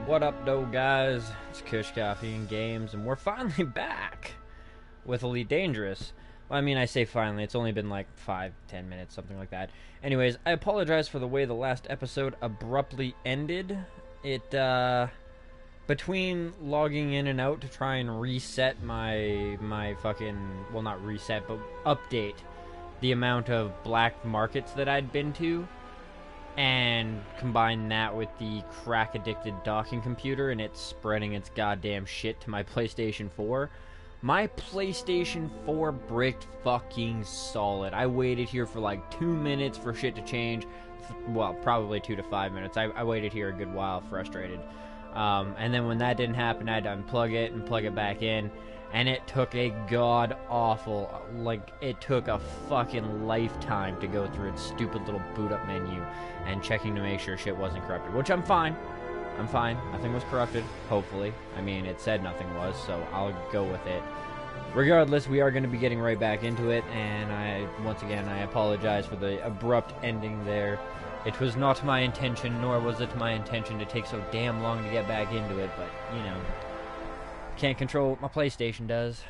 What up, though, guys? It's Kush Coffee and Games, and we're finally back with Elite Dangerous. Well, I mean, I say finally, it's only been like 5-10 minutes, something like that. Anyways, I apologize for the way the last episode abruptly ended. Between logging in and out to try and reset my fucking, well, not reset, but update the amount of black markets that I'd been to, and combine that with the crack-addicted docking computer and it spreading its goddamn shit to my PlayStation 4. My PlayStation 4 bricked fucking solid. I waited here for like 2 minutes for shit to change. Well, probably 2 to 5 minutes. I waited here a good while, frustrated. And then when that didn't happen, I had to unplug it and plug it back in. And it took a god-awful, like, it took a fucking lifetime to go through its stupid little boot-up menu and checking to make sure shit wasn't corrupted. Which I'm fine. I'm fine. Nothing was corrupted, hopefully. I mean, it said nothing was, so I'll go with it. Regardless, we are going to be getting right back into it, and once again, I apologize for the abrupt ending there. It was not my intention, nor was it my intention to take so damn long to get back into it, but, you know, can't control what my PlayStation does,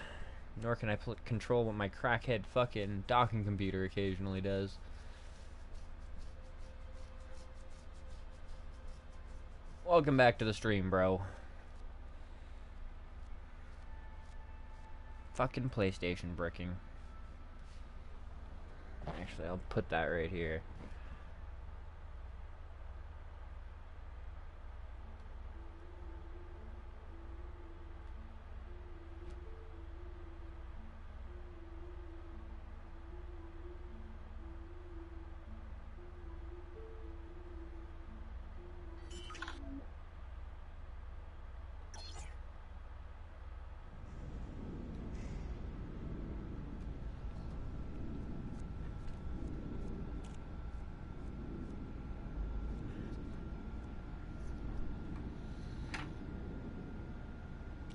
nor can I control what my crackhead fucking docking computer occasionally does. Welcome back to the stream, bro. Fucking PlayStation bricking. Actually, I'll put that right here.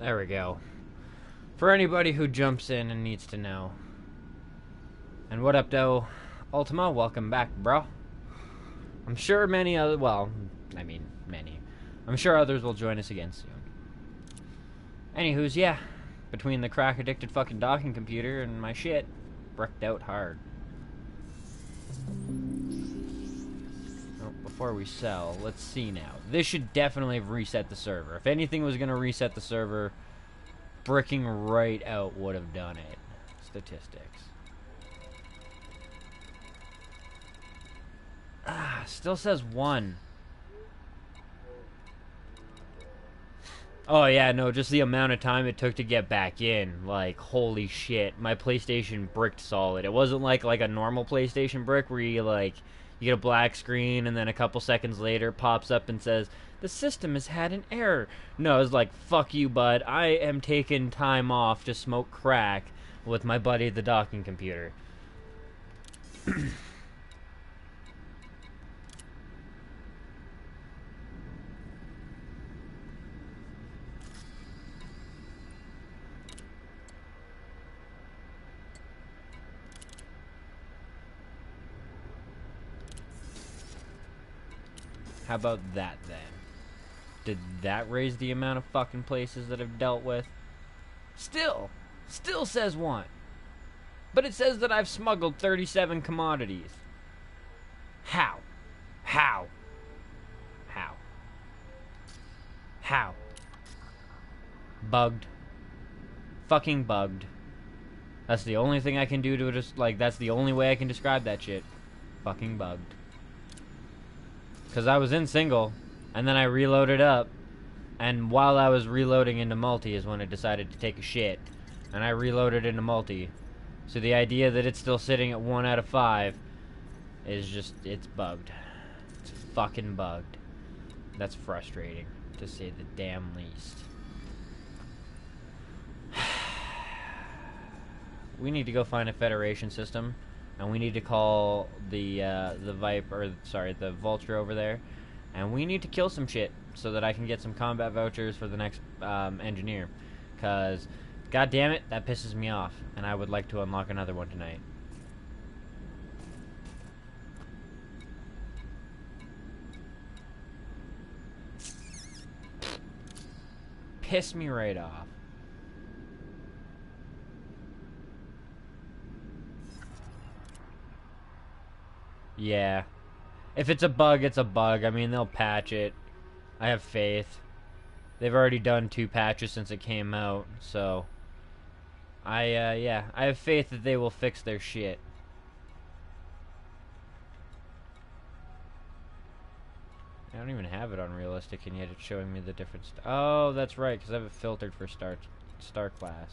There we go. For anybody who jumps in and needs to know. And what up, though? Ultima, welcome back, bro. I'm sure many other, well, I mean, many. I'm sure others will join us again soon. Anywho's, yeah. Between the crack-addicted fucking docking computer and my shit, bricked out hard. Before we sell, let's see now. This should definitely have reset the server. If anything was going to reset the server, bricking right out would have done it. Statistics. Still says 1. Oh yeah, no, just the amount of time it took to get back in. Like, holy shit. My PlayStation bricked solid. It wasn't like a normal PlayStation brick where you get a black screen and then a couple seconds later it pops up and says, the system has had an error. No, it was like, fuck you, bud. I am taking time off to smoke crack with my buddy, the docking computer. How about that, then? Did that raise the amount of fucking places that I've dealt with? Still says 1. But it says that I've smuggled 37 commodities. How? How? How? How? Bugged. Fucking bugged. That's the only thing I can do to just, like, that's the only way I can describe that shit. Fucking bugged. Because I was in single, and then I reloaded up, and while I was reloading into multi is when it decided to take a shit, and I reloaded into multi. So the idea that it's still sitting at 1 out of 5 is just, it's bugged. It's fucking bugged. That's frustrating, to say the damn least. We need to go find a Federation system. And we need to call the Vulture over there, and we need to kill some shit so that I can get some combat vouchers for the next engineer. Cause, god damn it, that pisses me off, and I would like to unlock another one tonight. piss me right off. Yeah. If it's a bug, it's a bug. I mean, they'll patch it. I have faith. They've already done 2 patches since it came out, so... yeah, I have faith that they will fix their shit. I don't even have it on realistic, and yet it's showing me the difference. Oh, that's right, because I have it filtered for star class.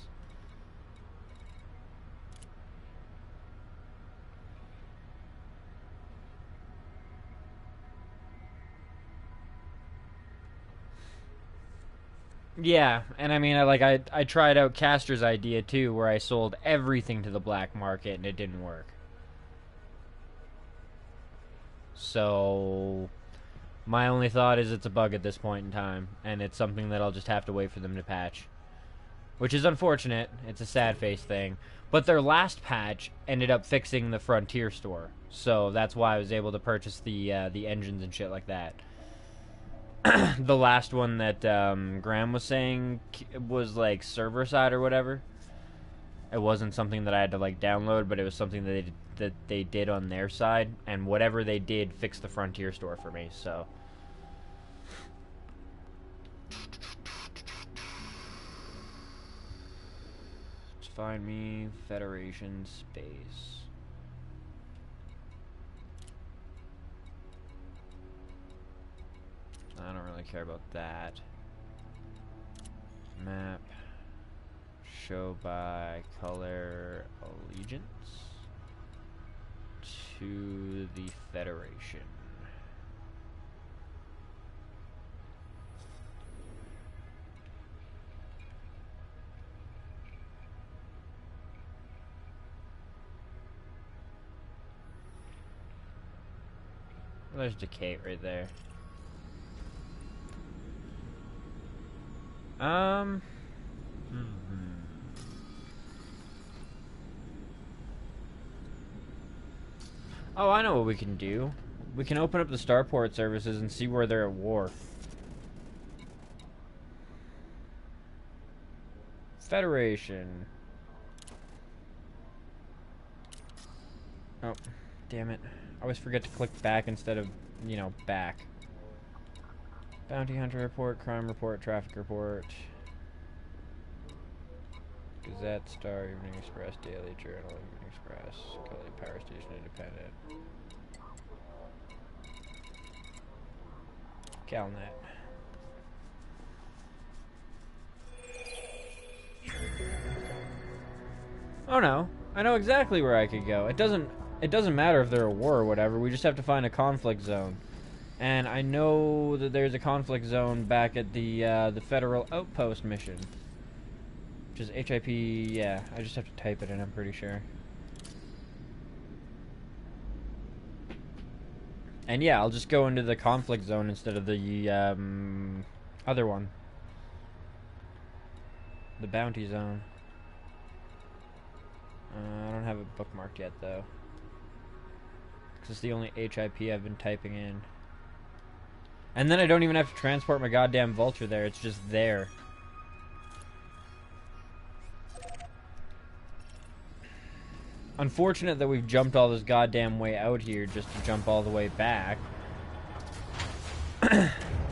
Yeah, and I mean, I tried out Caster's idea too, where I sold everything to the black market, and it didn't work. So, my only thought is it's a bug at this point in time, and it's something that I'll just have to wait for them to patch. Which is unfortunate. It's a sad face thing. But their last patch ended up fixing the Frontier store, so that's why I was able to purchase the engines and shit like that. The last one that Graham was saying was like server side or whatever. It wasn't something that I had to like download, but it was something that they did on their side, and whatever they did fixed the Frontier store for me. So let's find me Federation space. I don't really care about that. Map. Show by color allegiance to the Federation. Well, there's Decay right there. Oh, I know what we can do. We can open up the starport services and see where they're at war. Federation. Oh, damn it. I always forget to click back instead of, you know, back. Bounty Hunter Report, Crime Report, Traffic Report, Gazette, Star, Evening Express, Daily Journal, Evening Express, Gully Power Station Independent, Galnet. Oh no, I know exactly where I could go. It doesn't matter if they're a war or whatever, we just have to find a conflict zone. And I know that there's a conflict zone back at the Federal Outpost mission. Which is HIP, yeah, I just have to type it in, I'm pretty sure. And yeah, I'll just go into the conflict zone instead of the other one. The bounty zone. I don't have it bookmarked yet, though. Because it's the only HIP I've been typing in. And then I don't even have to transport my goddamn vulture there, it's just there. Unfortunate that we've jumped all this goddamn way out here just to jump all the way back.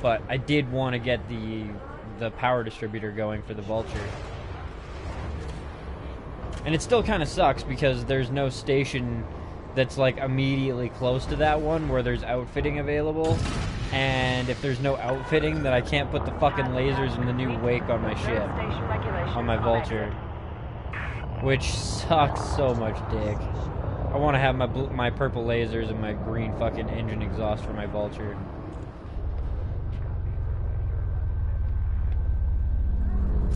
But I did want to get the power distributor going for the vulture. And it still kind of sucks because there's no station that's like immediately close to that one where there's outfitting available. And if there's no outfitting, then I can't put the fucking lasers in the new wake on my ship. On my vulture. Which sucks so much dick. I want to have my purple lasers and my green fucking engine exhaust for my vulture.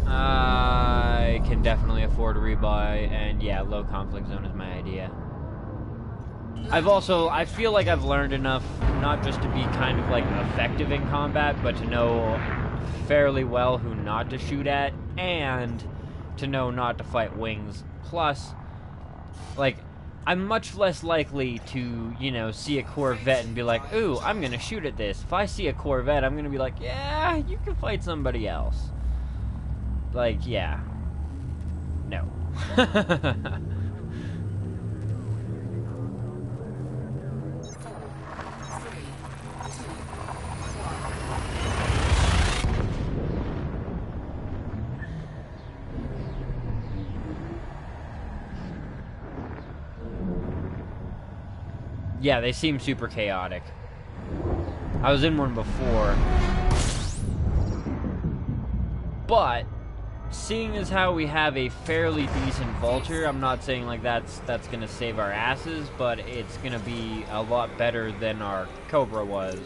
I can definitely afford a rebuy, and yeah, low conflict zone is my idea. I feel like I've learned enough, not just to be kind of like effective in combat, but to know fairly well who not to shoot at, and to know not to fight wings. Plus, like, I'm much less likely to, you know, see a Corvette and be like, ooh, I'm gonna shoot at this. If I see a Corvette, I'm gonna be like, yeah, you can fight somebody else. like, yeah. No. Yeah, they seem super chaotic. I was in one before. But, seeing as how we have a fairly decent vulture, I'm not saying like that's gonna save our asses, but it's gonna be a lot better than our Cobra was.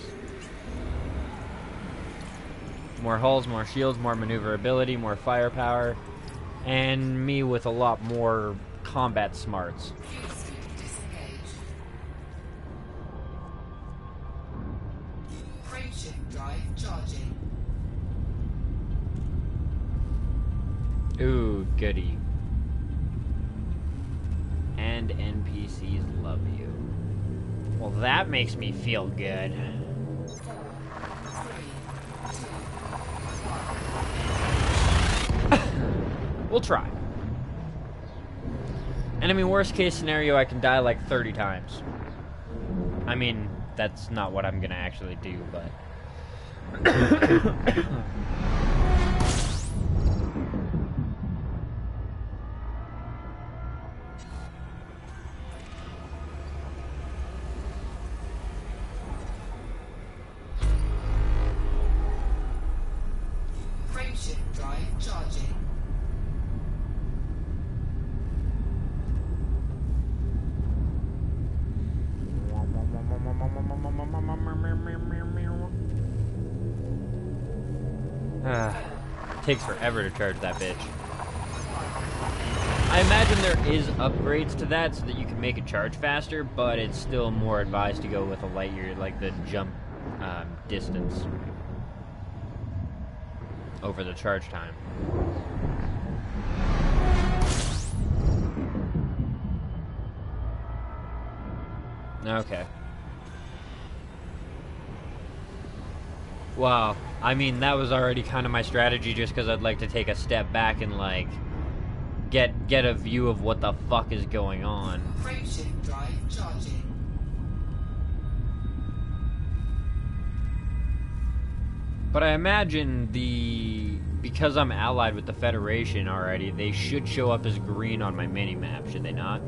More hulls, more shields, more maneuverability, more firepower, and me with a lot more combat smarts. Ooh, goody. And NPCs love you. Well, that makes me feel good. We'll try. And I mean, worst case scenario, I can die like 30 times. I mean, that's not what I'm gonna actually do, but... Takes forever to charge that bitch. I imagine there is upgrades to that so that you can make it charge faster, but it's still more advised to go with a light year, like the jump distance over the charge time. Okay. Wow. I mean, that was already kind of my strategy just because I'd like to take a step back and, like, get a view of what the fuck is going on. Frameshift drive charging. But I imagine because I'm allied with the Federation already, they should show up as green on my mini-map, should they not?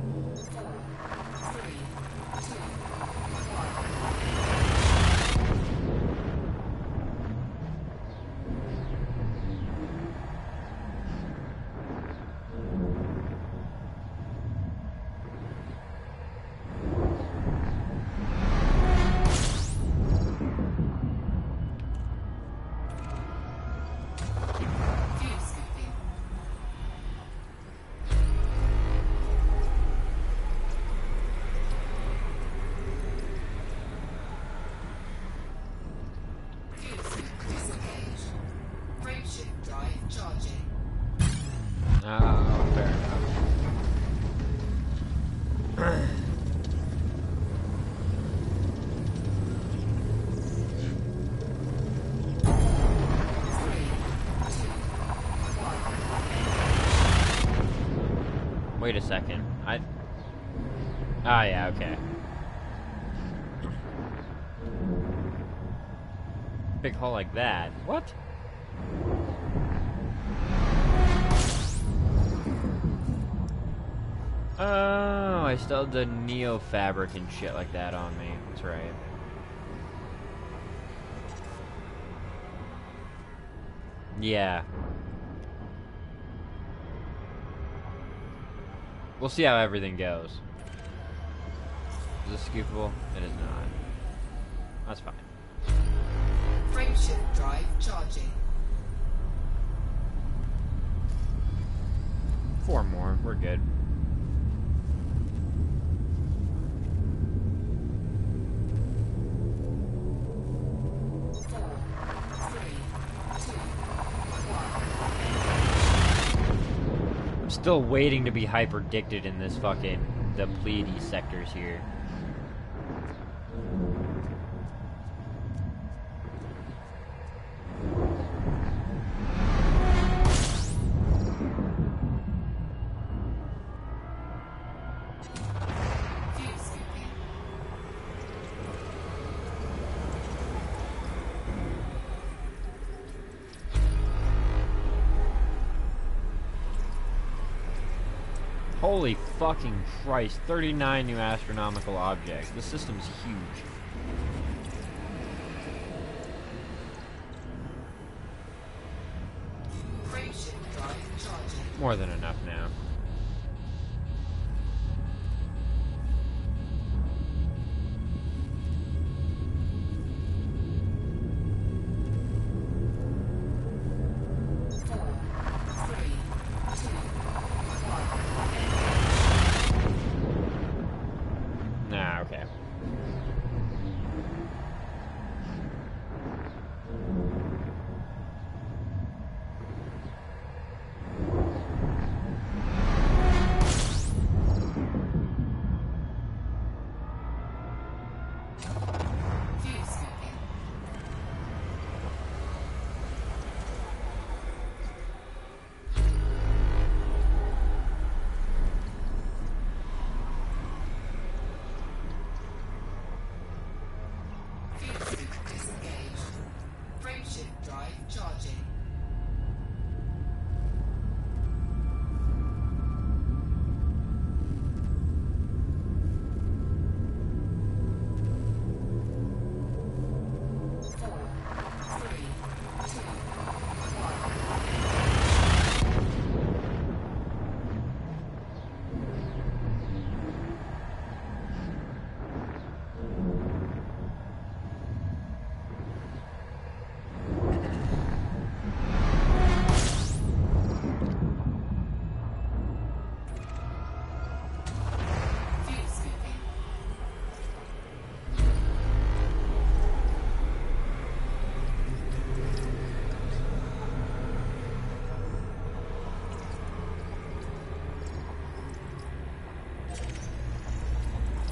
Oh, fair enough. Wait a second. Yeah, okay. Big hole like that. What? Oh, I still have the Neo fabric and shit like that on me. That's right. Yeah. We'll see how everything goes. Is this scoopable? It is not. That's fine. Frameshift drive charging. 4 more. We're good. I'm still waiting to be hyperdicted in this fucking the Pleiades sectors here. Holy fucking Christ. 39 new astronomical objects. This system's huge. Frameshift drive charging. More than enough now. Nah, okay. Fuel scooping. Fuel scoop disengaged. Frameshift drive charging. Four, three, two, fuel scooping.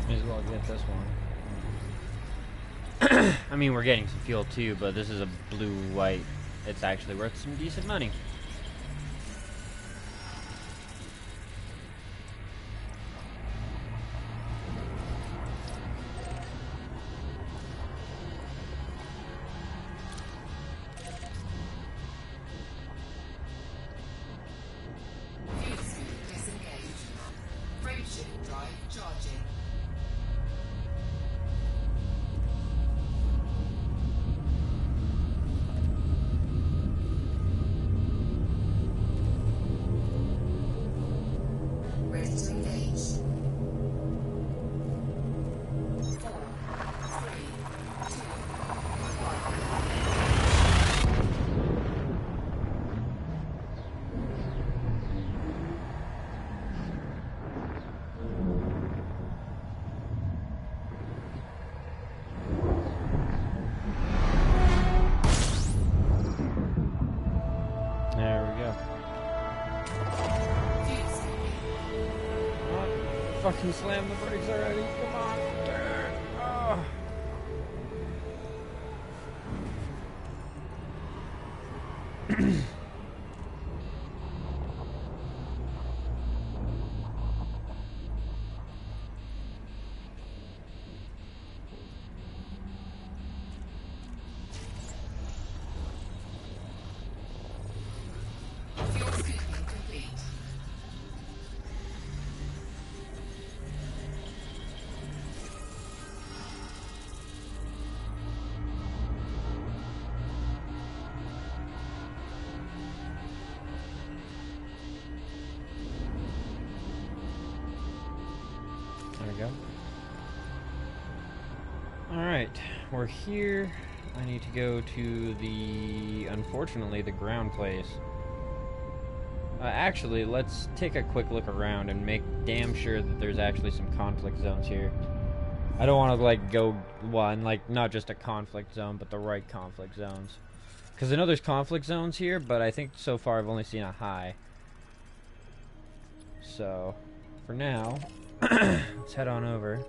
May as well get this one. I mean, we're getting some fuel too, but this is a blue-white. It's actually worth some decent money. Fuel scoop disengaged. Frameshift drive charging. Ready to engage. Four, three, two, There we go. fuel scooping. Oh, fucking slam the brakes already. Come on. Oh. Fuel scooping complete. There we go. Alright, we're here. I need to go to the, unfortunately, the ground place. Actually, let's take a quick look around and make damn sure that there's actually some conflict zones here. I don't want to, like, go one, like, not just a conflict zone, but the right conflict zones. Because I know there's conflict zones here, but I think so far I've only seen a high. So, for now, let's head on over.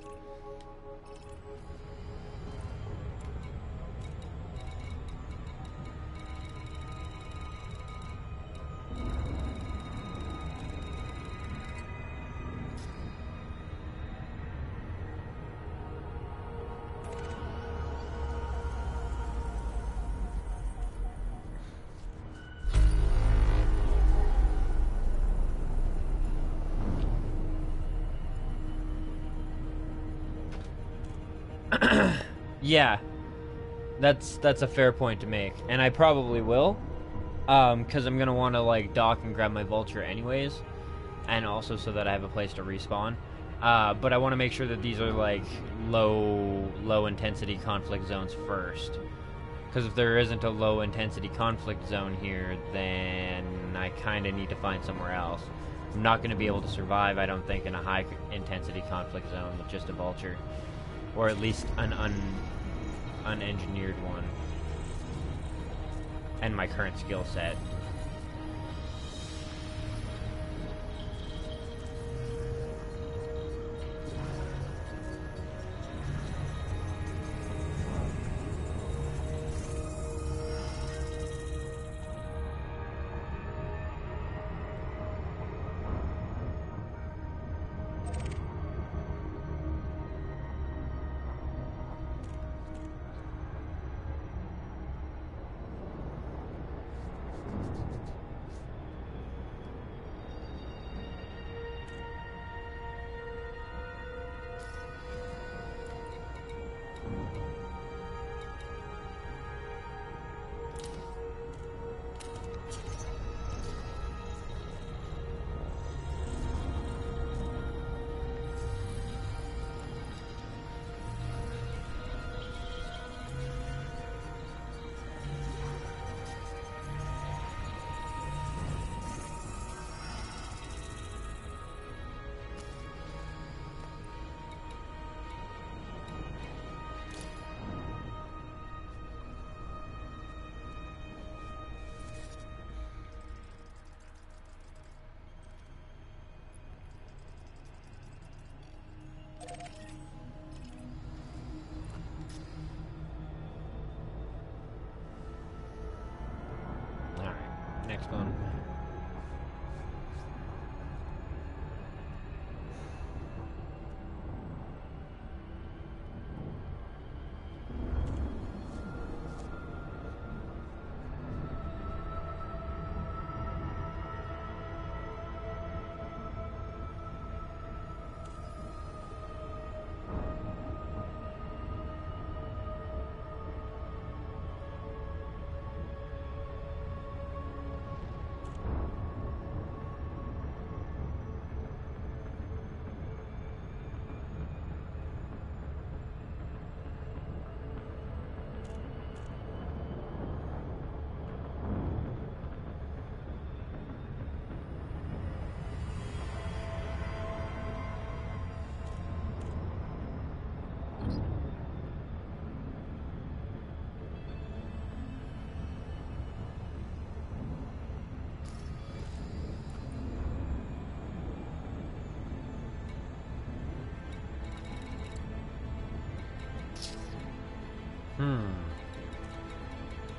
Yeah, that's a fair point to make, and I probably will, because I'm gonna want to like dock and grab my vulture anyways, and also so that I have a place to respawn. But I want to make sure that these are like low intensity conflict zones first, because if there isn't a low intensity conflict zone here, then I kind of need to find somewhere else. I'm not going to be able to survive, I don't think, in a high intensity conflict zone with just a vulture, or at least an unengineered one, and my current skill set. Next one.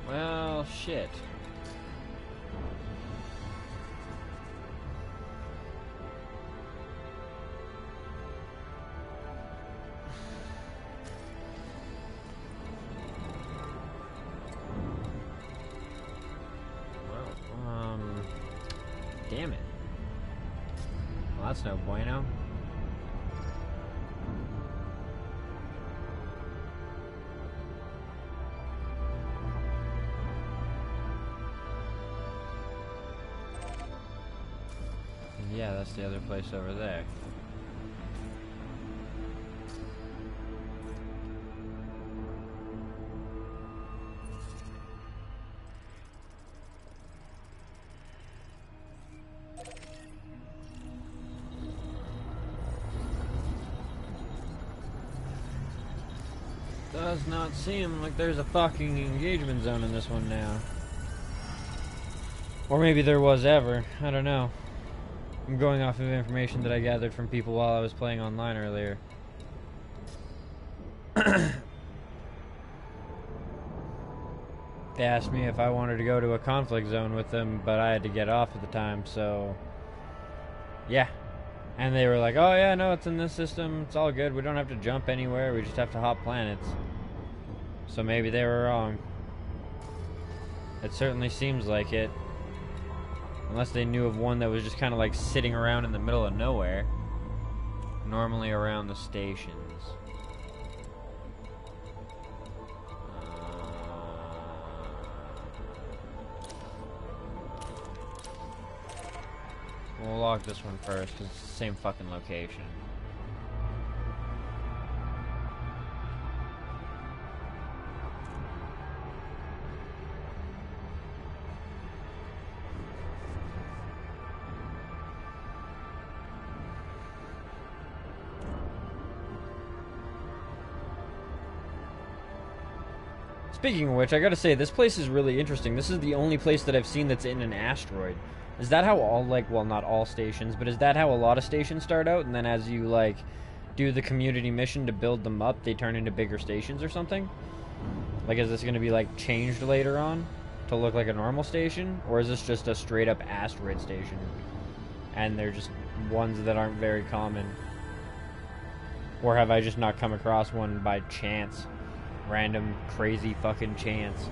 Well, shit. Well, damn it. Well, that's no bueno. Yeah, that's the other place over there. Does not seem like there's a fucking engagement zone in this one now. Or maybe there was ever. I don't know. I'm going off of information that I gathered from people while I was playing online earlier. They asked me if I wanted to go to a conflict zone with them, but I had to get off at the time, so... yeah. And they were like, oh yeah, no, it's in this system, it's all good, we don't have to jump anywhere, we just have to hop planets. So maybe they were wrong. It certainly seems like it. Unless they knew of one that was just kind of like sitting around in the middle of nowhere. Normally around the stations. We'll log this one first, because it's the same fucking location. Speaking of which, I gotta say, this place is really interesting. This is the only place that I've seen that's in an asteroid. Is that how all, like, well, not all stations, but is that how a lot of stations start out? And then as you, like, do the community mission to build them up, they turn into bigger stations or something? Like, is this gonna be, like, changed later on to look like a normal station? Or is this just a straight-up asteroid station? And they're just ones that aren't very common? Or have I just not come across one by chance? Random, crazy fucking chance.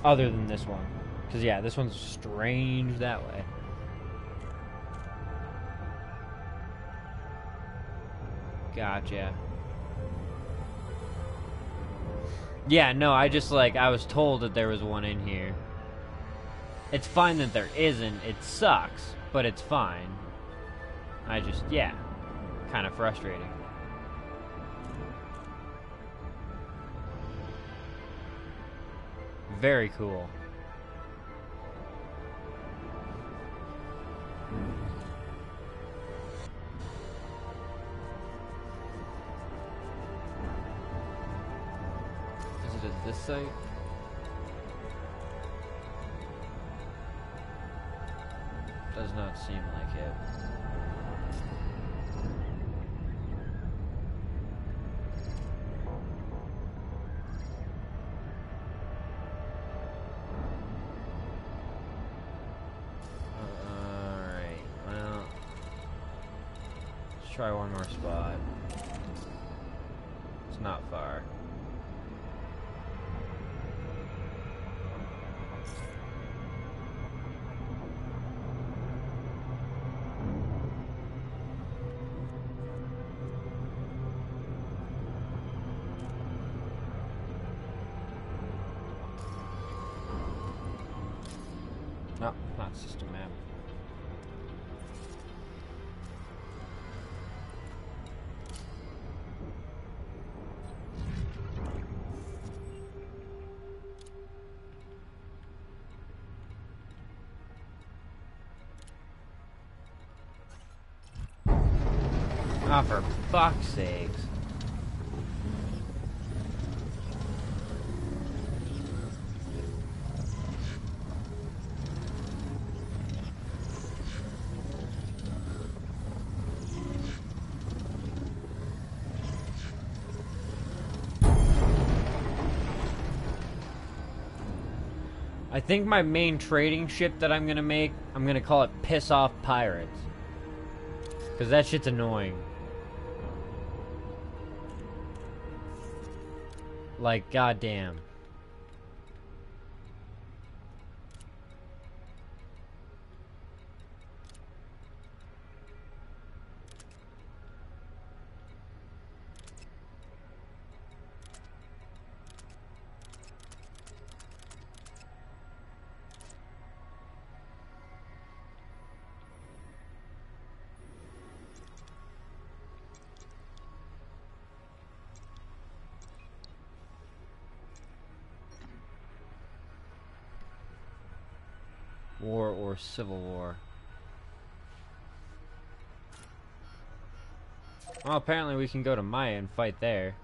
Other than this one. Because, yeah, this one's strange that way. Gotcha. Yeah, no, I just, like, I was told that there was one in here. It's fine that there isn't. It sucks, but it's fine. I just, yeah. Kind of frustrating. Very cool. Is it at this site? Does not seem like it. Try one more spot. It's not far. No, not system map. Ah, for fuck's sakes. I think my main trading ship that I'm gonna make, I'm gonna call it Piss Off Pirates. Because that shit's annoying. Like, goddamn. War or civil war. Well, apparently we can go to Maya and fight there.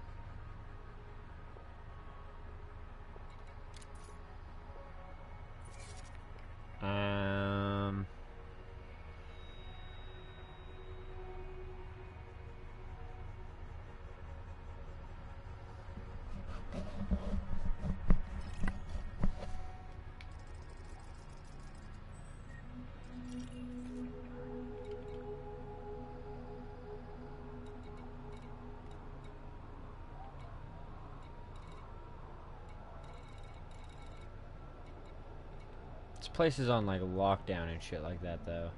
This place is on like lockdown and shit like that, though.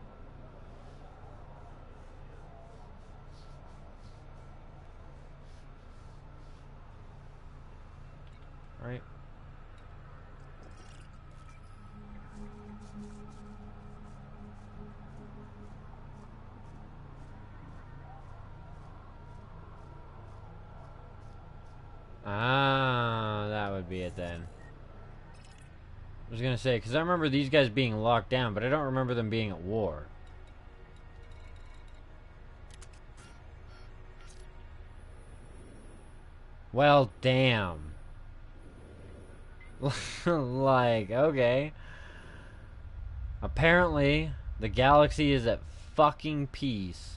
Right? would be it then. I was gonna say, because I remember these guys being locked down, but I don't remember them being at war. Well, damn. Like, okay. Apparently, the galaxy is at fucking peace.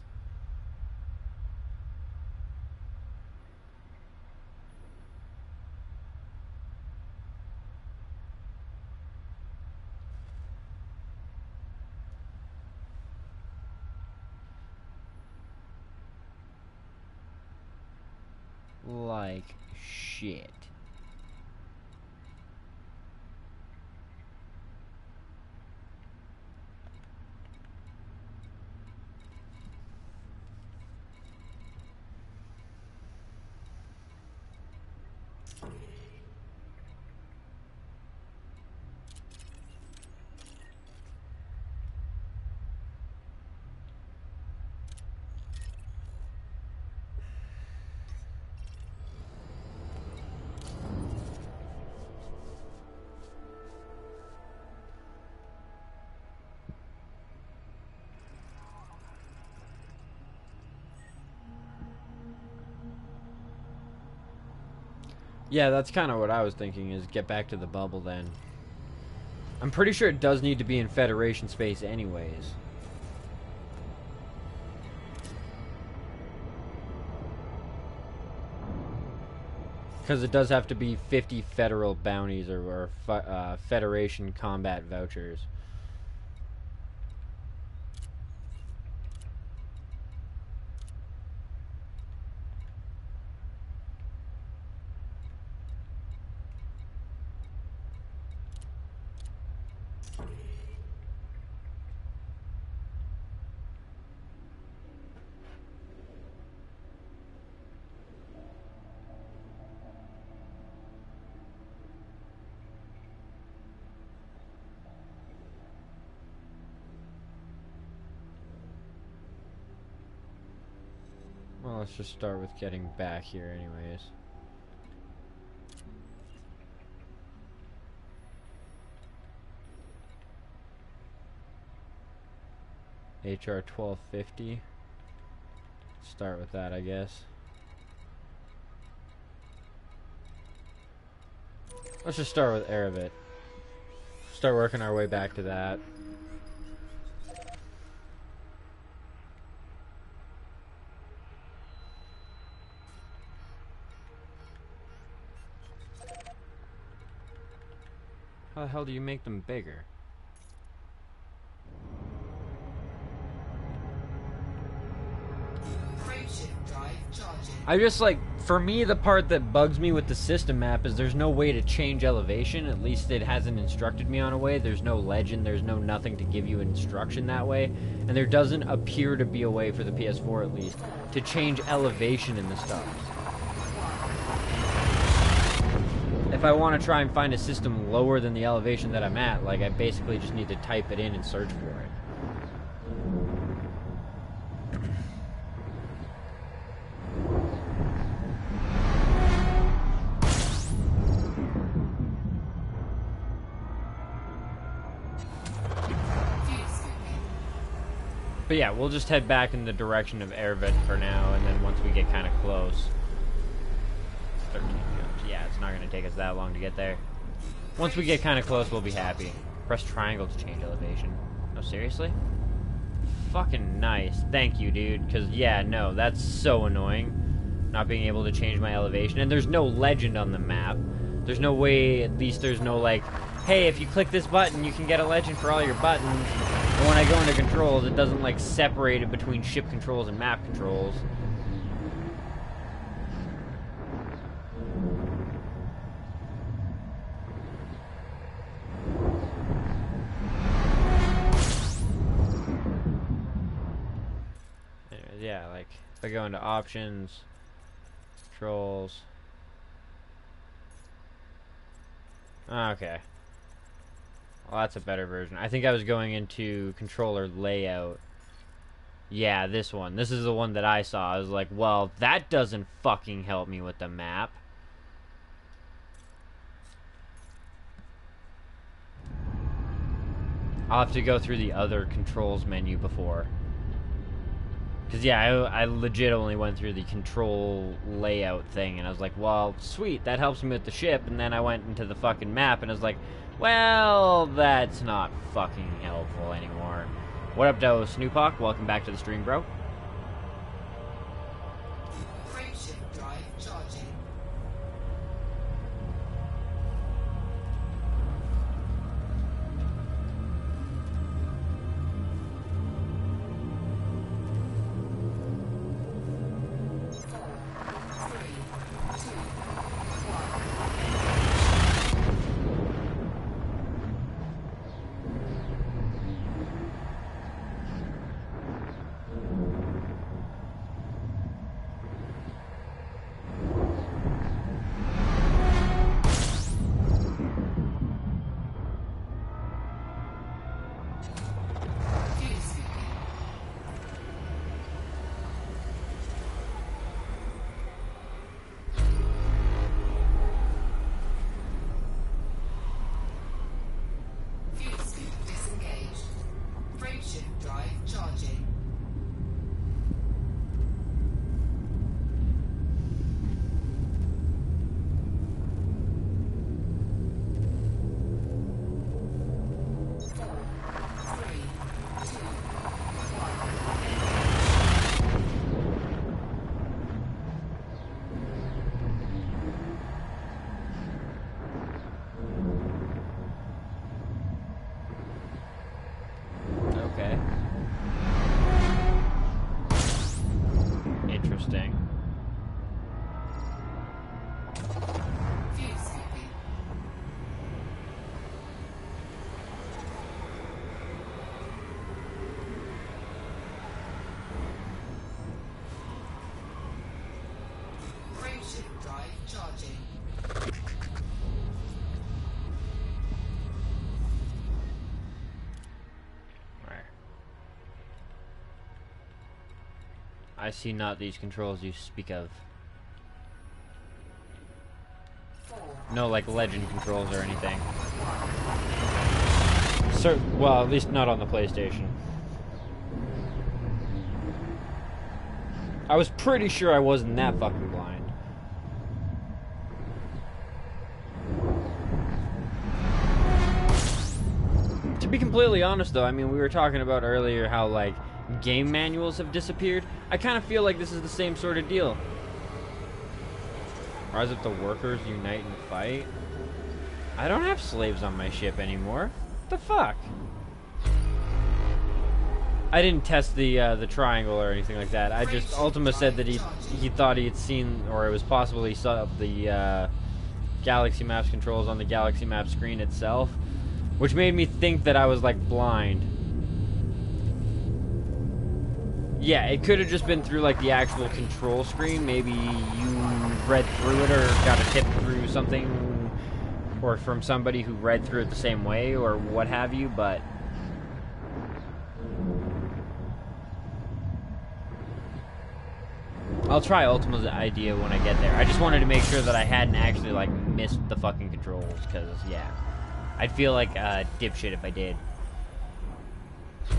Like, shit. Yeah, that's kind of what I was thinking, is get back to the bubble then. I'm pretty sure it does need to be in Federation space anyways. Because it does have to be 50 federal bounties or Federation combat vouchers. Well, let's just start with getting back here anyways. HR 1250. Start with that, I guess. Let's just start with Erebit. Start working our way back to that. How the hell do you make them bigger? I just, like, for me, the part that bugs me with the system map is there's no way to change elevation. At least it hasn't instructed me on a way. There's no legend, there's no nothing to give you instruction that way. And there doesn't appear to be a way, for the PS4 at least, to change elevation in the stuff. If I want to try and find a system lower than the elevation that I'm at, like, I basically just need to type it in and search for it. But yeah, we'll just head back in the direction of Erebit for now, and then once we get kind of close... 13 jumps. Yeah, it's not going to take us that long to get there. Once we get kind of close, we'll be happy. Press triangle to change elevation. Oh, seriously? Fucking nice. Thank you, dude. Because, yeah, no, that's so annoying. Not being able to change my elevation. And there's no legend on the map. There's no way, at least there's no, like, hey, if you click this button, you can get a legend for all your buttons. And when I go into controls, it doesn't, like, separate it between ship controls and map controls. Anyways, yeah, like, if I go into options, controls... Okay. Well, that's a better version. I think I was going into controller layout. Yeah, this one. This is the one that I saw. I was like, well, that doesn't fucking help me with the map. I'll have to go through the other controls menu before. Because, yeah, I legit only went through the control layout thing, and I was like, well, sweet, that helps me with the ship, and then I went into the fucking map, and I was like, well, that's not fucking helpful anymore. What up, Doe Snoopok? Welcome back to the stream, bro. Frameshift drive charging. Interesting. Frameshift drive charging. Right. I see not these controls you speak of. No, like, legend controls or anything. Well, at least not on the PlayStation. I was pretty sure I wasn't that fucking blind. To be completely honest, though, I mean, we were talking about earlier how, like, game manuals have disappeared. I kind of feel like this is the same sort of deal. Rise up the workers, unite and fight. I don't have slaves on my ship anymore. What the fuck? I didn't test the triangle or anything like that. I just Ultima said that he thought he had seen, or it was possible he saw the Galaxy Maps controls on the Galaxy Map screen itself, which made me think that I was like blind. Yeah, it could have just been through like the actual control screen. Maybe you read through it or got a tip through something, or from somebody who read through it the same way, or what have you, but I'll try Ultima's idea when I get there. I just wanted to make sure that I hadn't actually, like, missed the fucking controls, because, yeah. I'd feel like a dipshit if I did.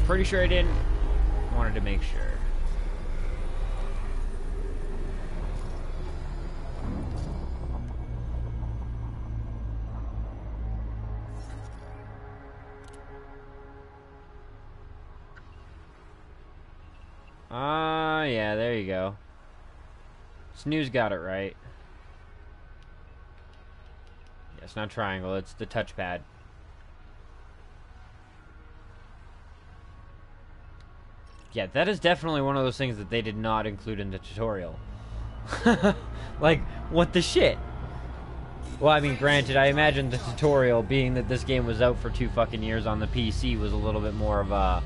Pretty sure I didn't. Wanted to make sure. Yeah, there you go. Snooze got it right. Yeah, it's not triangle, it's the touchpad. Yeah, that is definitely one of those things that they did not include in the tutorial. Like, what the shit? Well, I mean, granted, I imagine the tutorial, being that this game was out for 2 fucking years on the PC, was a little bit more of a,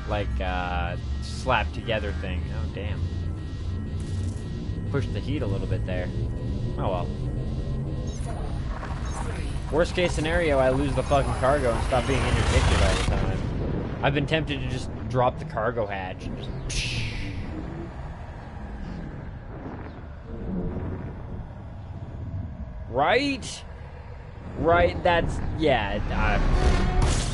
like, slapped together thing. Oh, damn. Pushed the heat a little bit there. Oh, well. Worst case scenario, I lose the fucking cargo and stop being interdicted all the time. I've been tempted to just drop the cargo hatch and just... Psh. Right? Right, that's... Yeah,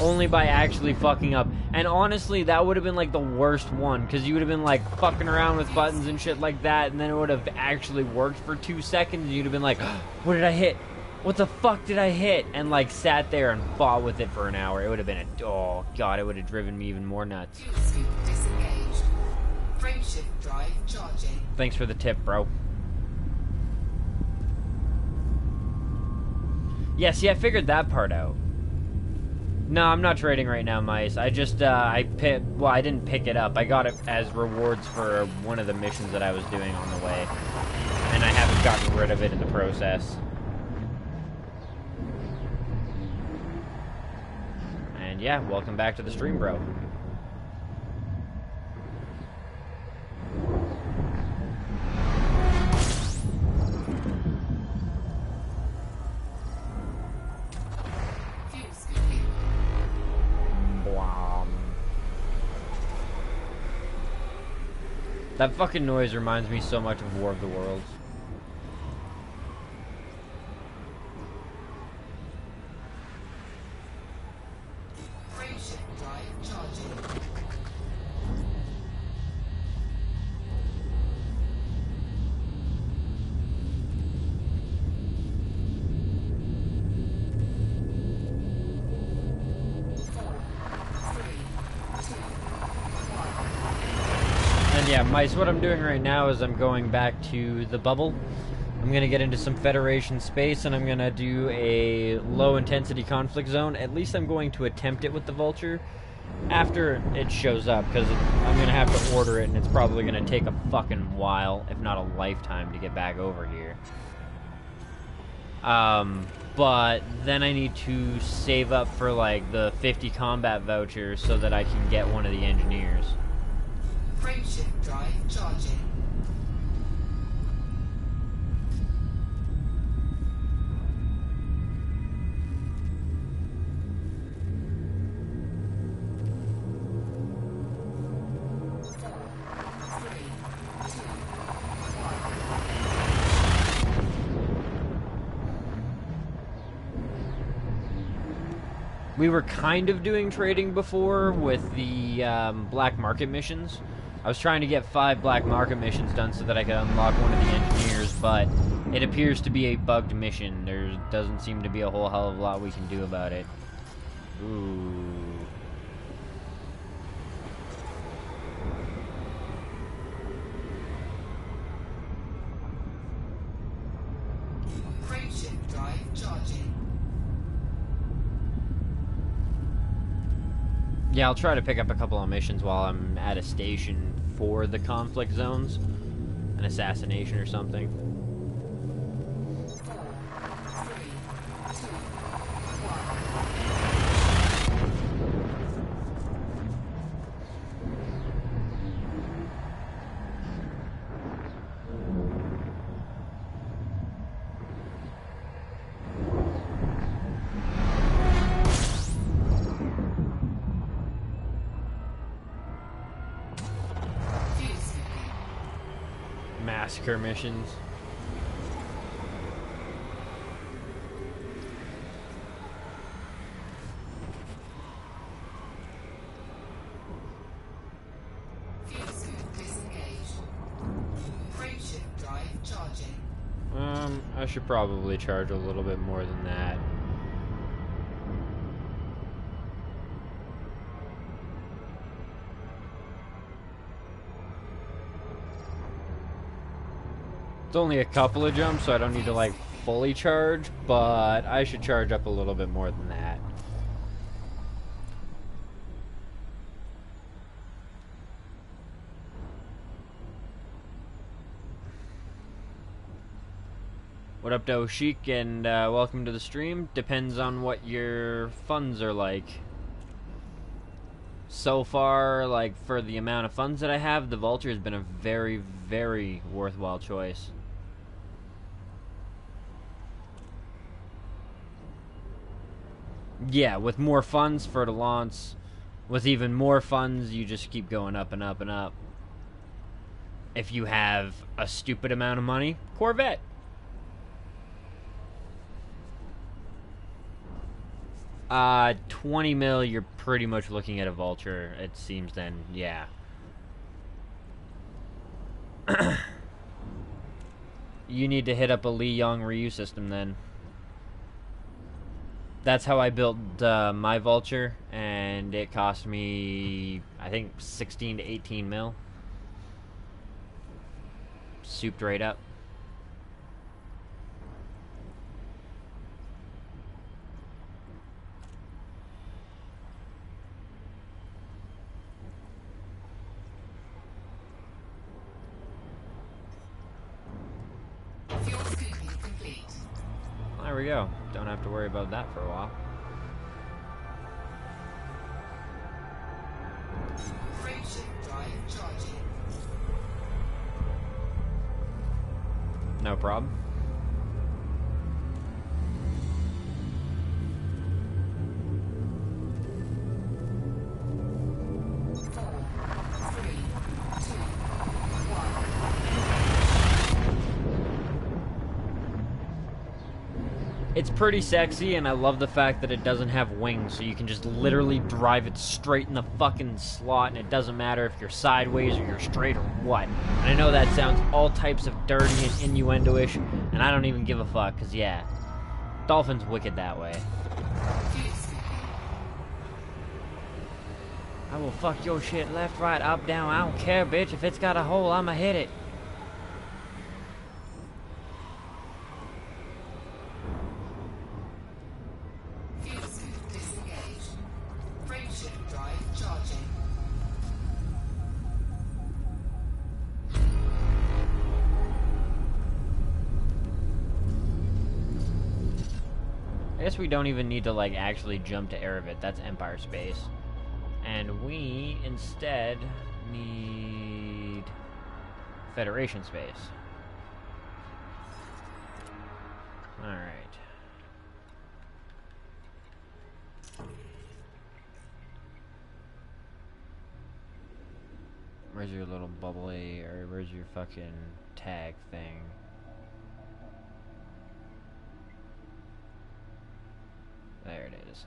only by actually fucking up. And honestly, that would have been like the worst one, because you would have been like fucking around with buttons and shit like that, and then it would have actually worked for 2 seconds, and you'd have been like, what did I hit? What the fuck did I hit? And like sat there and fought with it for an hour. It would have been oh god, it would have driven me even more nuts. Fuel scoop disengaged. Frameshift drive charging. Thanks for the tip, bro. Yeah, see, I figured that part out. No, I'm not trading right now, Mice. I just, I didn't pick it up. I got it as rewards for one of the missions that I was doing on the way. And I haven't gotten rid of it in the process. And yeah, welcome back to the stream, bro. That fucking noise reminds me so much of War of the Worlds. Frameshift drive charging. Yeah, Mice, what I'm doing right now is I'm going back to the bubble. I'm going to get into some Federation space, and I'm going to do a low-intensity conflict zone. At least I'm going to attempt it with the Vulture after it shows up, because I'm going to have to order it, and it's probably going to take a fucking while, if not a lifetime, to get back over here. But then I need to save up for, like, the 50 combat vouchers so that I can get one of the engineers. Frameshift drive charging. We were kind of doing trading before with the black market missions. I was trying to get 5 black market missions done so that I could unlock one of the engineers, but it appears to be a bugged mission. There doesn't seem to be a whole hell of a lot we can do about it. Ooh. Frameshift drive charging. Yeah, I'll try to pick up a couple of missions while I'm at a station for the conflict zones. An assassination or something. 4, 3, 2, 1. Fuel scooping. Massacre missions. Fuel scoop disengaged. Frameshift drive charging. I should probably charge a little bit more than that. It's only a couple of jumps, so I don't need to, like, fully charge, but I should charge up a little bit more than that. What up, Do Chic, and welcome to the stream. Depends on what your funds are like. So far, like, for the amount of funds that I have, the Vulture has been a very, very worthwhile choice. Yeah, with more funds for the launch, with even more funds, you just keep going up and up and up. If you have a stupid amount of money, Corvette. 20 mil, you're pretty much looking at a vulture, it seems then, yeah. You need to hit up a Li Yong Ryu system then. That's how I built my vulture, and it cost me, I think, 16 to 18 mil. Souped right up. Fuel scooping complete. There we go. Don't have to worry about that for a while. Frameshift drive charging. No problem. It's pretty sexy, and I love the fact that it doesn't have wings, so you can just literally drive it straight in the fucking slot, and it doesn't matter if you're sideways or you're straight or what. And I know that sounds all types of dirty and innuendo-ish, and I don't even give a fuck, because yeah, Dolphin's wicked that way. I will fuck your shit left, right, up, down, I don't care, bitch. If it's got a hole, I'ma hit it. I guess we don't even need to, like, actually jump to Erebit. That's Empire space. And we, instead, need Federation space. Alright. Where's your little bubbly, or where's your fucking tag thing? There it is.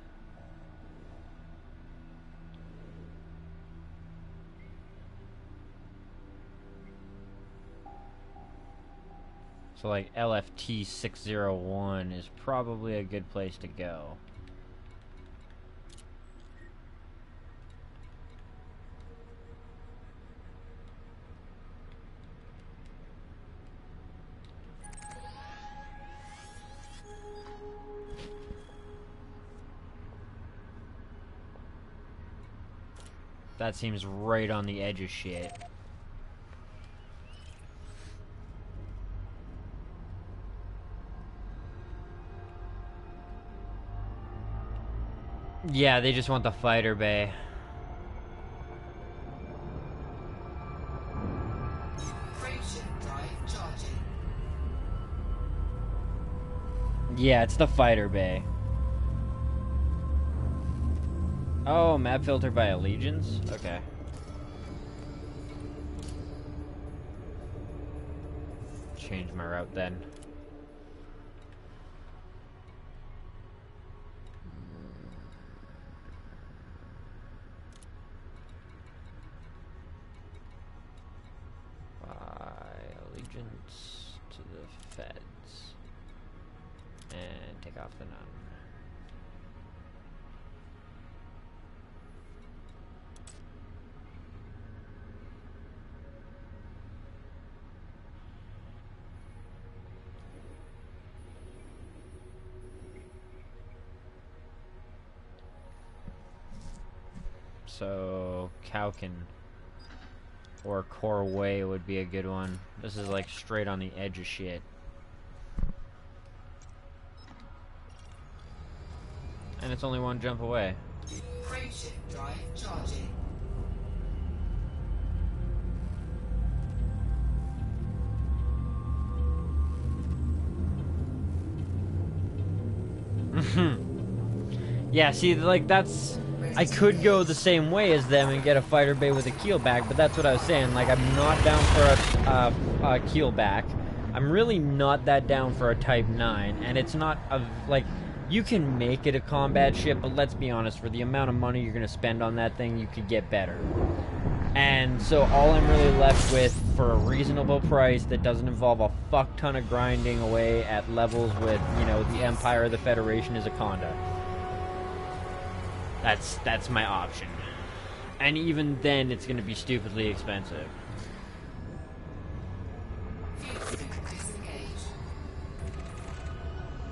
So like LFT 601 is probably a good place to go. That seems right on the edge of shit. Yeah, they just want the fighter bay. Yeah, it's the fighter bay. Oh, map filter by allegiance? Okay. Change my route then. Allegiance to the feds. And take off the none. So, Kaukin or Korway would be a good one. This is like straight on the edge of shit. And it's only one jump away. Frameshift drive charging. Yeah, see, like, that's... I could go the same way as them and get a fighter bay with a keel back, but that's what I was saying. Like, I'm not down for a keel back. I'm really not that down for a Type 9, and it's not a... Like, You can make it a combat ship, but let's be honest, for the amount of money you're going to spend on that thing, you could get better. And so all I'm really left with for a reasonable price that doesn't involve a fuck ton of grinding away at levels with, you know, the Empire or the Federation is a Conda. That's my option. And even then, it's going to be stupidly expensive.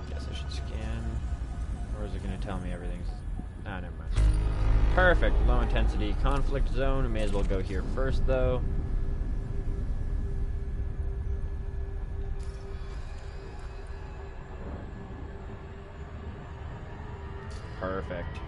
Guess I should scan. Or is it going to tell me everything's... Ah, never mind. Perfect. Low intensity conflict zone. I may as well go here first, though. Perfect.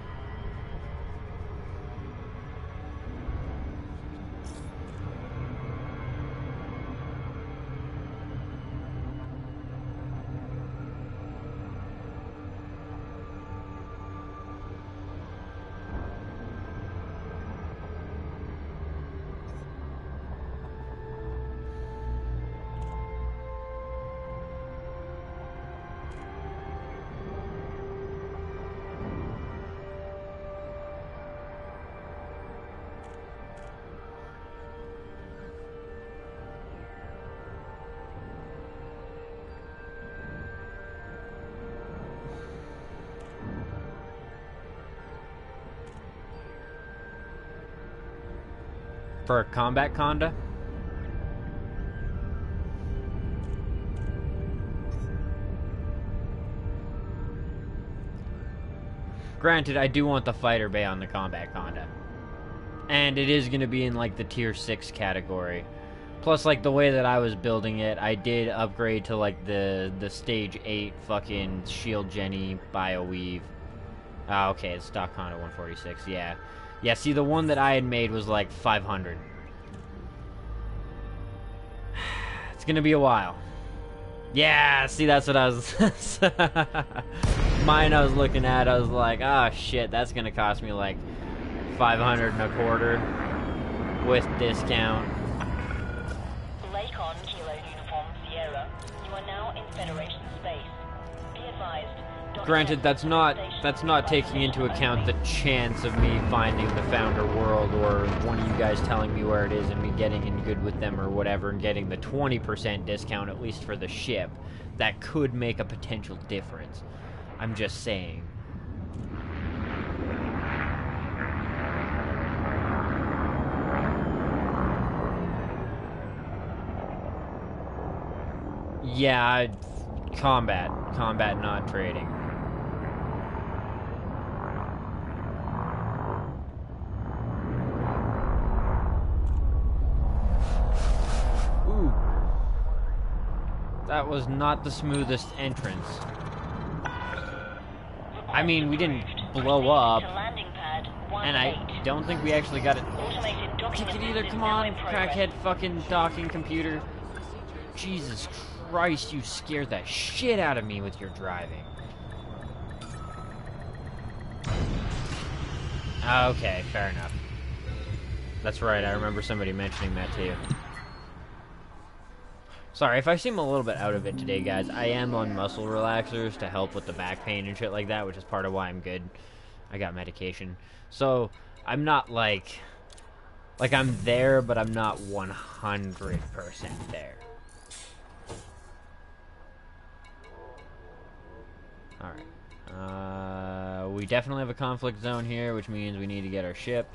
For a combat Conda? Granted, I do want the fighter bay on the combat Conda. And it is going to be in, like, the tier 6 category. Plus, like, the way that I was building it, I did upgrade to, like, the stage 8 fucking Shield Jenny Bioweave. Ah, okay, it's stock Conda 146, yeah. Yeah, see, the one that I had made was, like, 500. It's gonna be a while. Yeah, see, that's what I was... Mine I was looking at, I was like, ah, oh, shit, that's gonna cost me, like, 500 and a quarter with discount. Lakon Kilo Uniform Sierra, you are now in Federation space. Be advised. Granted, that's not taking into account the chance of me finding the Founder World or one of you guys telling me where it is and me getting in good with them or whatever and getting the 20% discount at least for the ship. That could make a potential difference. I'm just saying. Yeah, combat, not trading. Ooh. That was not the smoothest entrance. I mean, we didn't blow up, and I don't think we actually got it ticket either. Come on, crackhead fucking docking computer. Jesus Christ, you scared the shit out of me with your driving. Okay, fair enough. That's right, I remember somebody mentioning that too. Sorry, if I seem a little bit out of it today, guys, I am on muscle relaxers to help with the back pain and shit like that, which is part of why I'm good. I got medication. So, I'm not like I'm there, but I'm not 100% there. Alright. We definitely have a conflict zone here, which means we need to get our ship.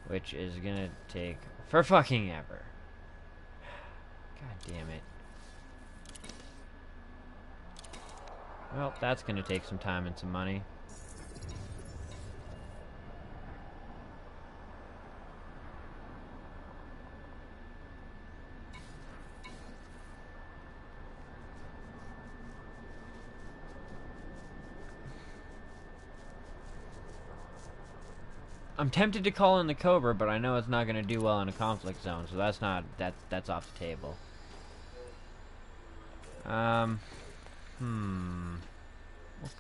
Which is gonna take for fucking ever. God damn it. Well, that's gonna take some time and some money. I'm tempted to call in the Cobra, but I know it's not gonna do well in a conflict zone, so that's off the table. What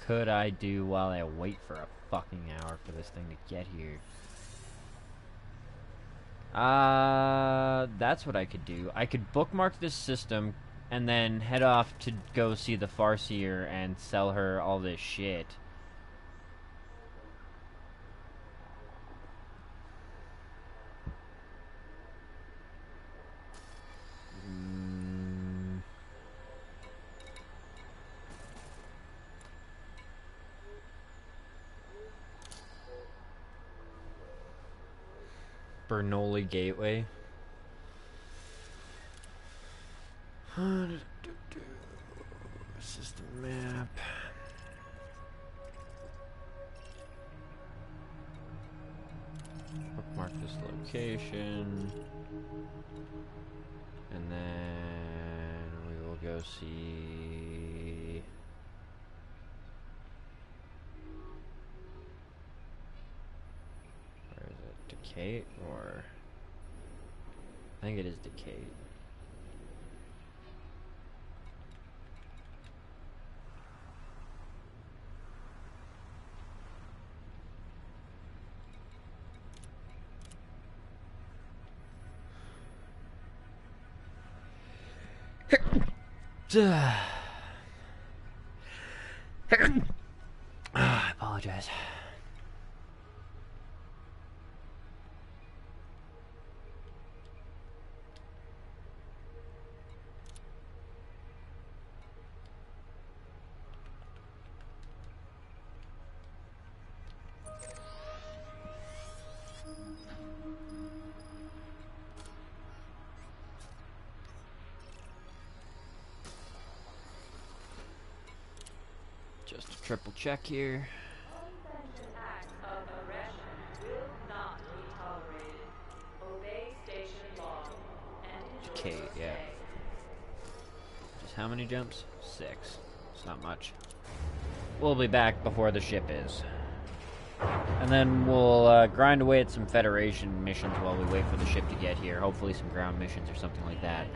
could I do while I wait for a fucking hour for this thing to get here? That's what I could do. I could bookmark this system, and then head off to go see the Farseer and sell her all this shit. Bernoulli Gateway. System map. Bookmark this location. And then we will go see... Where is it? Decay or... I think it is Decay. I apologize. Just a triple check here. Unsanctioned acts of aggression will not be tolerated. Obey station law and enjoy Okay, your yeah. stay. Just how many jumps? 6. It's not much. We'll be back before the ship is. And then we'll grind away at some Federation missions while we wait for the ship to get here. Hopefully some ground missions or something like that.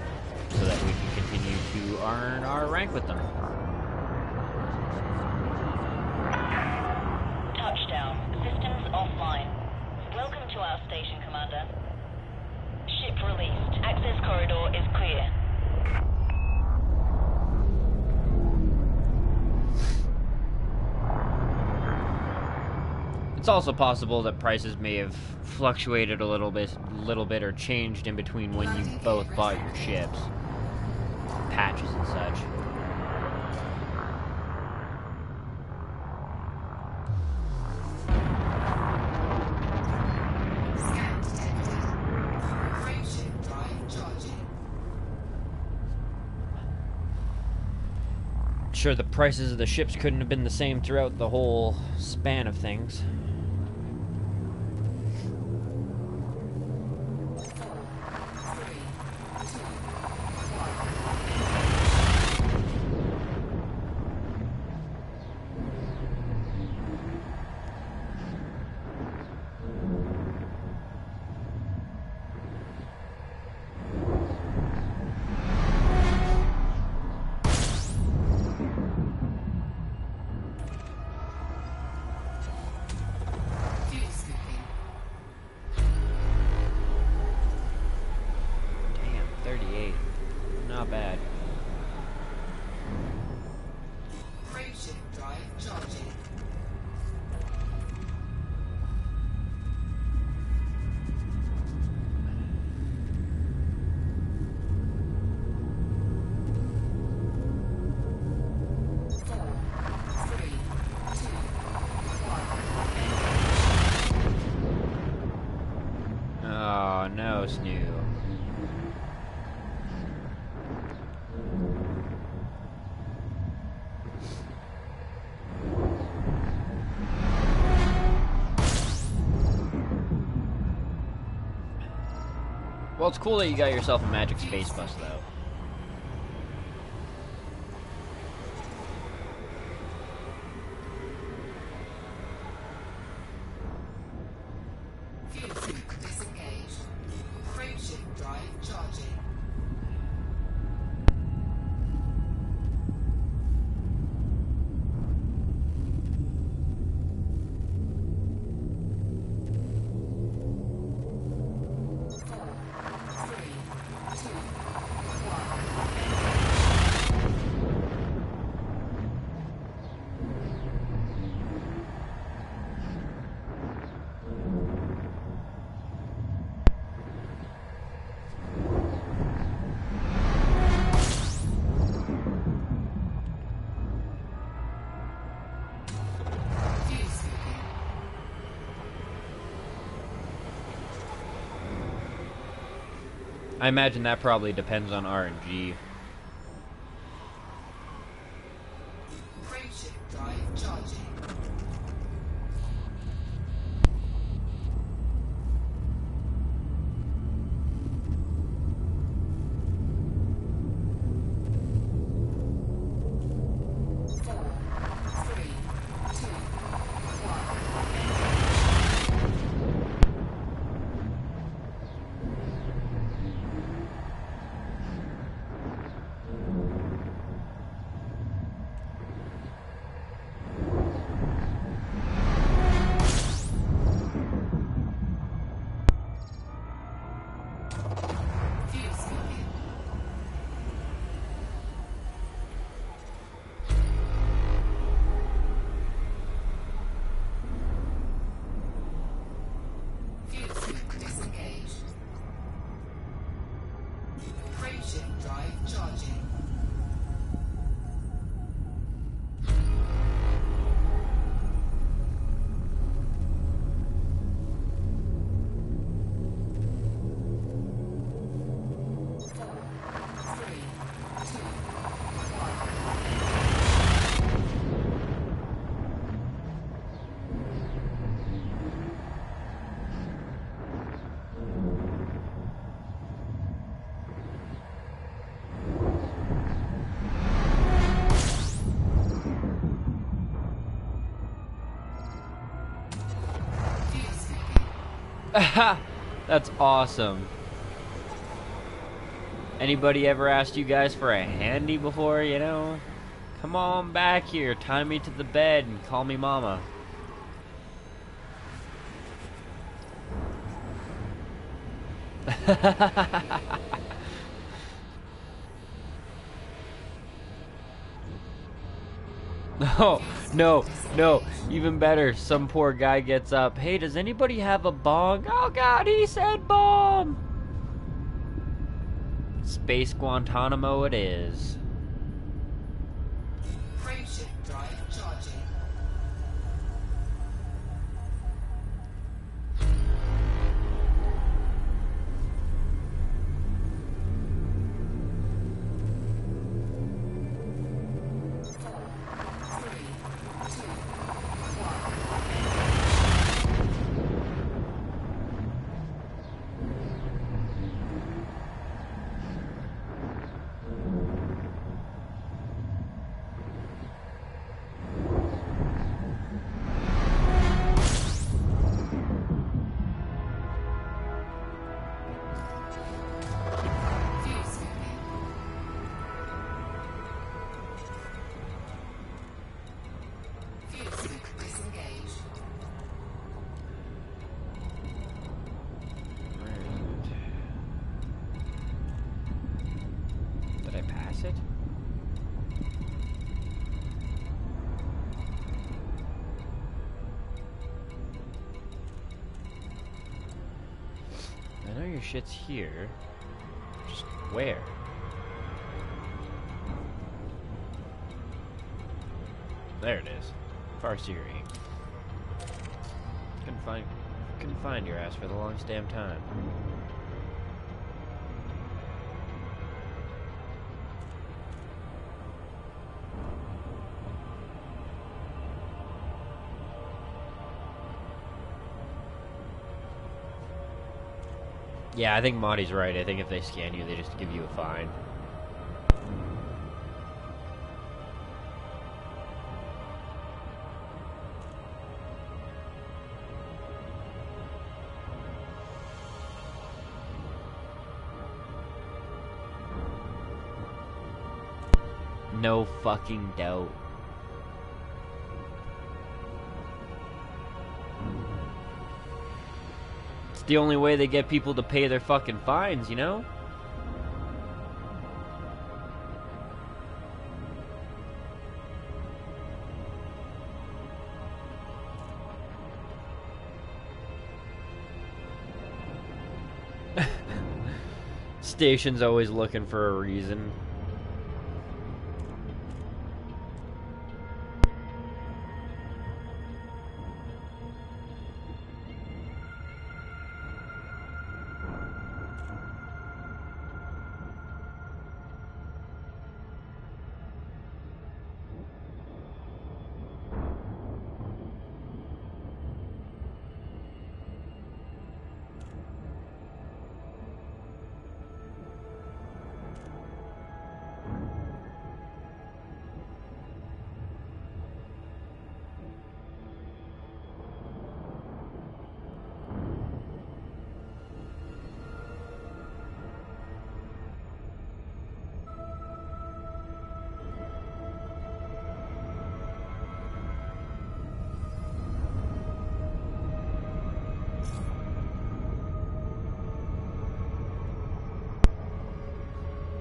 So that we can continue to earn our rank with them. Touchdown. Systems offline. Welcome to our station, Commander. Ship released. Access corridor is clear. It's also possible that prices may have fluctuated a little bit or changed in between when you both bought your ships. Patches and such. Scan detected. Frameshift drive charging. Sure, the prices of the ships couldn't have been the same throughout the whole span of things. Fuel scooping. Damn, 38. Not bad. Frameshift drive charging. Four, three, two, one. Oh, no, Snoo. Well, it's cool that you got yourself a magic space bus, though. Fuel scoop disengaged. Frameshift drive charging. Four, three, two, one. I imagine that probably depends on RNG. Frameshift drive charging. Frameshift drive charging. That's awesome. Anybody ever asked you guys for a handy before, you know? Come on back here, tie me to the bed and call me mama. No, no, no. Even better, some poor guy gets up. Hey, does anybody have a bong? Oh god, he said bomb! Space Guantanamo it is. Frameshift drive charging. Did I pass it? I know your shit's here. Just where? There it is. Farseering. Couldn't find your ass for the longest damn time. Yeah, I think Monty's right. I think if they scan you, they just give you a fine. No fucking doubt. It's the only way they get people to pay their fucking fines, you know? Station's always looking for a reason.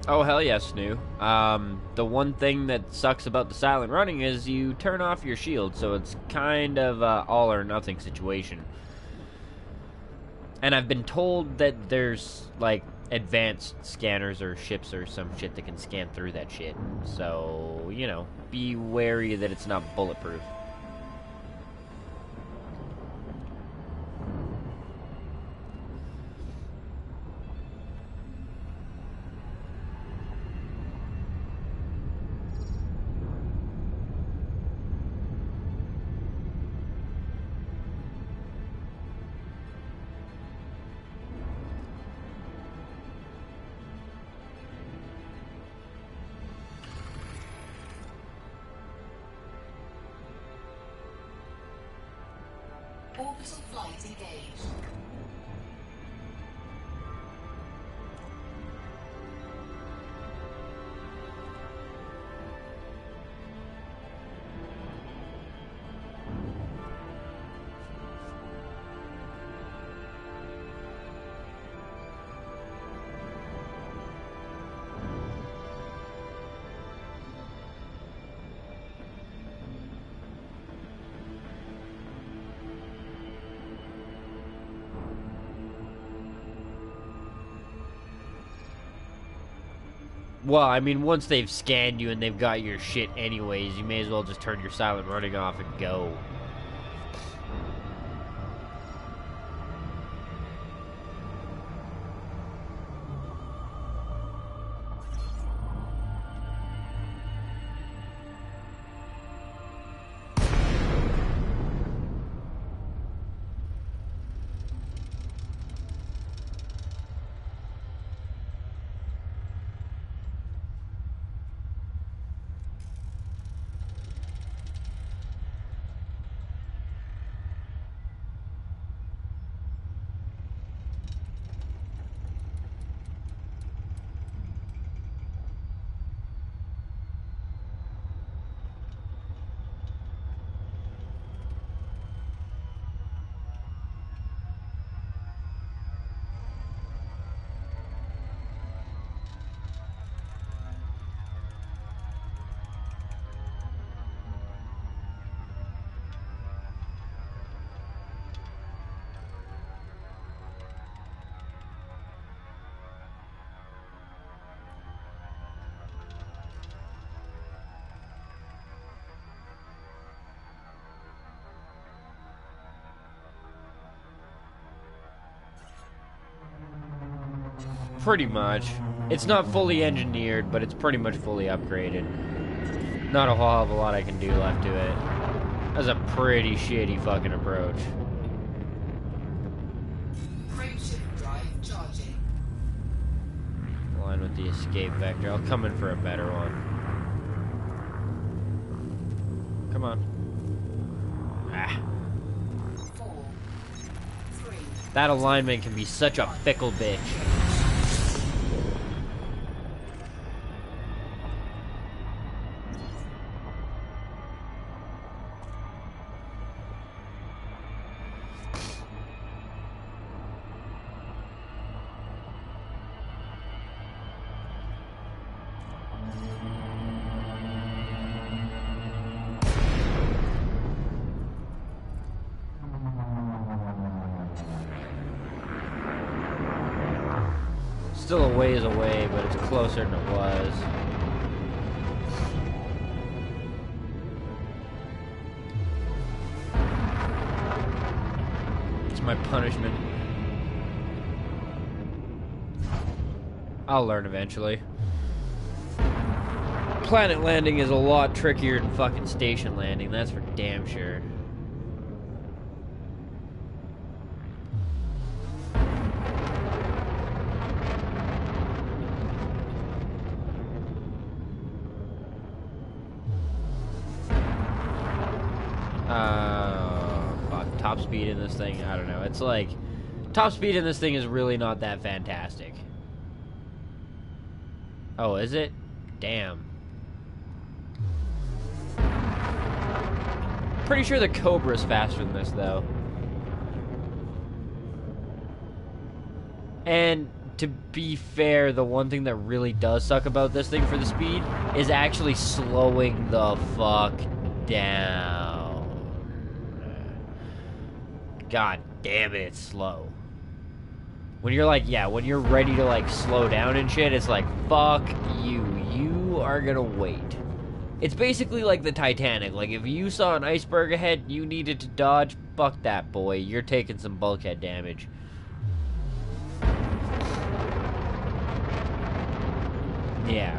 Oh, hell yes, Snoo. The one thing that sucks about the silent running is you turn off your shield, so it's kind of a all or nothing situation. And I've been told that there's, like, advanced scanners or ships or some shit that can scan through that shit. So, you know, be wary that it's not bulletproof. Orbital flight engaged. Well, I mean, once they've scanned you and they've got your shit anyways, you may as well just turn your silent running off and go. Pretty much. It's not fully engineered, but it's pretty much fully upgraded. Not a whole hell of a lot I can do left to it. That's a pretty shitty fucking approach. Frameshift drive charging. Align with the escape vector. I'll come in for a better one. Come on. Ah. 4, 3. That alignment can be such a fickle bitch. Still a ways away, but it's closer than it was. It's my punishment. I'll learn eventually. Planet landing is a lot trickier than fucking station landing, that's for damn sure. Fuck, top speed in this thing, I don't know. It's like, top speed in this thing is really not that fantastic. Oh, is it? Damn. Pretty sure the Cobra's faster than this, though. And to be fair, the one thing that really does suck about this thing for the speed is actually slowing the fuck down. God damn it, it's slow. When you're like, yeah, when you're ready to like slow down and shit, it's like, fuck you. You are gonna wait. It's basically like the Titanic. Like, if you saw an iceberg ahead, you needed to dodge, fuck that, boy. You're taking some bulkhead damage. Yeah.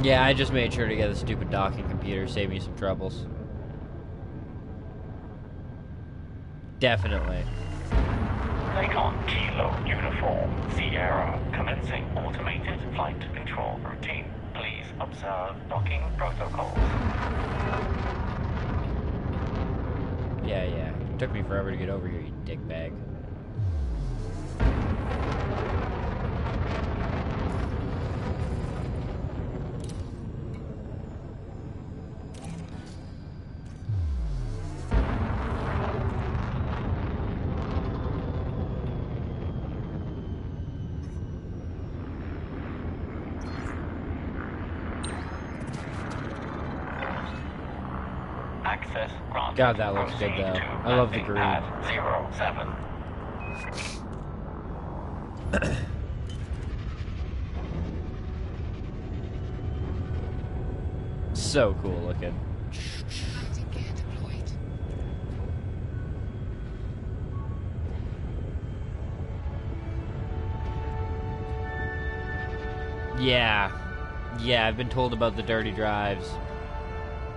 Yeah, I just made sure to get the stupid docking computer, save me some troubles. Definitely. Take on Kilo Uniform Sierra, commencing automated flight control routine. Please observe docking protocols. Yeah. Took me forever to get over here, you dickbag. Access granted. God, that looks good, Proceed though. to I love the landing green. pad 07. So cool looking. Landing gear deployed. Yeah, I've been told about the dirty drives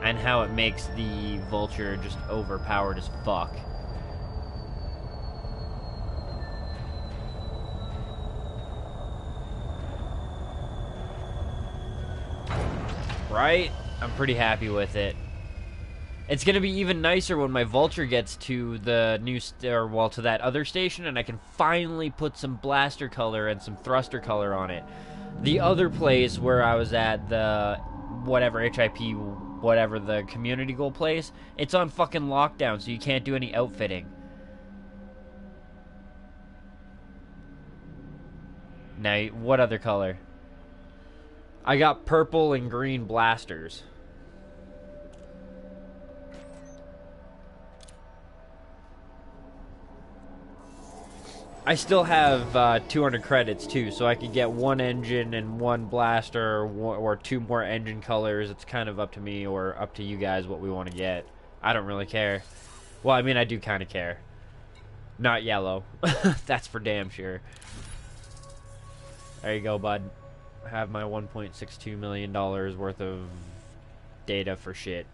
and how it makes the Vulture just overpowered as fuck. Right? I'm pretty happy with it. It's gonna be even nicer when my Vulture gets to the new, to that other station, and I can finally put some blaster color and some thruster color on it. The other place where I was at, the whatever HIP, whatever the community goal place, it's on fucking lockdown, so you can't do any outfitting. Now, what other color? I got purple and green blasters. I still have 200 credits too, so I could get one engine and one blaster, or two more engine colors. It's kind of up to me or up to you guys what we want to get. I don't really care. Well, I mean, I do kind of care. Not yellow. That's for damn sure. There you go, bud. I have my $1.62 million worth of data for shit.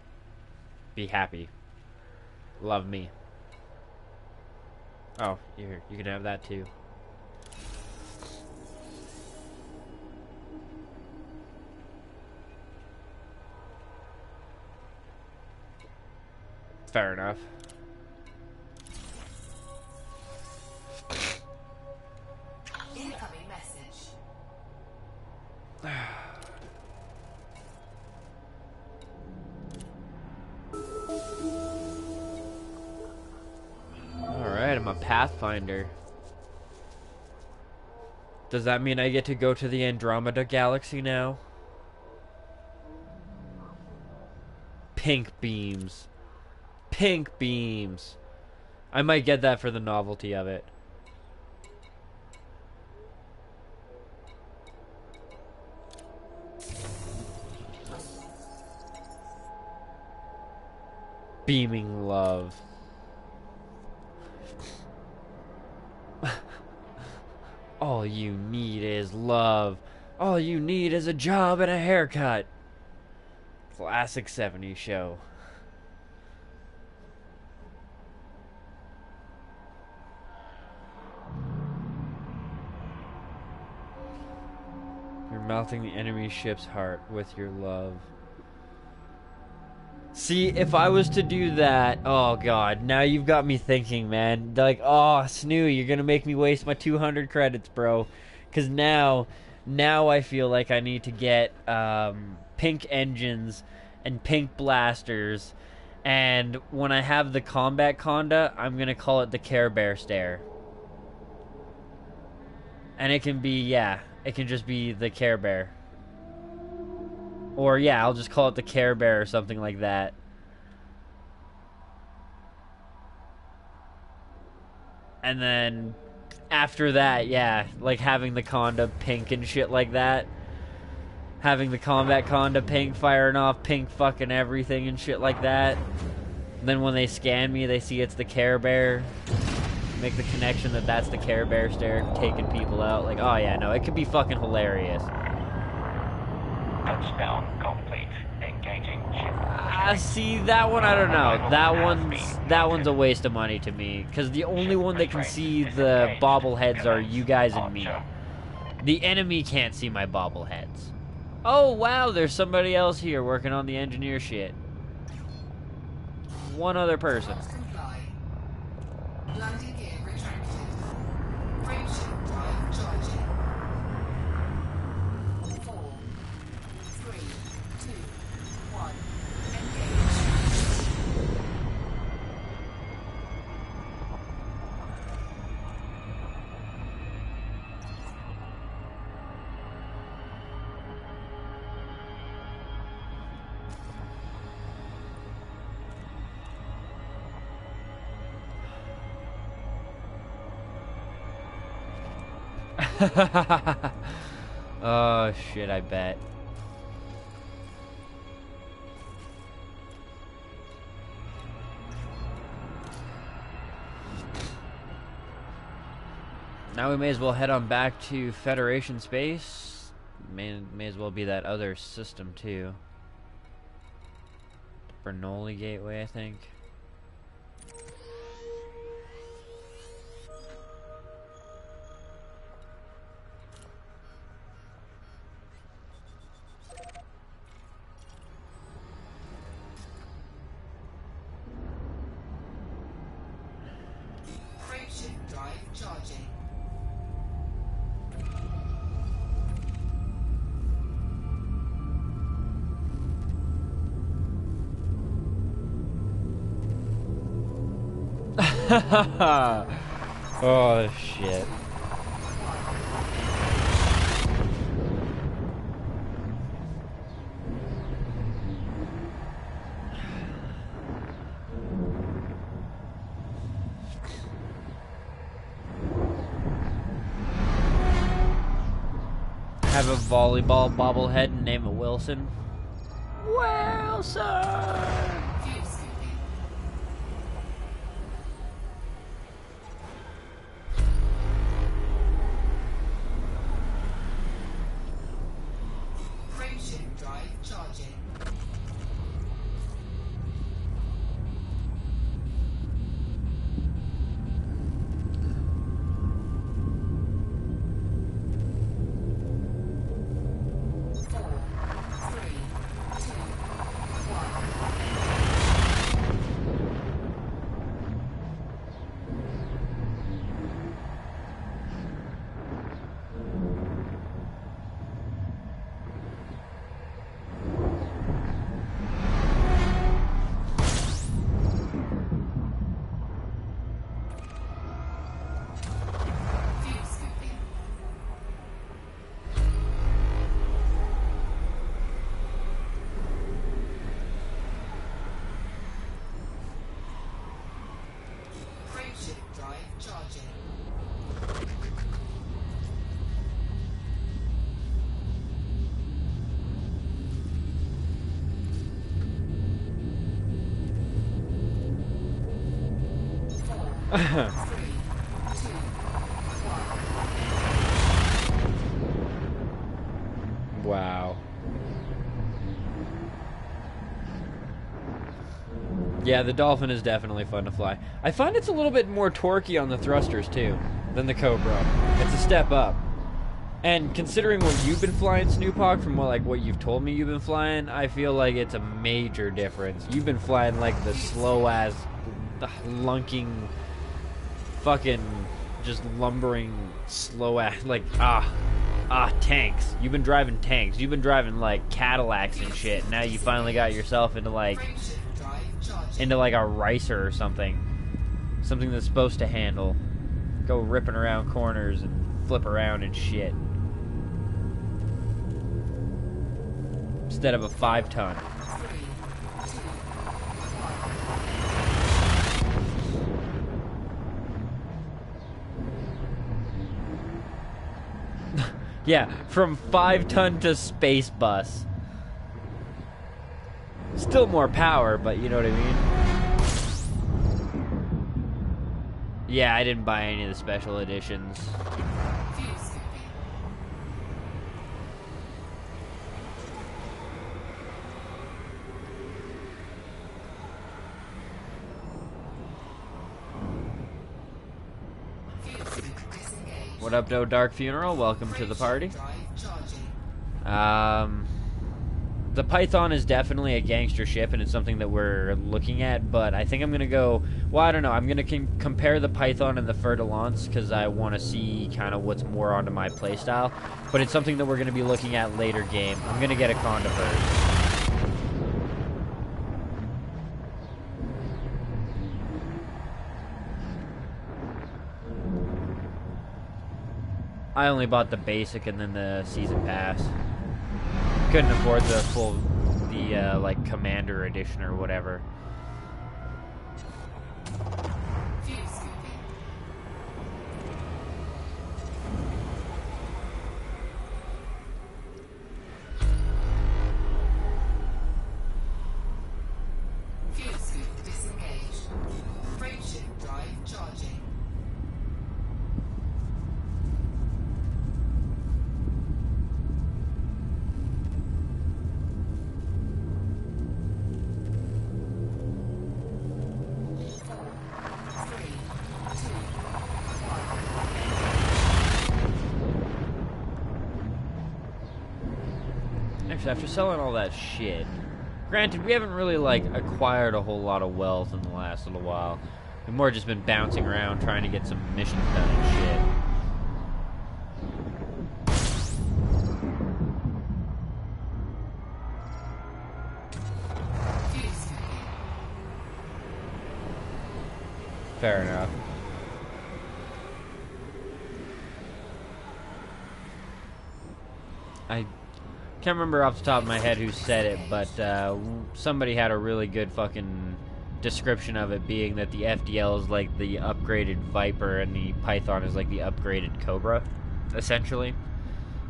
Be happy. Love me. Oh, here, you can have that too. Fair enough. Incoming message. Alright, I'm a Pathfinder. Does that mean I get to go to the Andromeda Galaxy now? Pink beams. Pink beams. I might get that for the novelty of it. Beaming love. All you need is love. All you need is a job and a haircut. Classic 70s show. You're melting the enemy ship's heart with your love. See, if I was to do that, oh god, now you've got me thinking, man. Like, oh, Snoo, you're gonna make me waste my 200 credits, bro. Because now I feel like I need to get pink engines and pink blasters. And when I have the combat conda, I'm gonna call it the Care Bear stare. And it can be, yeah, it can just be the Care Bear. Or, yeah, I'll just call it the Care Bear or something like that. And then, after that, yeah, like having the conda pink and shit like that. Having the combat conda pink, firing off pink fucking everything and shit like that. And then when they scan me, they see it's the Care Bear. Make the connection that that's the Care Bear stare taking people out. Like, oh yeah, no, it could be fucking hilarious. Touchdown complete. Engaging ship. See, that one I don't know. That one's a waste of money to me, because the only one that can see the bobbleheads are you guys and me. The enemy can't see my bobbleheads. Oh wow, there's somebody else here working on the engineer shit. One other person. Comply. Landing gear retracted. Frameshift drive charging. 4, 3, 2, 1. Oh shit, I bet. Now we may as well head on back to Federation space. May as well be that other system too. Bernoulli Gateway, I think. Frameshift drive charging. Oh shit. Have a volleyball bobblehead and name it Wilson. Wilson! Fuel scooping. Frameshift drive charging. Fuel scooping. Frameshift drive charging. Four, three, two, one. Wow. Yeah, the Dolphin is definitely fun to fly. I find it's a little bit more torquey on the thrusters too than the Cobra. It's a step up. And considering what you've been flying, Snoop Hawk, from what you've told me you've been flying, I feel like it's a major difference. You've been flying like the slow-ass, the lunking, fucking, just lumbering, slow-ass, like, tanks. You've been driving tanks. You've been driving, like, Cadillacs and shit. Now you finally got yourself into, like, a ricer or something. Something that's supposed to handle. Go ripping around corners and flip around and shit. Instead of a 5-ton. Yeah, from 5-ton to space bus. Still more power, but you know what I mean? Yeah, I didn't buy any of the special editions. What up, No Dark Funeral? Welcome to the party. The Python is definitely a gangster ship, and it's something that we're looking at, but I think I'm going to go... Well, I don't know. I'm going to compare the Python and the Fer-de-Lance, because I want to see kind of what's more onto my playstyle. But it's something that we're going to be looking at later game. I'm going to get a Conda first. I only bought the basic and then the season pass. Couldn't afford the full, like, Commander edition or whatever. Fuel scoop disengaged. Frameshift drive charging. After selling all that shit, granted, we haven't really, like, acquired a whole lot of wealth in the last little while. We've more just been bouncing around trying to get some missions done and shit. Fair enough. I can't remember off the top of my head who said it, but somebody had a really good fucking description of it, being that the FDL is like the upgraded Viper and the Python is like the upgraded Cobra, essentially.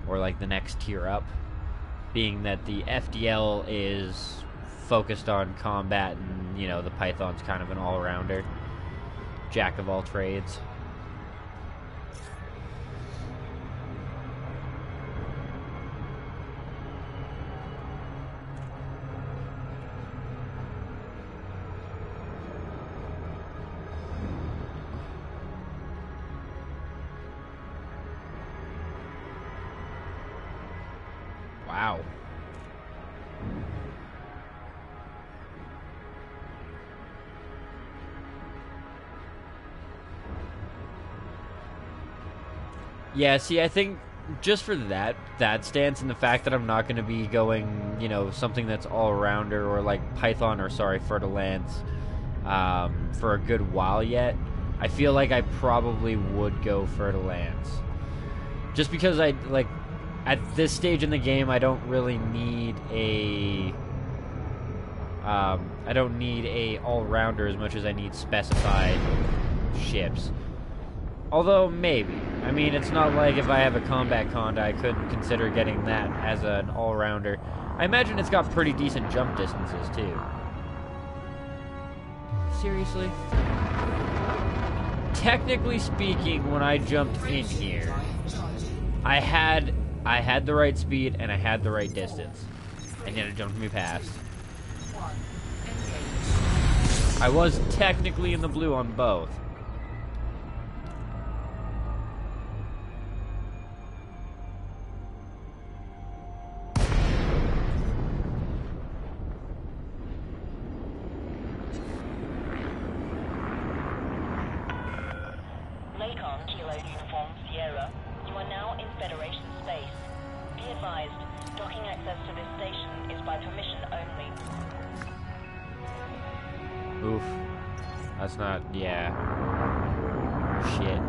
Or like the next tier up. Being that the FDL is focused on combat and, you know, the Python's kind of an all-rounder. Jack of all trades. Wow. Yeah, see, I think just for that stance and the fact that I'm not going to be going, you know, something that's all-rounder or like Python or, sorry, Fer-de-Lance for a good while yet, I feel like I probably would go Fer-de-Lance. Just because I, like, at this stage in the game, I don't really need a... I don't need a all-rounder as much as I need specified ships. Although, maybe. I mean, it's not like if I have a combat Conda, I couldn't consider getting that as an all-rounder. I imagine it's got pretty decent jump distances, too. Seriously? Technically speaking, when I jumped in here, I had the right speed and I had the right distance. And yet it jumped me past. I was technically in the blue on both. permission only. Oof. That's not... yeah. Shit.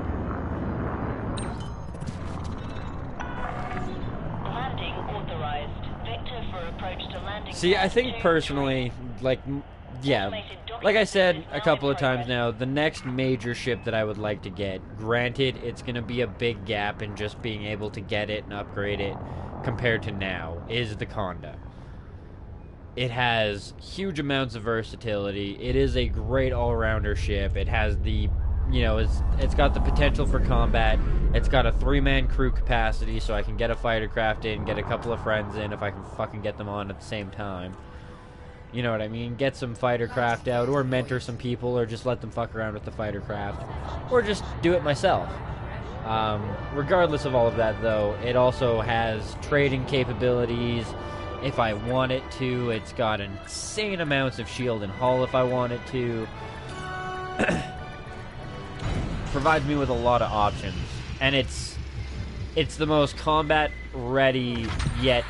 Landing authorized. Vector for approach to landing. See, I pad think 2, personally, like, yeah, like I said a couple of times now, the next major ship that I would like to get, granted, it's going to be a big gap in just being able to get it and upgrade it compared to now, is the Conda. It has huge amounts of versatility. It is a great all-rounder ship. It has the, you know, it's got the potential for combat. It's got a 3-man crew capacity, so I can get a fighter craft in, get a couple of friends in if I can fucking get them on at the same time. You know what I mean? Get some fighter craft out, or mentor some people, or just let them fuck around with the fighter craft. Or just do it myself. Regardless of all of that, though, it also has trading capabilities if I want it to. It's got insane amounts of shield and hull if I want it to. Provides me with a lot of options. And it's the most combat-ready, yet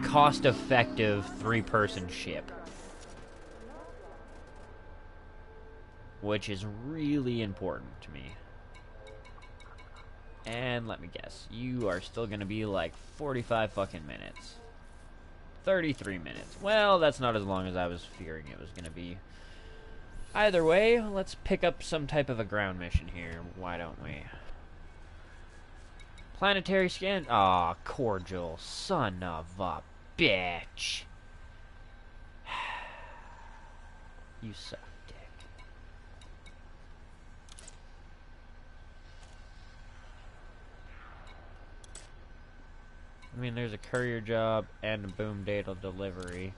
cost-effective 3-person ship. Which is really important to me. And let me guess, you are still going to be like 45 fucking minutes. 33 minutes. Well, that's not as long as I was fearing it was going to be. Either way, let's pick up some type of a ground mission here. Why don't we? Planetary scan? Aw, cordial. Son of a bitch. You suck, dick. I mean, there's a courier job and a boom data delivery.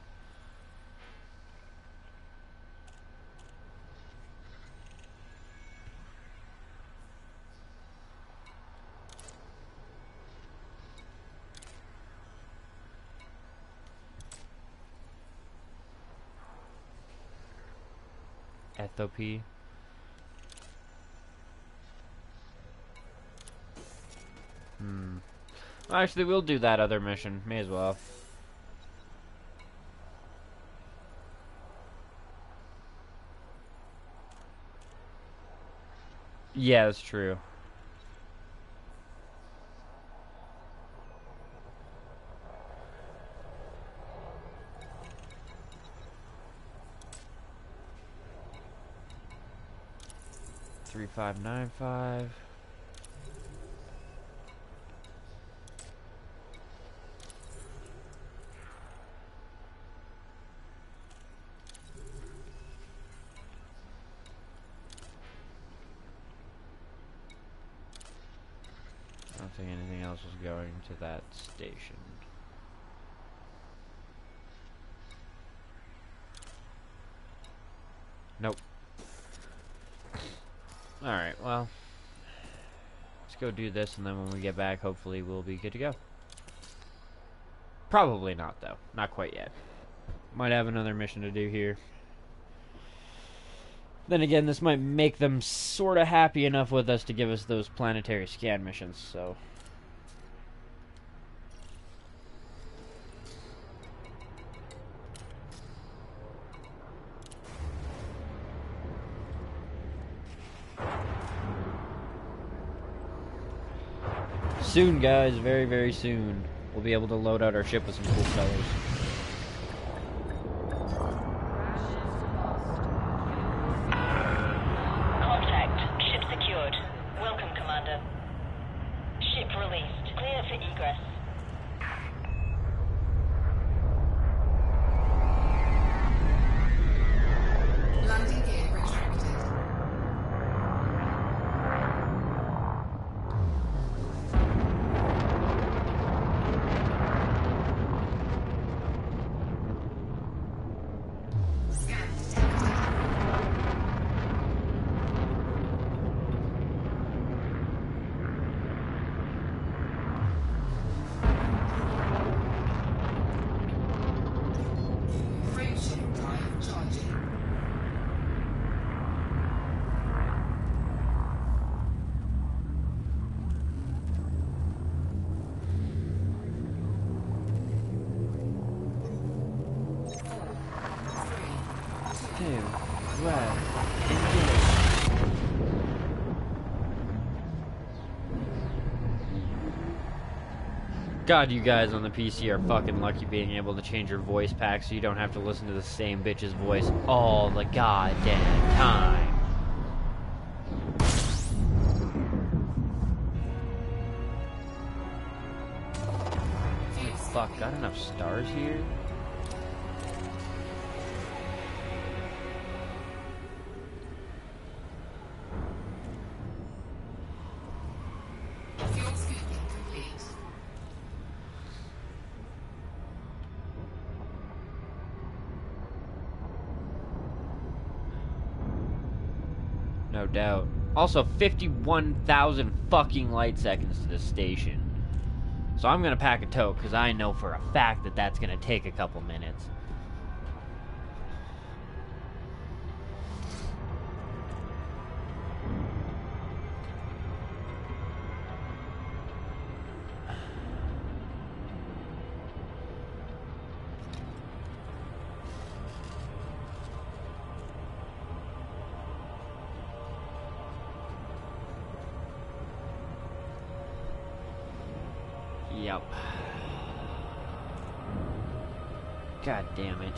Pt.Too. Actually, we'll do that other mission. May as well. Yeah, that's true. Three 595. I don't think anything else was going to that station. Nope. Alright, well. Let's go do this, and then when we get back, hopefully we'll be good to go. Probably not, though. Not quite yet. Might have another mission to do here. Then again, this might make them sort of happy enough with us to give us those planetary scan missions, so... Soon, guys. Very, very soon. We'll be able to load out our ship with some cool colors. Contact. Ship secured. Welcome, Commander. Ship released. Clear for egress. Landing gear retracted. drive, engage. God, you guys on the PC are fucking lucky being able to change your voice pack so you don't have to listen to the same bitch's voice all the goddamn time. Holy fuck, got enough stars here? Fuel scooping complete. No doubt. Also, 51,000 fucking light seconds to this station. So I'm gonna pack a tote, because I know for a fact that that's gonna take a couple minutes. Yep. God damn it.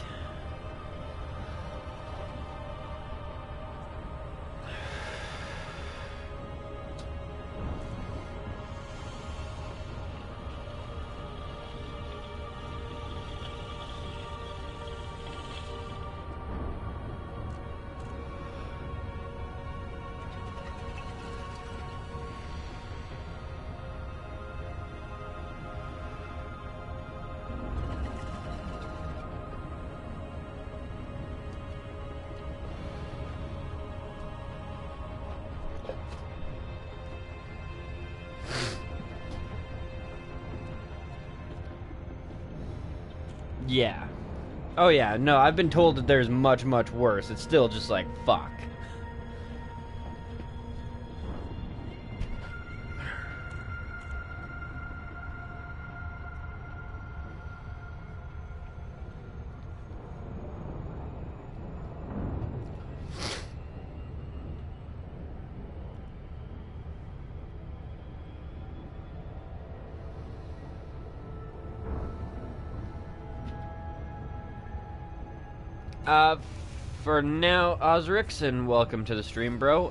Yeah. Oh yeah, no, I've been told that there's much, much worse. It's still just like, fuck. For now, Osrix, and welcome to the stream, bro.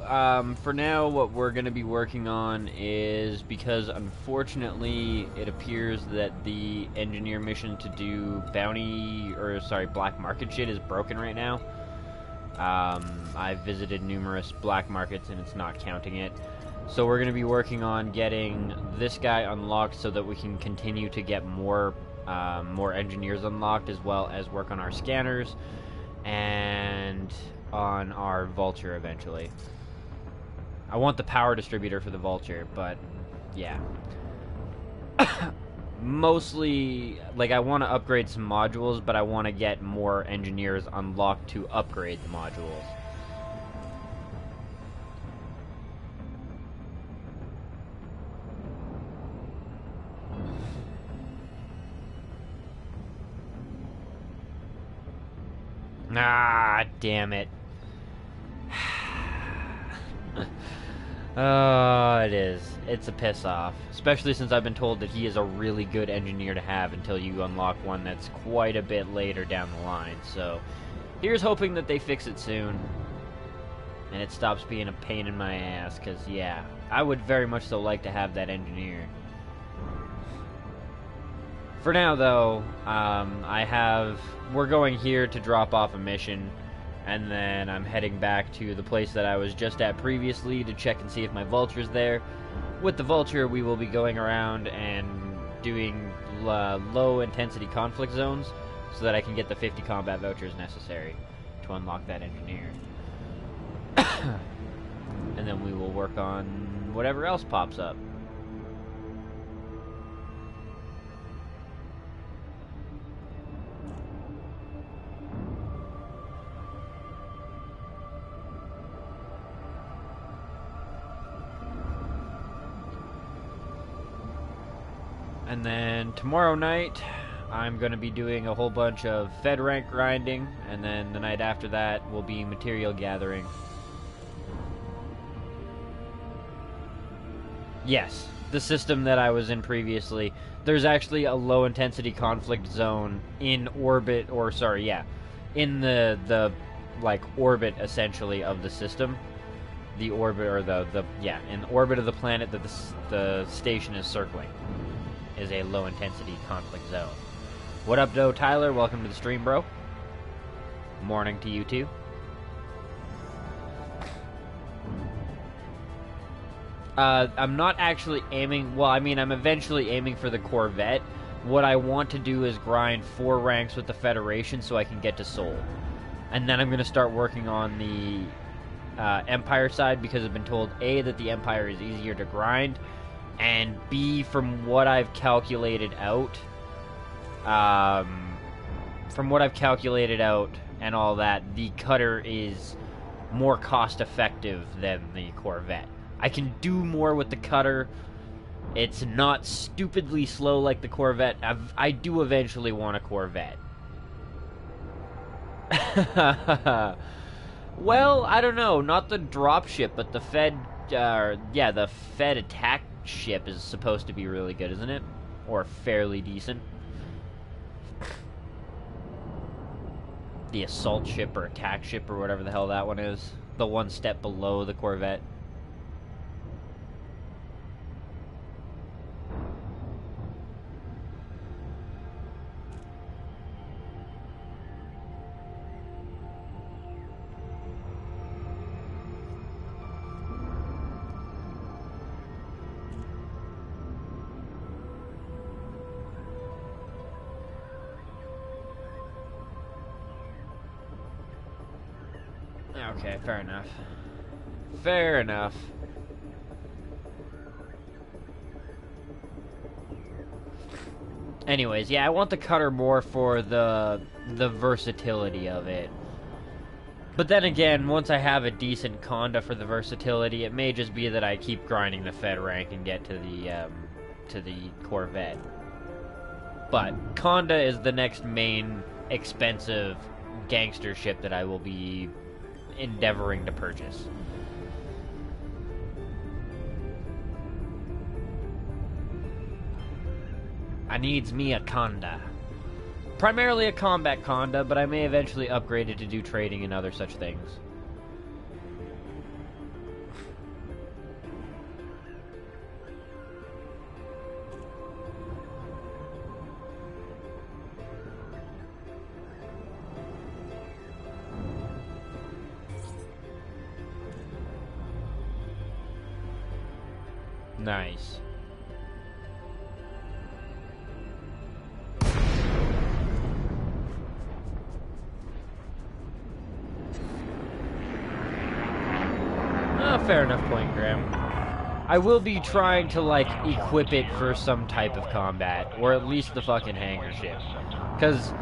For now, what we're going to be working on is, because unfortunately it appears that the engineer mission to do black market shit is broken right now. I've visited numerous black markets and it's not counting it. So we're going to be working on getting this guy unlocked so that we can continue to get more engineers unlocked, as well as work on our scanners and on our vulture eventually. I want the power distributor for the vulture, but yeah. Mostly, like, I want to upgrade some modules, but I want to get more engineers unlocked to upgrade the modules. Ah, damn it. Oh, it is. It's a piss off. Especially since I've been told that he is a really good engineer to have until you unlock one that's quite a bit later down the line. So, here's hoping that they fix it soon. And it stops being a pain in my ass, because, yeah, I would very much so like to have that engineer. For now, though, we're going here to drop off a mission, and then I'm heading back to the place that I was just at previously to check and see if my vulture's there. With the vulture, we will be going around and doing low-intensity conflict zones so that I can get the 50 combat vouchers necessary to unlock that engineer. And then we will work on whatever else pops up. And then tomorrow night, I'm going to be doing a whole bunch of Fed rank grinding, and then the night after that will be material gathering. Yes, the system that I was in previously. There's actually a low intensity conflict zone in orbit, or sorry, yeah, in the like orbit essentially of the system. The orbit, or in the orbit of the planet that the station is circling, is a low intensity conflict zone. What up, though, Tyler? Welcome to the stream, bro. Morning to you too. I'm not actually aiming... Well, I mean, I'm eventually aiming for the Corvette. What I want to do is grind 4 ranks with the Federation so I can get to Sol. And then I'm going to start working on the Empire side, because I've been told, A, that the Empire is easier to grind, and B, from what I've calculated out... and all that, the Cutter is more cost-effective than the Corvette. I can do more with the Cutter. It's not stupidly slow like the Corvette. I do eventually want a Corvette. Well, I don't know. Not the drop ship, but the Fed... the Fed attack ship is supposed to be really good, isn't it? Or fairly decent. The assault ship or attack ship or whatever the hell that one is. The one step below the Corvette. Okay, fair enough. Fair enough. Anyways, yeah, I want the Cutter more for the versatility of it. But then again, once I have a decent Conda for the versatility, it may just be that I keep grinding the Fed rank and get to the Corvette. But Conda is the next main expensive gangster ship that I will be endeavoring to purchase. I needs me a Conda. Primarily a combat Conda, but I may eventually upgrade it to do trading and other such things. Nice. Fair enough point, Graham. I will be trying to, like, equip it for some type of combat, or at least the fucking hangar ship. Because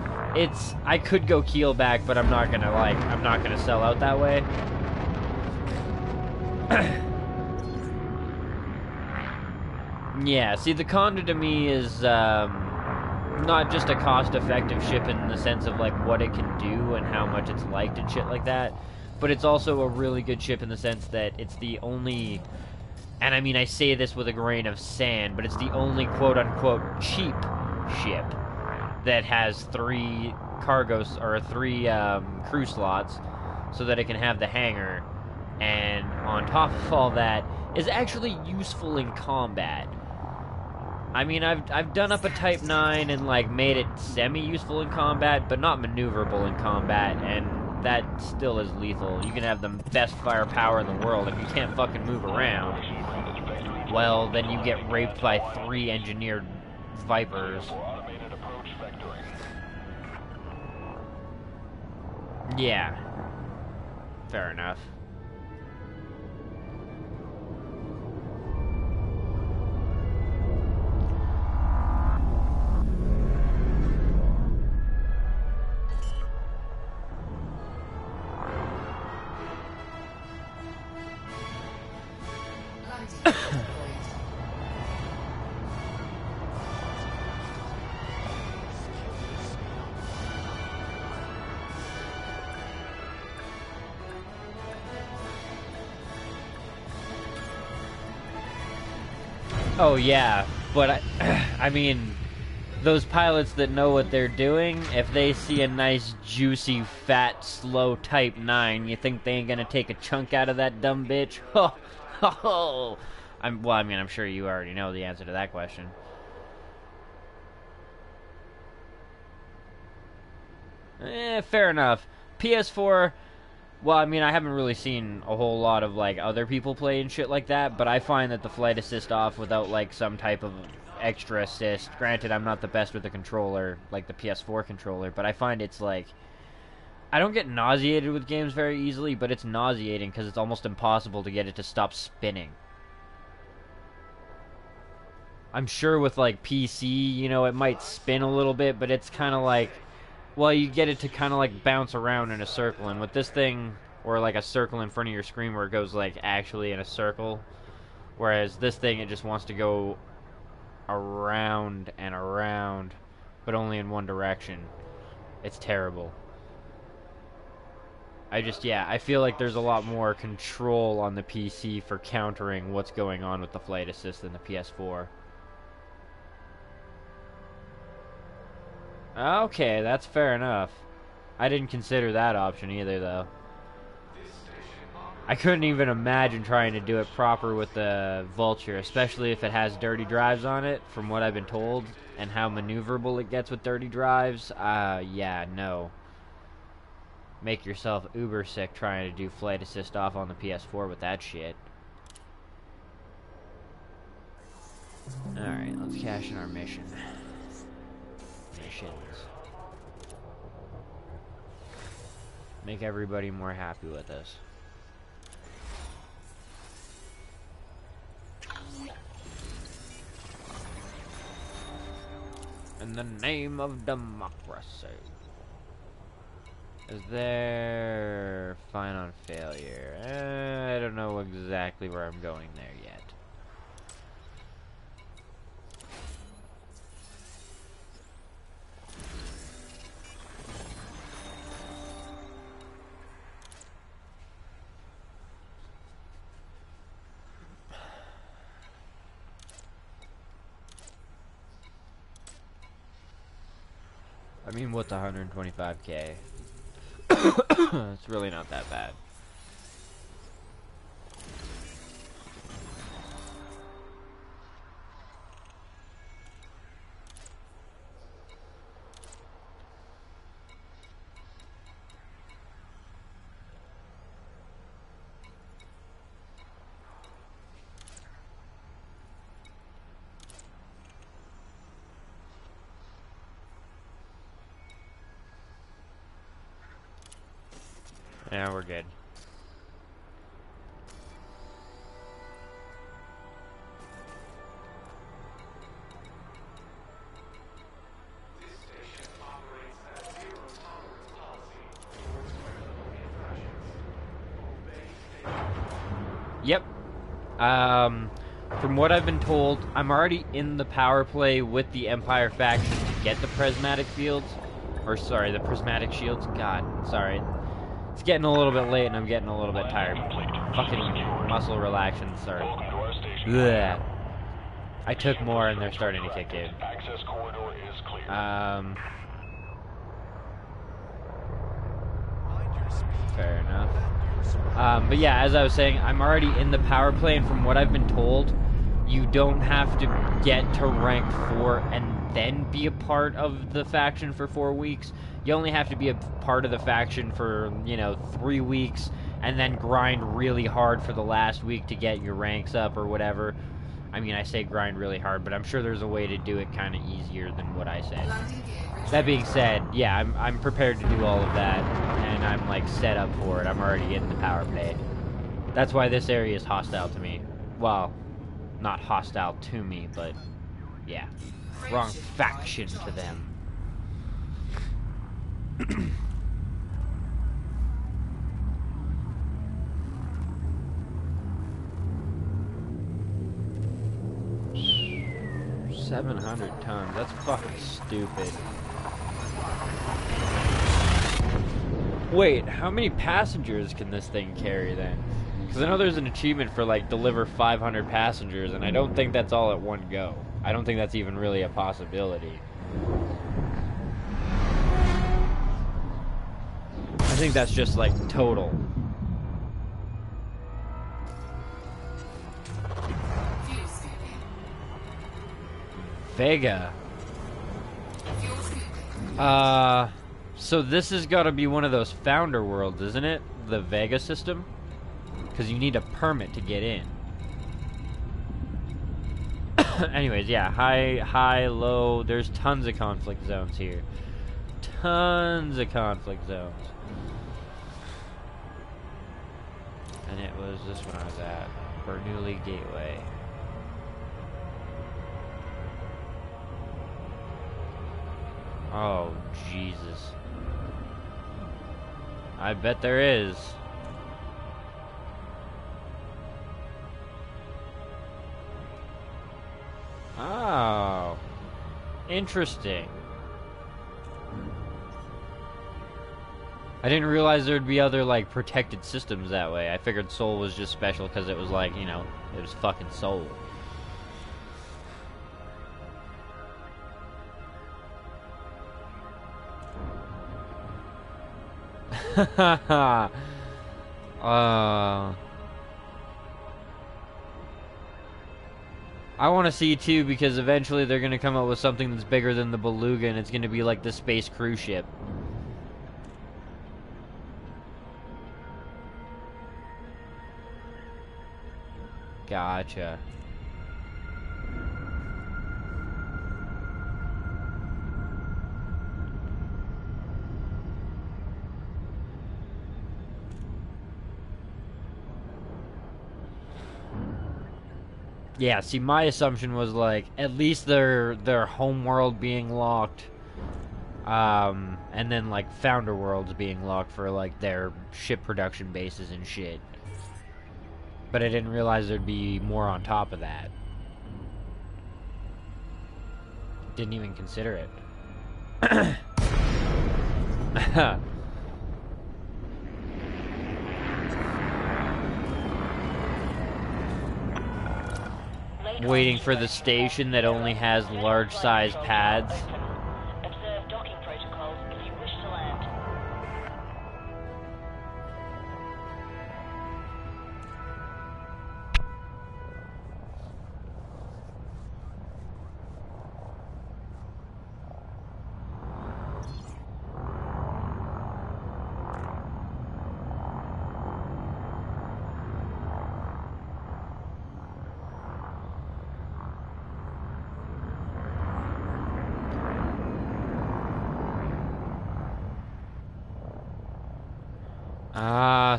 I could go keel back, but I'm not gonna sell out that way. Yeah, see, the Conda to me is not just a cost-effective ship in the sense of like what it can do and how much it's liked and shit like that, but it's also a really good ship in the sense that it's the only, and I mean I say this with a grain of sand, but it's the only quote-unquote cheap ship that has 3 cargos, or 3 crew slots, so that it can have the hangar, and on top of all that, is actually useful in combat. I mean, I've done up a Type 9 and, like, made it semi-useful in combat, but not maneuverable in combat, and that still is lethal. You can have the best firepower in the world, if you can't fucking move around, well, then you get raped by 3 engineered Vipers. Yeah. Fair enough. Oh yeah, but I mean, those pilots that know what they're doing, if they see a nice, juicy, fat, slow Type 9, you think they ain't gonna take a chunk out of that dumb bitch? Ho, ho, ho. I'm sure you already know the answer to that question. Fair enough. PS4, well, I mean, I haven't really seen a whole lot of, like, other people play and shit like that, but I find that the flight assist off without, like, some type of extra assist, granted, I'm not the best with the controller, like the PS4 controller, but I find it's, like, I don't get nauseated with games very easily, but it's nauseating because it's almost impossible to get it to stop spinning. I'm sure with, like, PC, you know, it might spin a little bit, but it's kind of like, well, you get it to kind of, like, bounce around in a circle, and with this thing, or, like, a circle in front of your screen where it goes, like, actually in a circle, whereas this thing, it just wants to go around and around, but only in one direction. It's terrible. I feel like there's a lot more control on the PC for countering what's going on with the flight assist than the PS4. Okay, that's fair enough. I didn't consider that option either, though. I couldn't even imagine trying to do it proper with the Vulture, especially if it has dirty drives on it, from what I've been told, and how maneuverable it gets with dirty drives. Yeah, no. Make yourself uber sick trying to do flight assist off on the PS4 with that shit. Alright, let's cash in our mission. Missions. Make everybody more happy with us. In the name of democracy. Is there fine on failure? I don't know exactly where I'm going there yet. I mean, with 125k, it's really not that bad. Yeah, we're good. Yep. From what I've been told, I'm already in the power play with the Empire faction to get the prismatic fields. Or, sorry, the prismatic shields. God, sorry. It's getting a little bit late and I'm getting a little bit tired. Fucking muscle relaxation started. Blech. I took more and they're starting to kick in. Access corridor is clear. Fair enough. But yeah, as I was saying, I'm already in the power play, and from what I've been told, you don't have to get to rank 4 and then be a part of the faction for 4 weeks. You only have to be a part of the faction for, 3 weeks, and then grind really hard for the last week to get your ranks up or whatever. I mean, I say grind really hard, but I'm sure there's a way to do it kind of easier than what I said. That being said, yeah, I'm prepared to do all of that, and I'm, like, set up for it. I'm already in the power play. That's why this area is hostile to me. Well, not hostile to me, but, yeah. Wrong faction to them. $700 tons. That's fucking stupid. Wait, how many passengers can this thing carry then? Because I know there's an achievement for, like, deliver 500 passengers, and I don't think that's all at one go. I don't think that's even really a possibility. I think that's just, like, total. Fuel scooping. Vega. Fuel scooping. So this has got to be one of those founder worlds, isn't it? The Vega system? Because you need a permit to get in. Anyways, yeah, high, low. There's tons of conflict zones here. Tons of conflict zones. And it was this one I was at. Bernoulli Gateway. Oh, Jesus. I bet there is. Oh. Interesting. I didn't realize there'd be other, like, protected systems that way. I figured Sol was just special because it was, like, you know, it was fucking Sol. I want to see too, because eventually they're gonna come up with something that's bigger than the Beluga, and it's gonna be like the space cruise ship. Gotcha. Yeah, see, my assumption was, like, at least their home world being locked, and then, like, founder worlds being locked for, like, their ship production bases and shit. But I didn't realize there'd be more on top of that. Didn't even consider it. Waiting for the station that only has large-sized pads. Observe docking protocols if you wish to land.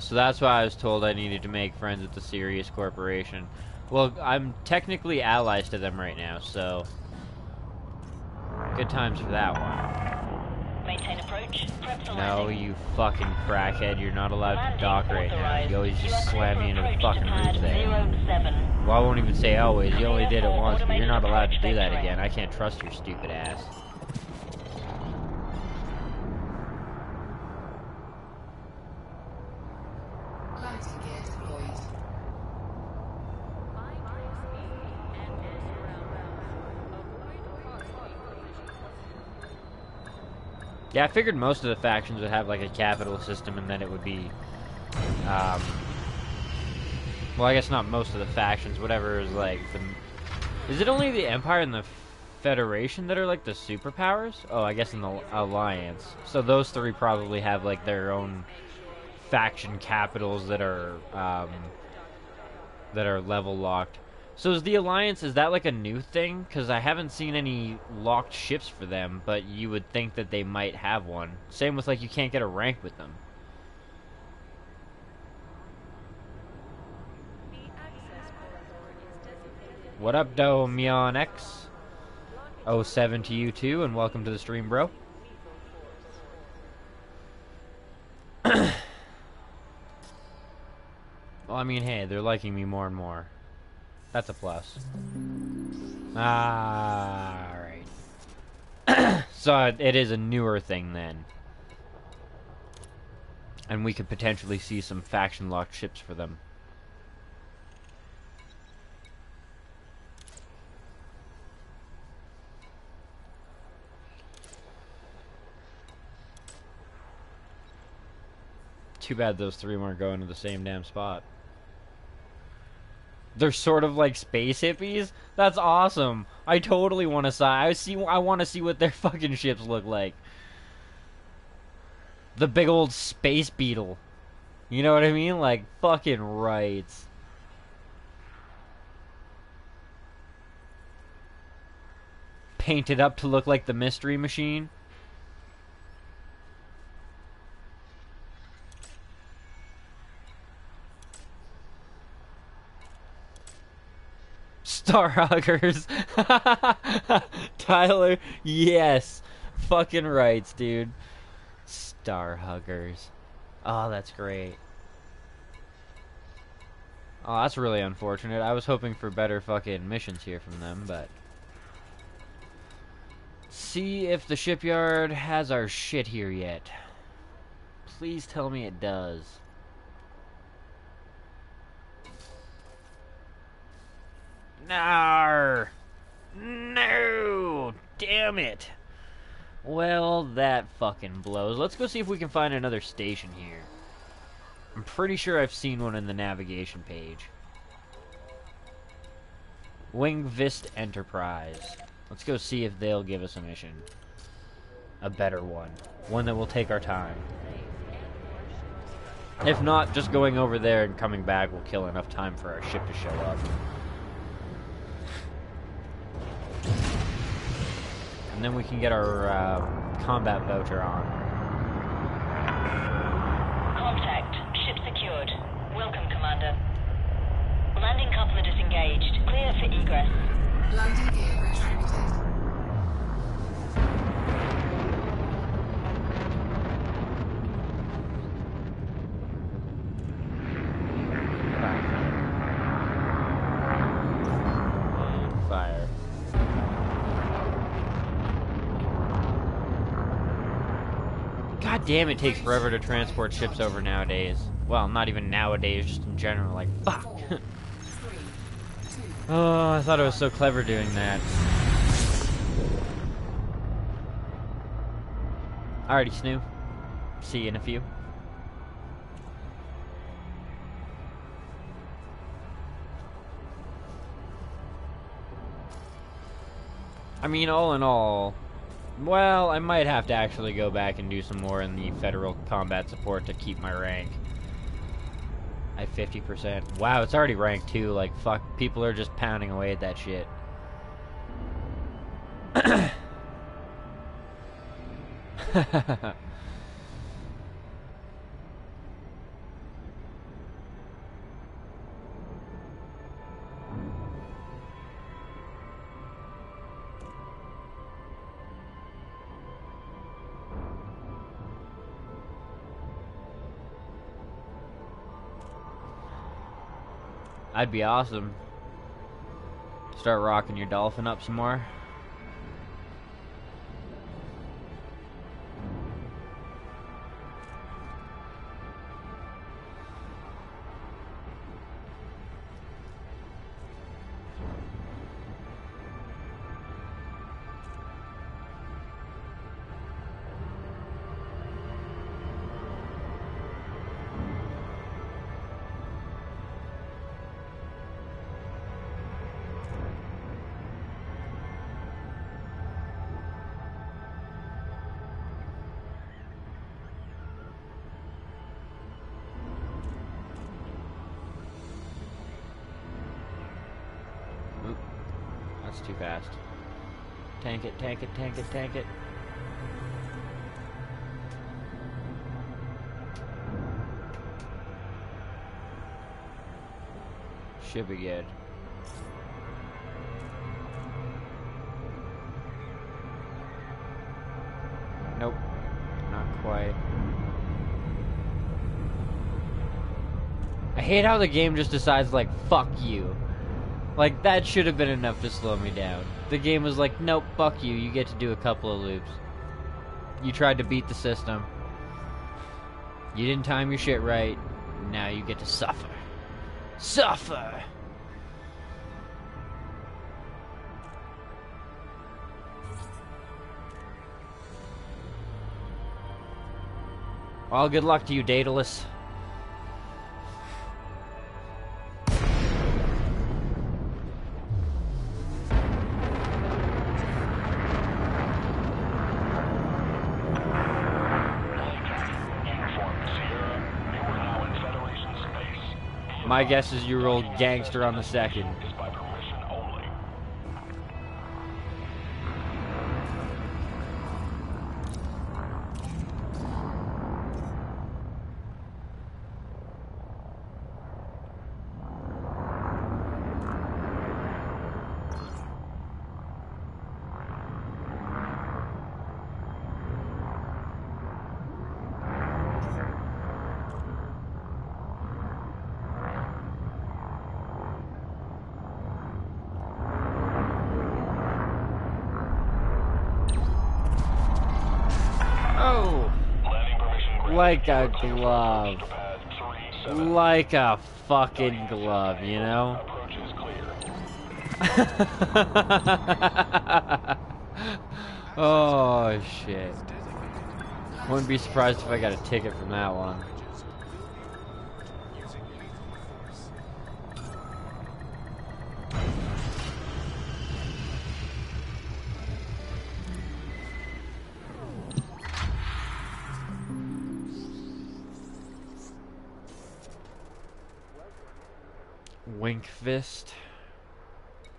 So that's why I was told I needed to make friends with the Sirius Corporation. Well, I'm technically allies to them right now, so good times for that one. Maintain approach. Prep for No, landing. you fucking crackhead, you're not allowed to Landing dock right now. authorized. You always You just are slam clear me for into the approach fucking to pad roof there. 07. Well, I won't even say always. You only did it Clear once, for but you're not automated allowed to approach do that vectoring. again. I can't trust your stupid ass. Landing gear deployed. Yeah, I figured most of the factions would have like a capital system, and then it would be, well, I guess not most of the factions. Whatever is like the. Is it only the Empire and the Federation that are like the superpowers? Oh, I guess in the Alliance. So those three probably have like their own faction capitals that are level locked. So is the Alliance, is that like a new thing? Because I haven't seen any locked ships for them, but you would think that they might have one. Same with like you can't get a rank with them. What up, Domion X? 07 to you too, and welcome to the stream, bro. Well, I mean, hey, they're liking me more and more. That's a plus. Alright. So it is a newer thing then. And we could potentially see some faction-locked ships for them. Too bad those three weren't going to the same damn spot. They're sort of like space hippies? That's awesome. I totally want to I want to see what their fucking ships look like. The big old space beetle. You know what I mean? Like, fucking rights. Painted up to look like the Mystery Machine. Star Huggers. Tyler, yes. Fucking rights, dude. Star Huggers. Oh, that's great. Oh, that's really unfortunate. I was hoping for better fucking missions here from them, but... See if the shipyard has our shit here yet. Please tell me it does. Nar! No! Damn it! Well, that fucking blows. Let's go see if we can find another station here. I'm pretty sure I've seen one in the navigation page. Wingvist Enterprise. Let's go see if they'll give us a mission. A better one. One that will take our time. If not, just going over there and coming back will kill enough time for our ship to show up. And then we can get our combat voucher on. Contact. Ship secured. Welcome, Commander. Landing coupler disengaged. Clear for egress. Landing gear retracted. And fire. God damn, it takes forever to transport ships over nowadays. Well, not even nowadays, just in general. Like, fuck. 4, 3, 2. Oh, I thought I was so clever doing that. Alrighty, Snoo. See you in a few. I mean, all in all, well, I might have to actually go back and do some more in the Federal Combat Support to keep my rank. At 50%. Wow, it's already rank 2. Like, fuck, people are just pounding away at that shit. I'd be awesome. Start rocking your dolphin up some more. Oop. That's too fast. Tank it, tank it, tank it, tank it. Should be good. Nope. Not quite. I hate how the game just decides, like, fuck you. Like, that should have been enough to slow me down. The game was like, nope, fuck you, you get to do a couple of loops. You tried to beat the system. You didn't time your shit right. Now you get to suffer. Suffer! Well, good luck to you, Daedalus. My guess is you rolled gangster on the second. Is by permission only. Oh! Landing permission granted. Like a Clear for glove. approach to pad 37. Like a fucking glove, you know? Approach is clear. Oh, shit. Wouldn't be surprised if I got a ticket from that one. Wink fist.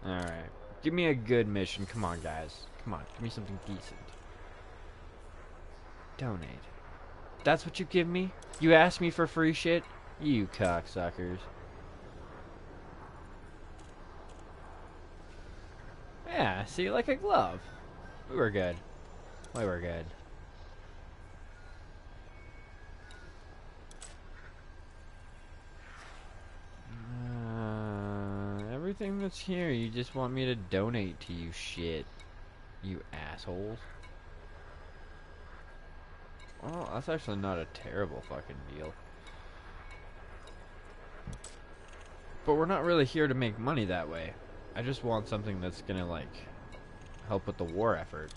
Alright. Give me a good mission. Come on, guys. Come on. Give me something decent. Donate. That's what you give me? You ask me for free shit? You cocksuckers. Yeah, see, like a glove. We were good. We were good. Everything that's here, you just want me to donate to you shit. You assholes. Well, that's actually not a terrible fucking deal. But we're not really here to make money that way. I just want something that's gonna, like, help with the war effort.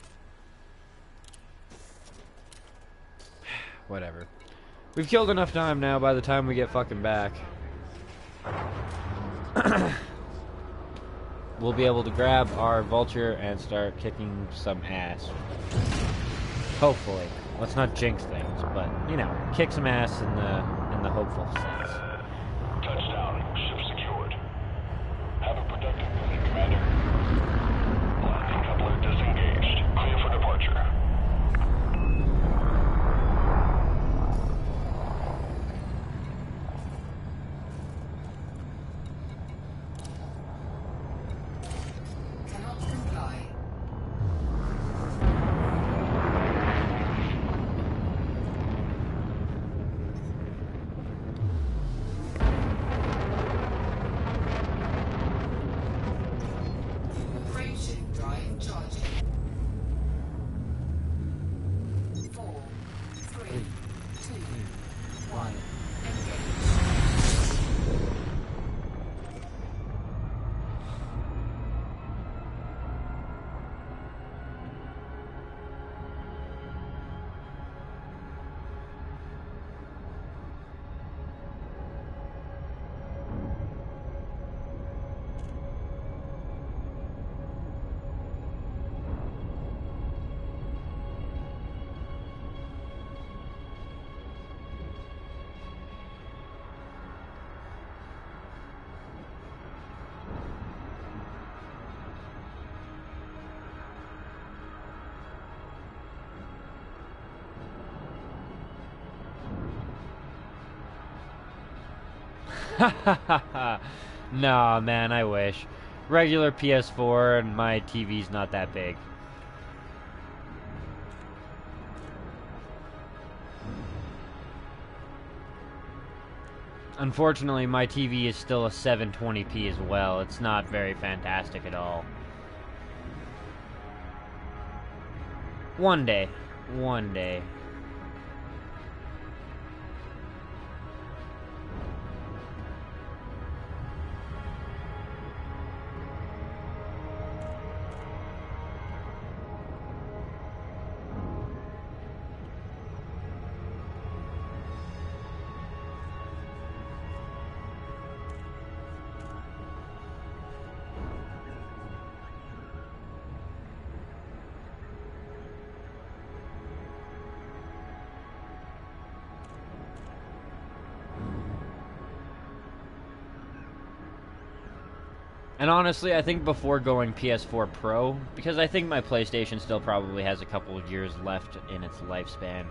Whatever. We've killed enough time now by the time we get fucking back. We'll be able to grab our vulture and start kicking some ass. Hopefully. Let's not jinx things, but, you know, kick some ass in the hopeful sense. Touchdown. Ship secured. Have a productive visit, Commander. Landing coupler disengaged. Clear for departure. Cannot comply. Frameshift drive charging. 4, 3, 2, 1. Engage. Nah, man, I wish. Regular PS4 and my TV's not that big. Unfortunately, my TV is still a 720p as well. It's not very fantastic at all. One day. One day. And honestly, I think before going PS4 Pro, because I think my PlayStation still probably has a couple of years left in its lifespan,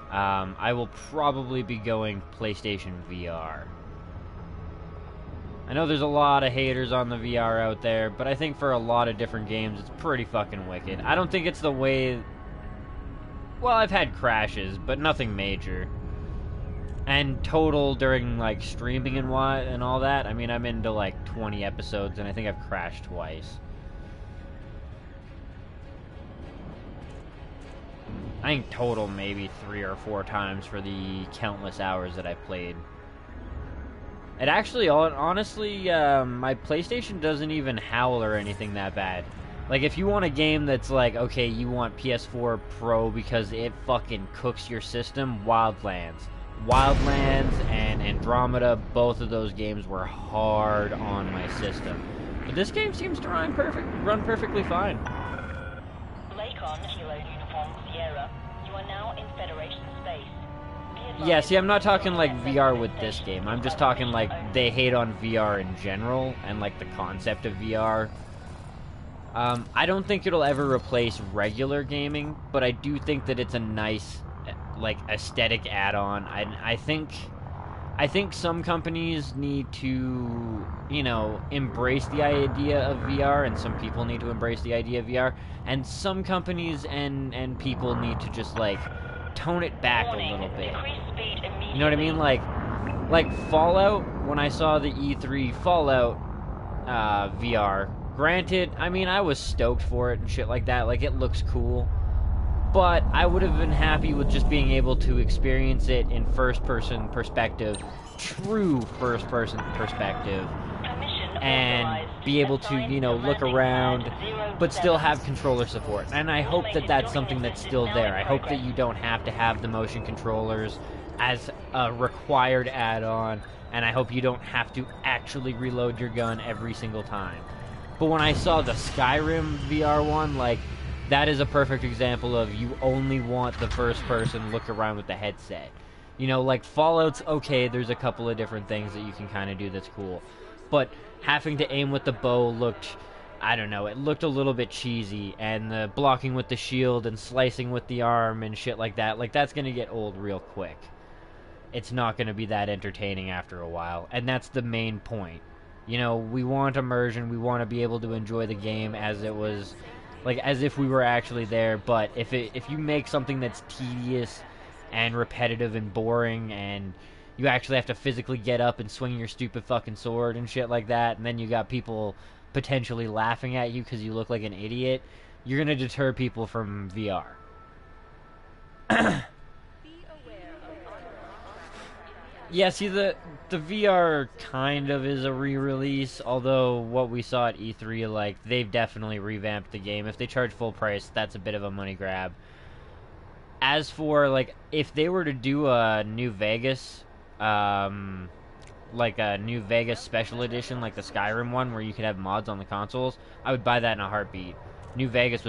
I will probably be going PlayStation VR. I know there's a lot of haters on the VR out there, but I think for a lot of different games, it's pretty fucking wicked. I don't think it's the way... Well, I've had crashes, but nothing major. And total during, like, streaming and all that, I mean, I'm into, like, 20 episodes, and I think I've crashed twice. I think total maybe 3 or 4 times for the countless hours that I've played. It actually, honestly, my PlayStation doesn't even howl or anything that bad. Like, if you want a game that's like, okay, you want PS4 Pro because it fucking cooks your system, Wildlands. Wildlands and Andromeda, both of those games were hard on my system. But this game seems to run perfectly fine. Lakon, Kilo Uniform Sierra, you are now in Federation space. Yeah, see, I'm not talking like VR with this game. I'm just talking like they hate on VR in general and like the concept of VR. I don't think it'll ever replace regular gaming, but I do think that it's a nice, like, aesthetic add-on. I think some companies need to, you know, embrace the idea of VR, and some people need to embrace the idea of VR, and some companies and people need to just, like, tone it back a little bit. You know what I mean? Like Fallout, when I saw the E3 Fallout VR, granted, I mean, I was stoked for it and shit like that. Like, it looks cool. But I would have been happy with just being able to experience it in first-person perspective, true first-person perspective, and be able to, you know, look around, but still have controller support. And I hope that that's something that's still there. I hope that you don't have to have the motion controllers as a required add-on, and I hope you don't have to actually reload your gun every single time. But when I saw the Skyrim VR one, like, that is a perfect example of you only want the first person look around with the headset. You know, like, Fallout's okay, there's a couple of different things that you can kind of do that's cool. But having to aim with the bow looked, I don't know, it looked a little bit cheesy. And the blocking with the shield and slicing with the arm and shit like that, like, that's gonna get old real quick. It's not gonna be that entertaining after a while. And that's the main point. You know, we want immersion, we want to be able to enjoy the game as it was, like, as if we were actually there. But if you make something that's tedious and repetitive and boring, and you actually have to physically get up and swing your stupid fucking sword and shit like that, and then you got people potentially laughing at you because you look like an idiot, you're gonna deter people from VR. Yeah, see, the VR kind of is a re-release, although what we saw at E3, like, they've definitely revamped the game. If they charge full price, that's a bit of a money grab. As for, like, if they were to do a New Vegas, like a New Vegas special edition, like the Skyrim one, where you could have mods on the consoles, I would buy that in a heartbeat. New Vegas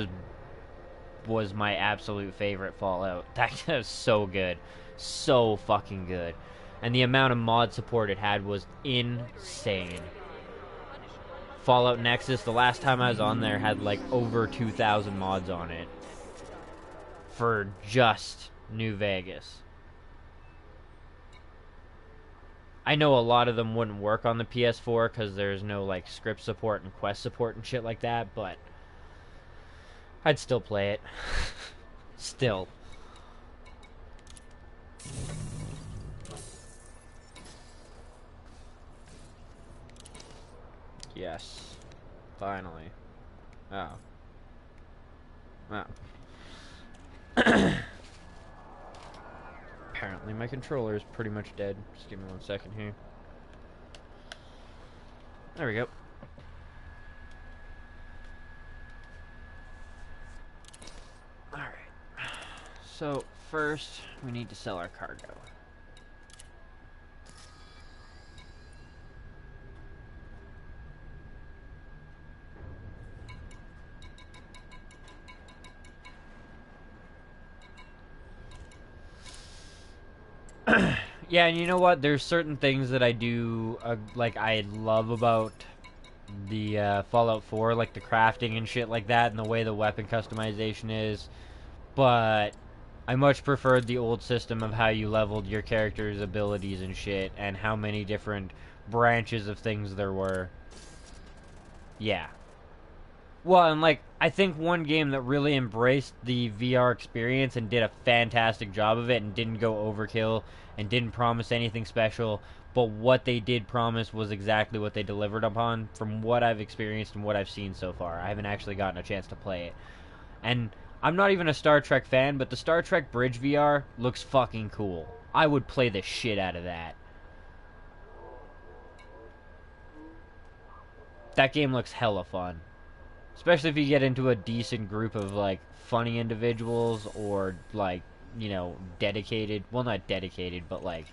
was my absolute favorite Fallout. That was so good. So fucking good. And the amount of mod support it had was insane. Fallout Nexus, the last time I was on there, had like over 2,000 mods on it. For just New Vegas. I know a lot of them wouldn't work on the PS4 because there's no like script support and quest support and shit like that, but I'd still play it. Still. Yes. Finally. Oh. Wow. Apparently my controller is pretty much dead. Just give me 1 second here. There we go. Alright. So, first, we need to sell our cargo. Yeah, and you know what? There's certain things that I do, like, I love about Fallout 4, like the crafting and shit like that, and the way the weapon customization is. But I much preferred the old system of how you leveled your character's abilities and shit, and how many different branches of things there were. Yeah. Well, and like, I think one game that really embraced the VR experience and did a fantastic job of it and didn't go overkill and didn't promise anything special, but what they did promise was exactly what they delivered upon from what I've experienced and what I've seen so far. I haven't actually gotten a chance to play it. And I'm not even a Star Trek fan, but the Star Trek Bridge VR looks fucking cool. I would play the shit out of that. That game looks hella fun. Especially if you get into a decent group of, like, funny individuals or, like, you know, dedicated, well, not dedicated, but, like,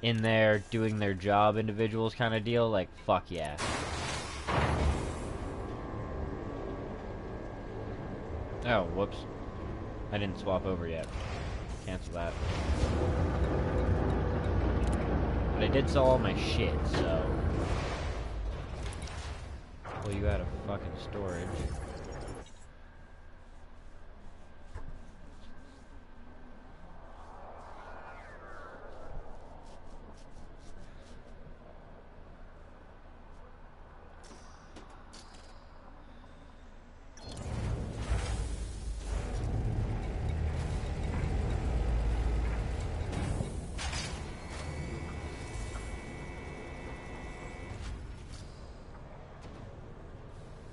in there doing their job individuals kind of deal. Like, fuck yeah. Oh, whoops. I didn't swap over yet. Cancel that. But I did sell all my shit, so... pull you out of fucking storage.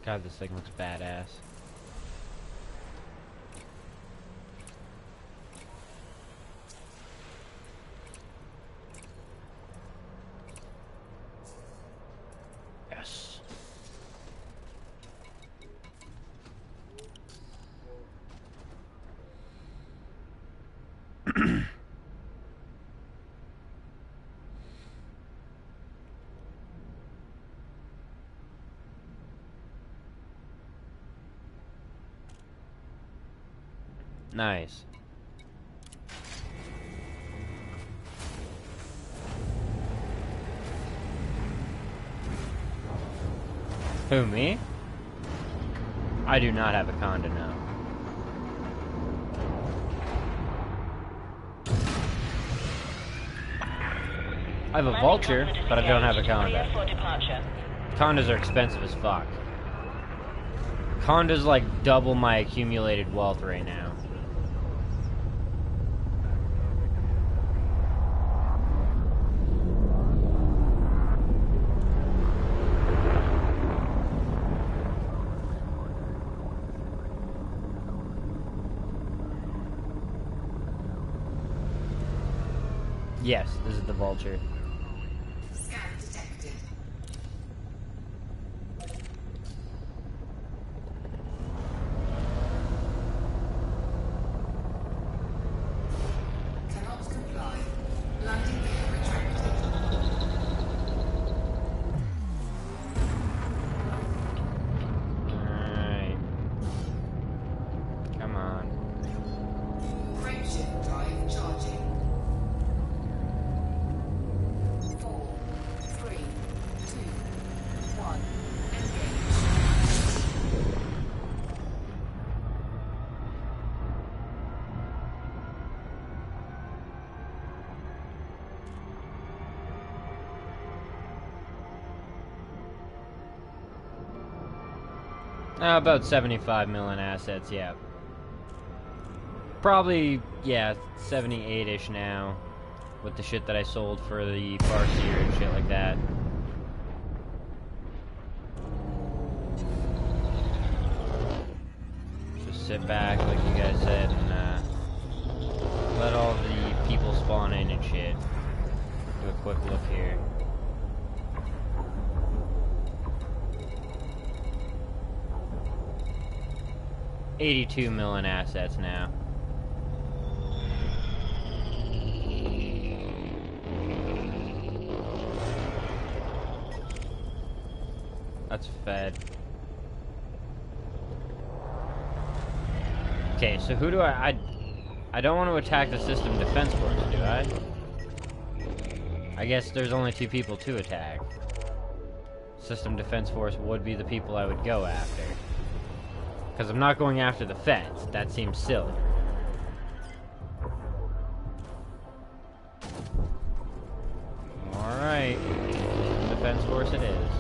God, this thing looks badass. Yes. Nice. Who, me? I do not have a condo now. I have a vulture, but I don't have a condo. Condos are expensive as fuck. Condos like double my accumulated wealth right now. Yes, this is the vulture. Scan detected. Cannot comply. Landing gear retracted. Alright. Come on. Frameshift drive charging. 4, 3, 2, 1. About 75 million assets, yeah. Probably, yeah, 78-ish now. With the shit that I sold for the Farseer and shit like that. Just sit back, like you guys said, and let all the people spawn in and shit. Do a quick look here. $82 million assets now. That's fed. Okay, so who do I don't want to attack the system defense force, do I? I guess there's only 2 people to attack. System Defense Force would be the people I would go after. Because I'm not going after the feds. That seems silly. Alright. System Defense Force it is.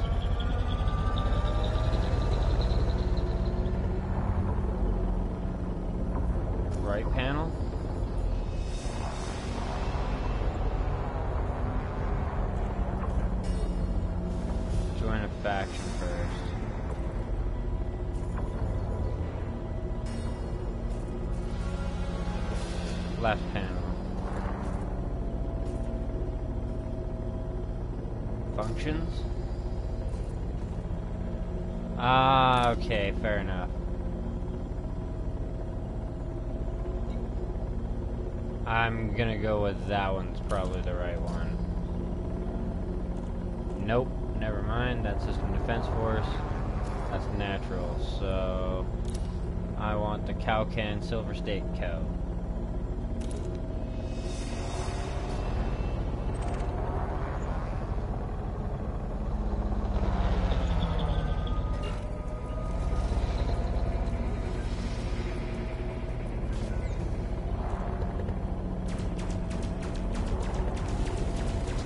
Right panel. Join a faction first. Left panel. Functions? Ah, okay, fair enough. I'm gonna go with that one's probably the right one. Nope, never mind. That's System Defense Force. That's natural, so I want the Cowcan Silver State Co.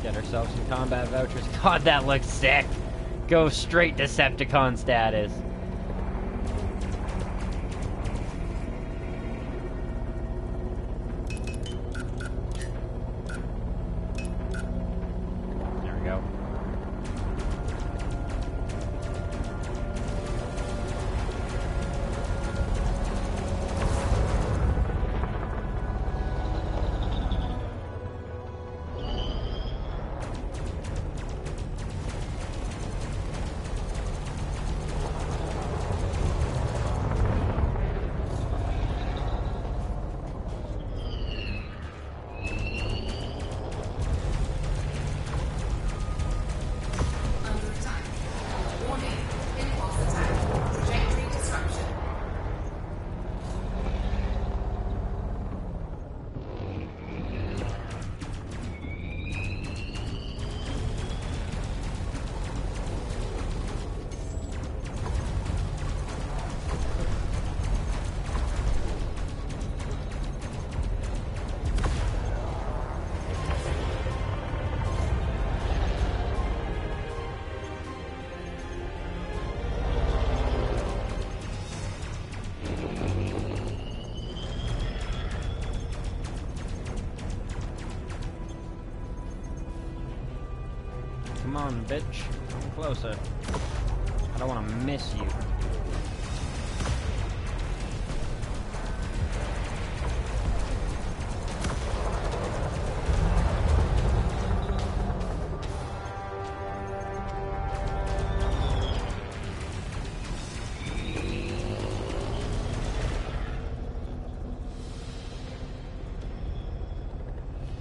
Get ourselves some combat vouchers. God, that looks sick. Go straight Decepticon status. There we go. Under attack. Warning. Impulse attack. Trajectory disruption. Come on, bitch. Come closer. I don't want to miss you.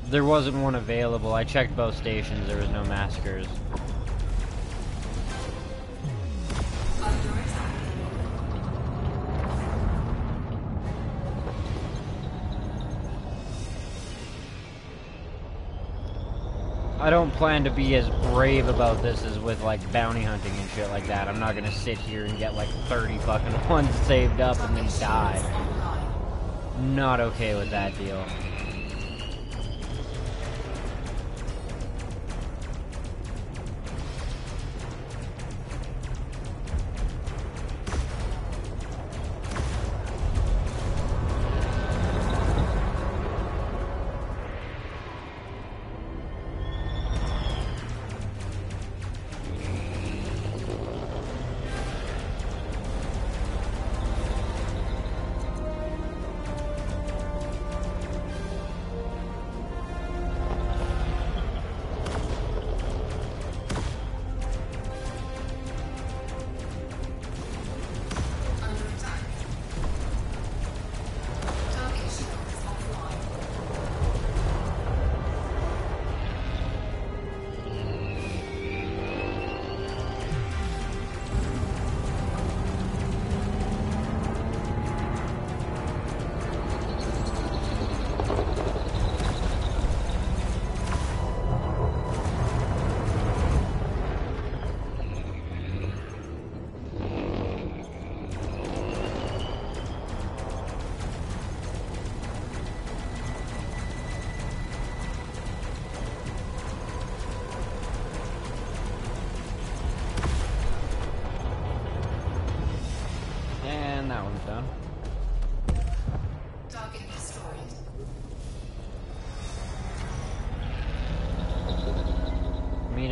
There wasn't one available. I checked both stations. There was no massacres. Under attack. I don't plan to be as brave about this as with like bounty hunting and shit like that. I'm not gonna sit here and get like 30 fucking ones saved up and then die. Online. Not okay with that deal.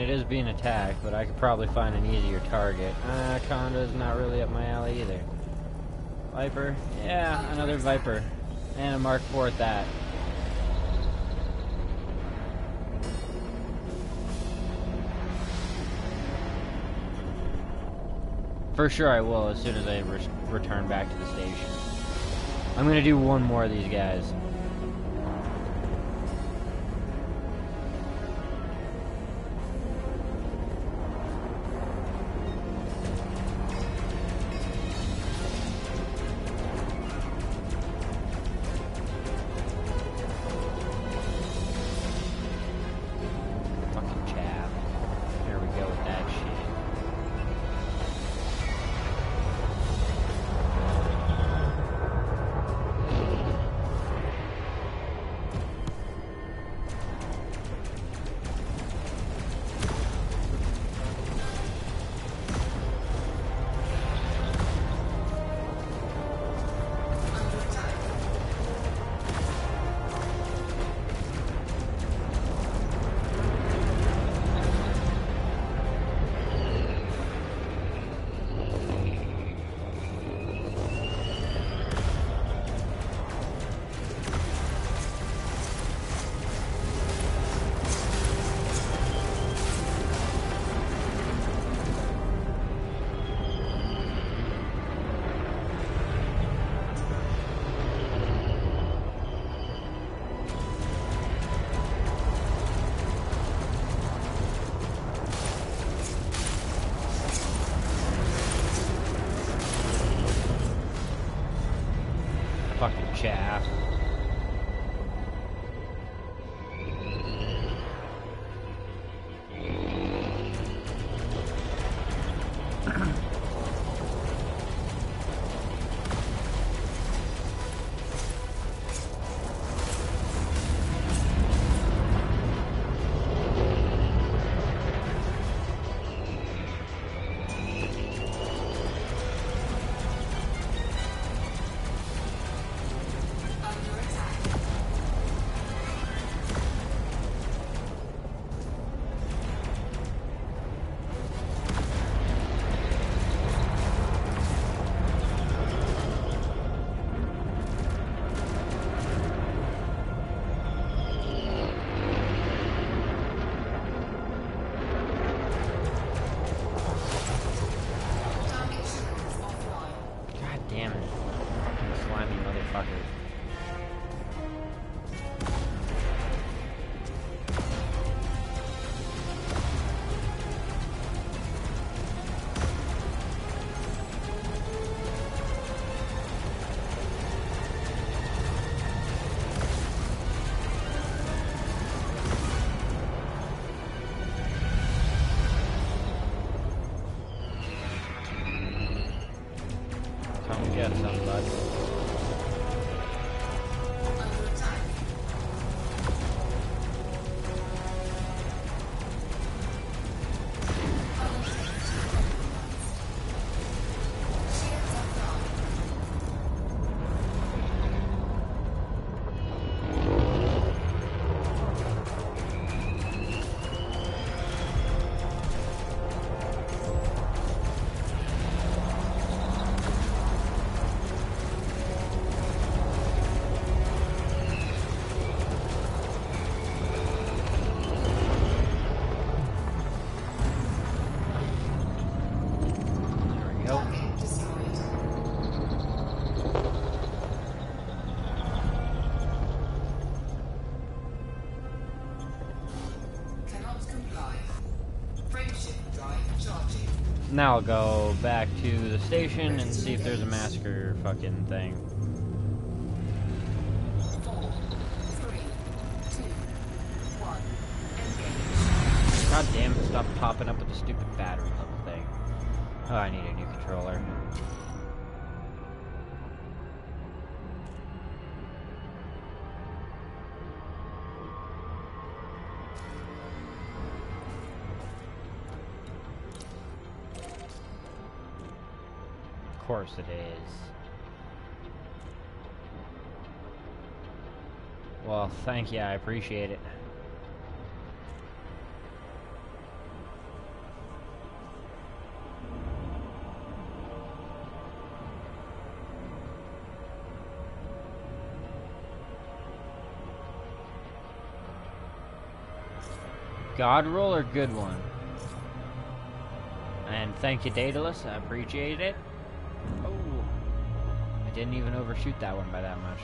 it is being attacked, but I could probably find an easier target. Conda's not really up my alley either. Viper? Yeah, another Viper. And a Mark IV at that. For sure I will as soon as I return back to the station. I'm gonna do one more of these guys. Fucking chav. There we go with that shit. Fucking chaff. God damn it. Fucking slimy motherfuckers. Come get some, bud. There we go. Cannot comply. Frameshift drive charging. Now I'll go back to the station and see if there's a massacre fucking thing. 4, 3, 2, 1. Engage. God damn it, stop popping up with the stupid battery level thing. Oh, I need a new controller. Of course it is. Well, thank you, I appreciate it. God roll or good one? And thank you, Daedalus. I appreciate it. Oh. I didn't even overshoot that one by that much.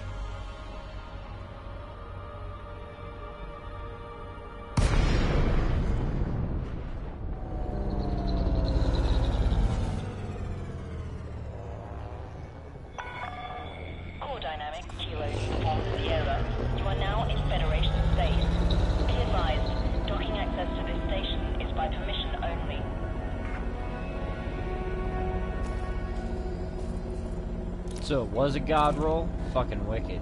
Core Dynamics, Kilo Uniform Sierra. You are now in Federation space. Be advised, docking access to this station is by permission only. So it was a god roll? Fucking wicked.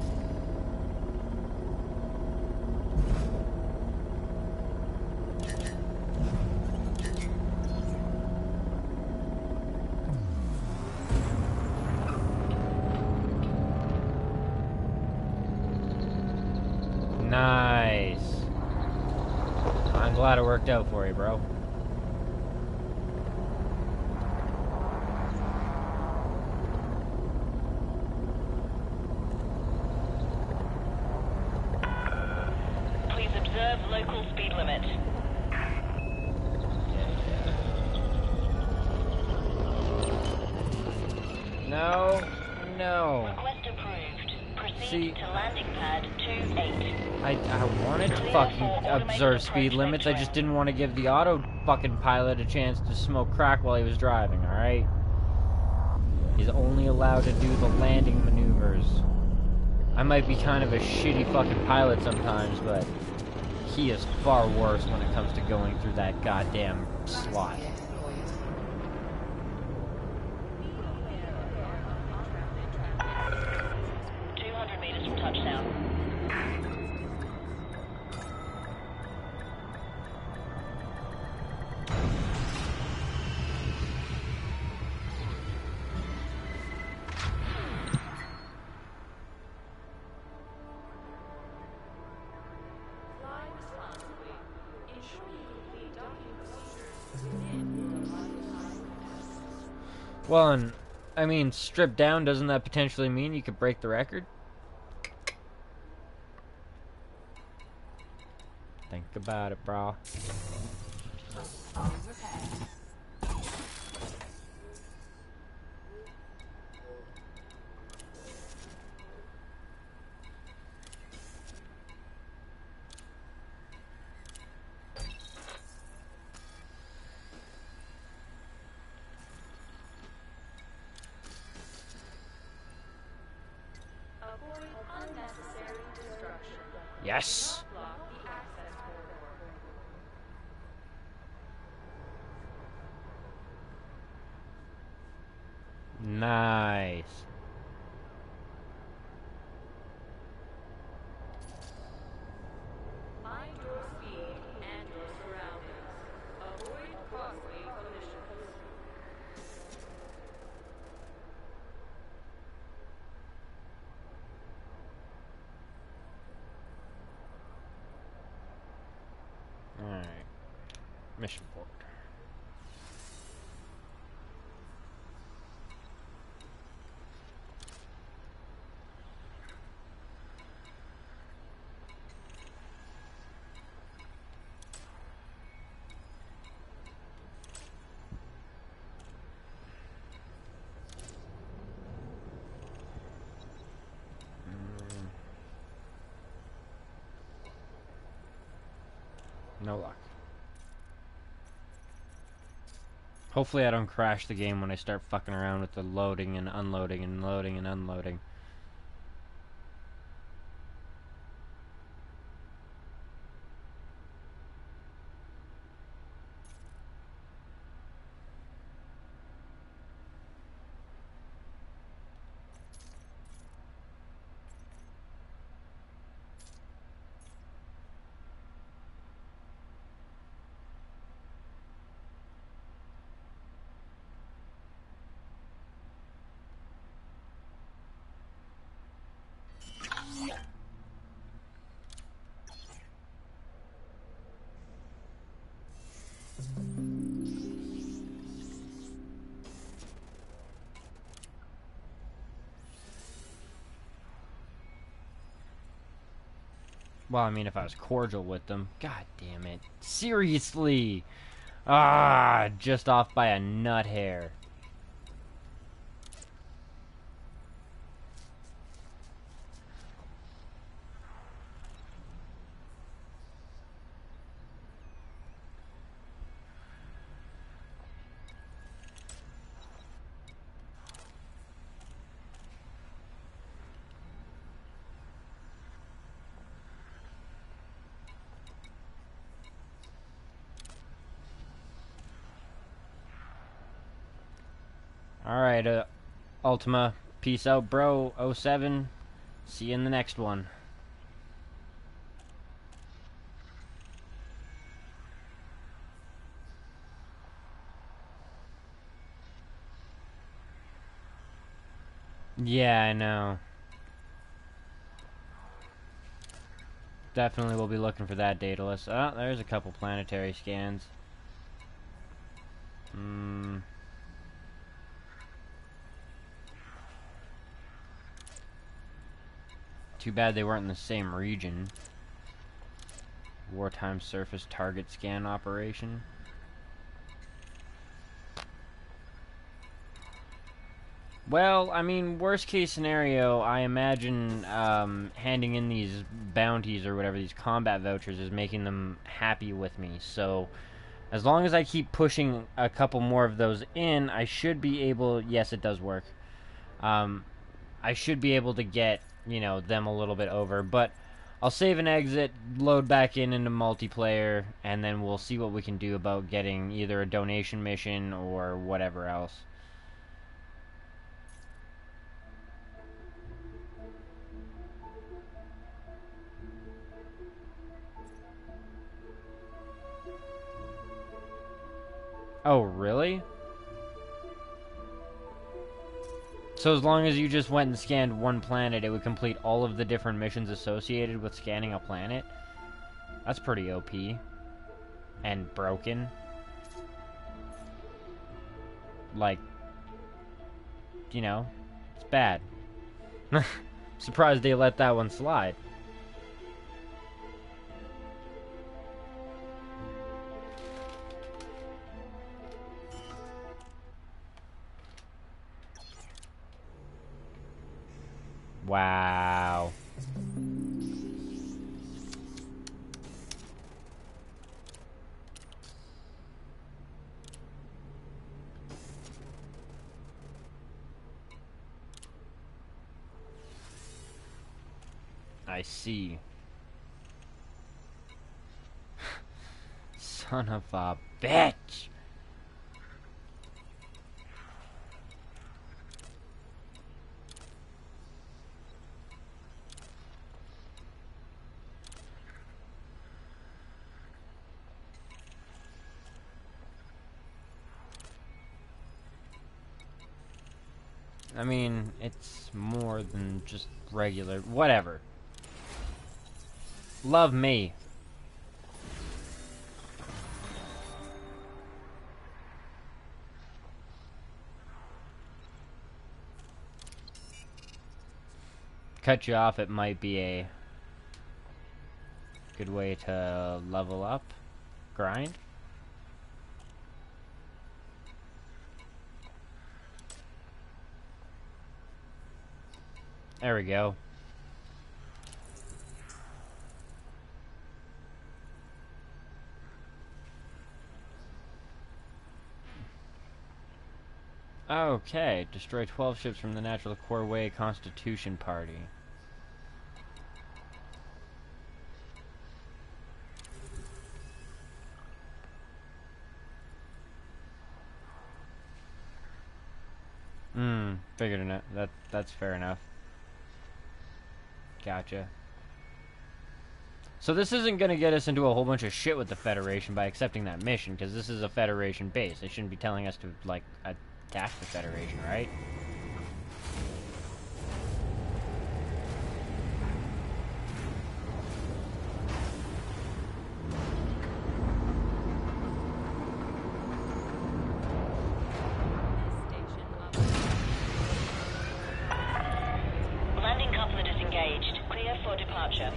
Nice. I'm glad it worked out for you, bro. Please observe local speed limit. No. No. Request approved. Proceed See, to landing pad 28. I wanted to fucking observe speed limits. I just didn't want to give the auto fucking pilot a chance to smoke crack while he was driving, alright? He's only allowed to do the landing maneuvers. I might be kind of a shitty fucking pilot sometimes, but he is far worse when it comes to going through that goddamn slot. Gear deployed. 200 meters from touchdown. Fly responsibly. Ensure you complete docking procedures within your allotted time. Well, and, I mean, stripped down, doesn't that potentially mean you could break the record? Think about it, bro. Avoid unnecessary destruction. Yes! Block the access corridor. Nice. Mind your speed and your surroundings. Avoid costly collisions. Alright. Mission board. No luck. Hopefully I don't crash the game when I start fucking around with the loading and unloading and loading and unloading. Well, I mean, if I was cordial with them. God damn it. Seriously! Ah, just off by a nut hair. Alright, Ultima. Peace out, bro. 07. See you in the next one. Yeah, I know. Definitely will be looking for that Daedalus. Oh, there's a couple planetary scans. Too bad they weren't in the same region. Wartime surface target scan operation. Well, I mean, worst case scenario, I imagine handing in these bounties or whatever, these combat vouchers, is making them happy with me. So, as long as I keep pushing a couple more of those in, I should be able... Yes, it does work. I should be able to get, you know, them a little bit over. But I'll save and exit, load back in into multiplayer, and then we'll see what we can do about getting either a donation mission or whatever else. Oh, really? So as long as you just went and scanned one planet, it would complete all of the different missions associated with scanning a planet? That's pretty OP. And broken. Like, you know, it's bad. Surprised they let that one slide. Wow. I see. Son of a bitch. I mean, it's more than just regular. Whatever. Love me. Cut you off, it might be a good way to level up. Grind. There we go. Okay, destroy 12 ships from the Natural Core Way Constitution Party. Figured it out. That's fair enough. Gotcha. So this isn't gonna get us into a whole bunch of shit with the Federation by accepting that mission, because this is a Federation base. They shouldn't be telling us to, like, attack the Federation, right? Landing coupler disengaged. Clear for departure.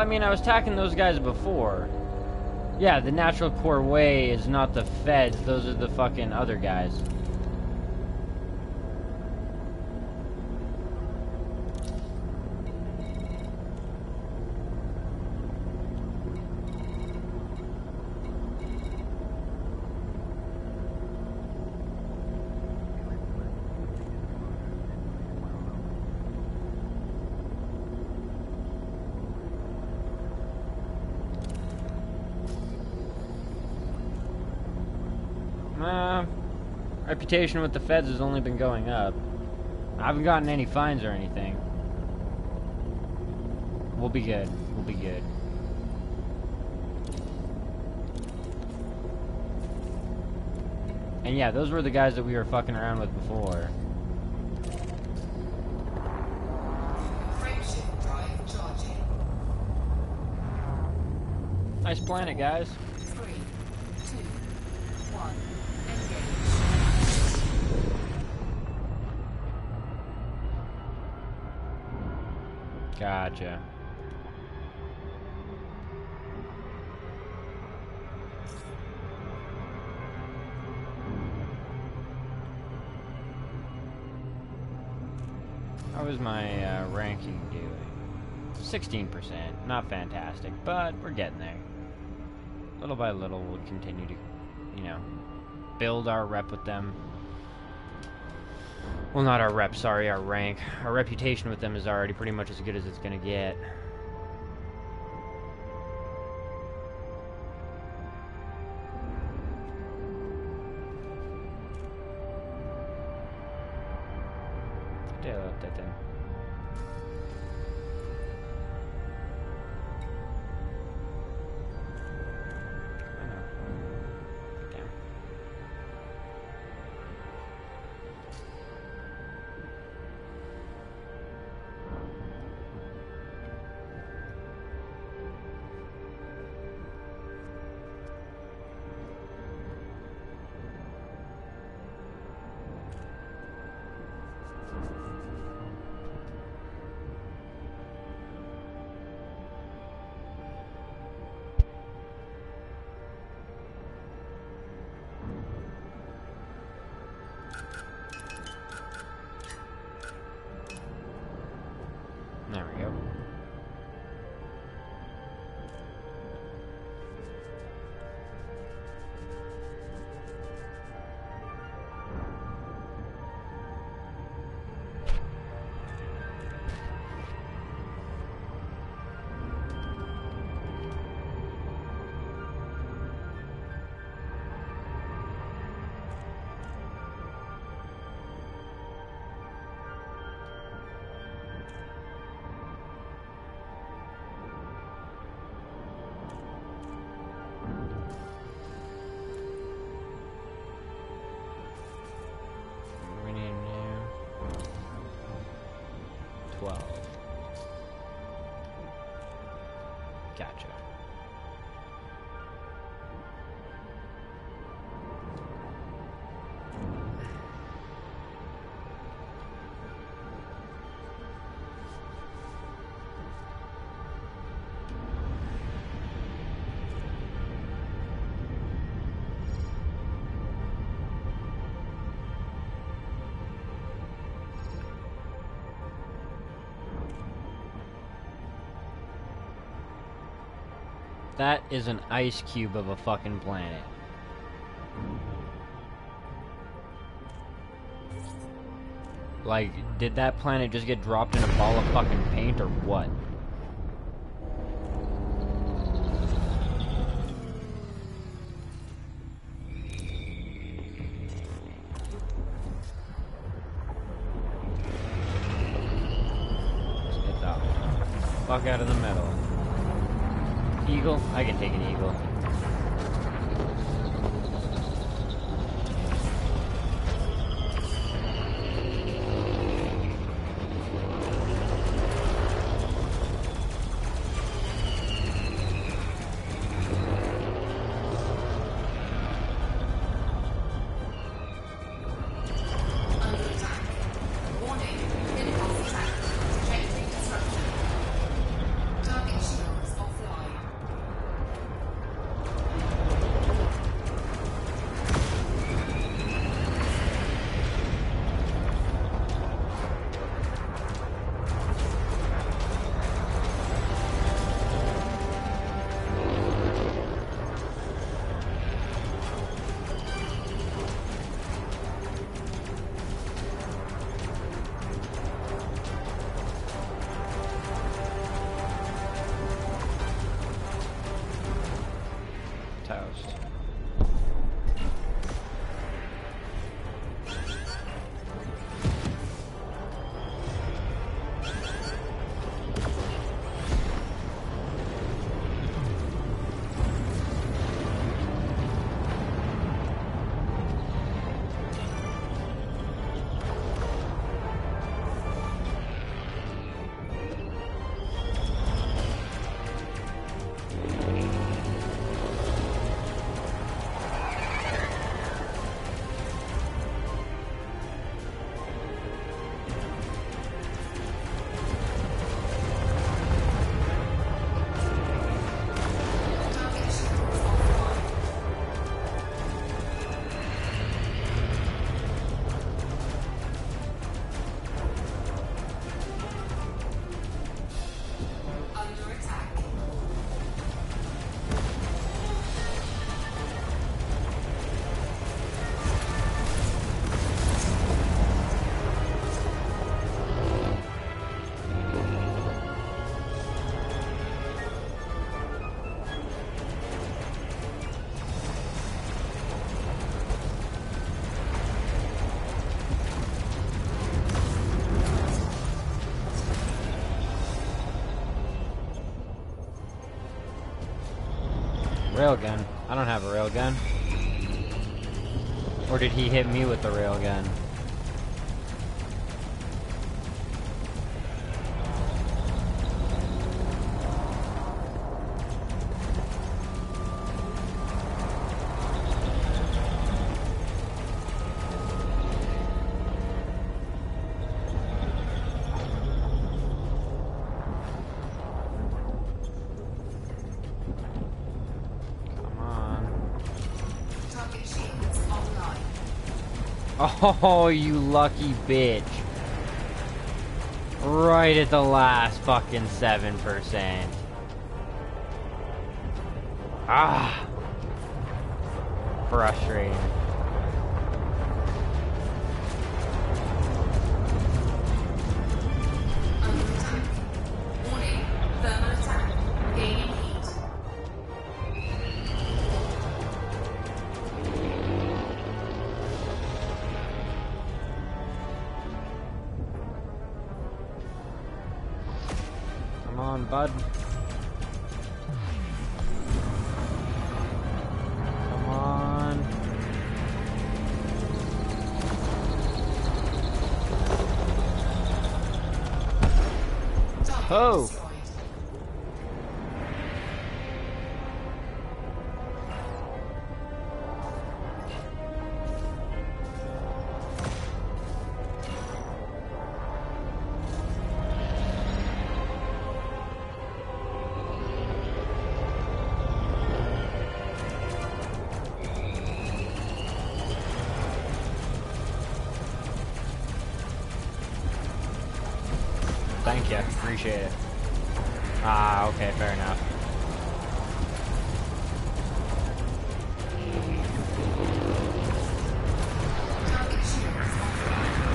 mean, I was attacking those guys before. Yeah, the natural core way is not the feds. Those are the fucking other guys. Reputation with the feds has only been going up. I haven't gotten any fines or anything. We'll be good. We'll be good. And yeah, those were the guys that we were fucking around with before. Frameshift drive charging. Nice planet, guys. 3, 2, 1. Engage. Gotcha. How is my ranking doing? 16%. Not fantastic, but we're getting there. Little by little, we'll continue to, you know, build our rep with them. Well, not our rep, sorry, our rank. Our reputation with them is already pretty much as good as it's gonna get. There we go. We need new 12. Gotcha. That is an ice cube of a fucking planet. Like, did that planet just get dropped in a ball of fucking paint or what? Let's get the fuck out of the middle. Eagle? I can take an eagle. Under attack. Warning. Impulse attack. Detecting disruption. Target shields Railgun. I don't have a railgun. Or did he hit me with the railgun? Oh, you lucky bitch. Right at the last fucking 7%. Ah. Frustrating. Under attack. Warning. Thermal attack. Gaining heat. Come on, bud. Come on. Target Oh. destroyed. Thank you. Appreciate it. Ah, okay, fair enough. Target shields offline.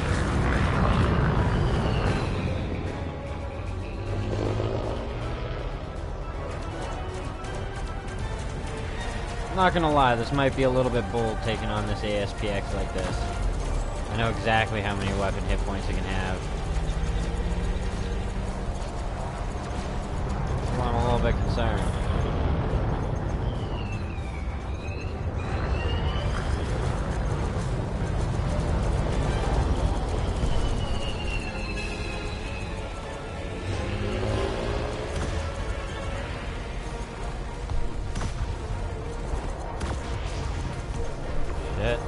I'm not gonna lie, this might be a little bit bold taking on this ASPX like this. I know exactly how many weapon hit points it can have. Well, I'm a little bit concerned. Shit.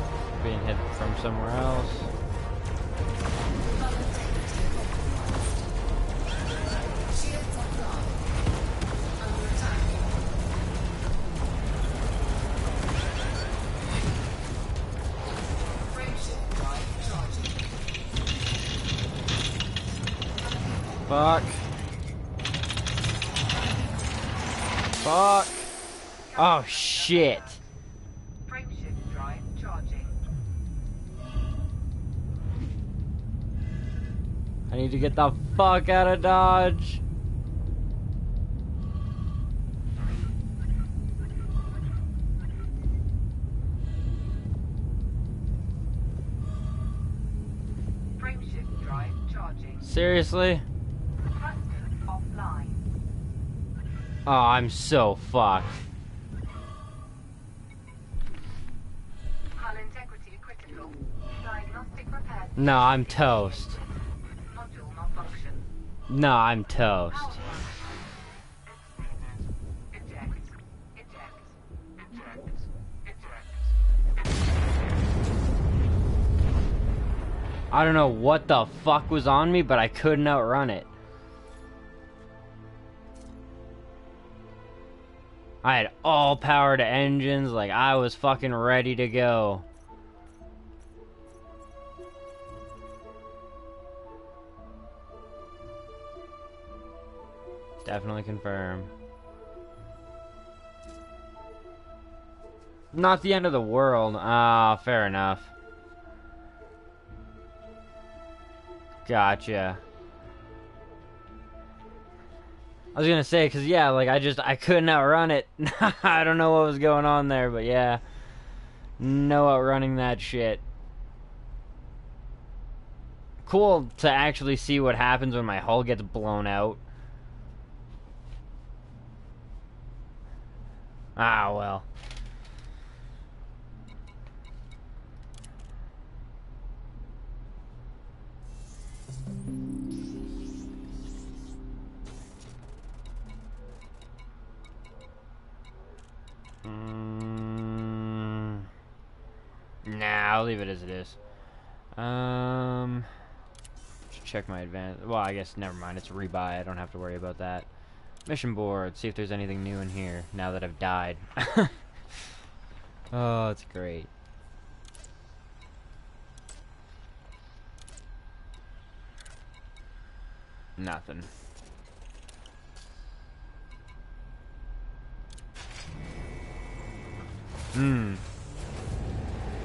Being hit from somewhere else. Shields offline. Under attack. Frameshift drive charging. Fuck. Fuck. Oh, shit. Frameshift drive charging. I need to get the fuck out of Dodge. Frameshift drive charging. Seriously? Thrusters offline. Oh, I'm so fucked. Hull integrity critical. Diagnostic repair. No, I'm toast. Module malfunction. No, I'm toast. Power plant. Eject. Eject. Eject. Eject. I don't know what the fuck was on me, but I couldn't outrun it. I had all power to engines, like I was fucking ready to go. Definitely confirm. Not the end of the world. Ah, fair enough. Gotcha. I was gonna say, cause yeah, like I couldn't outrun it. I don't know what was going on there, but yeah. No outrunning that shit. Cool to actually see what happens when my hull gets blown out. Ah, well. Nah, I'll leave it as it is. Should check my advance. Well, I guess never mind. It's a rebuy. I don't have to worry about that. Mission board. See if there's anything new in here now that I've died. Oh, it's great. Nothing.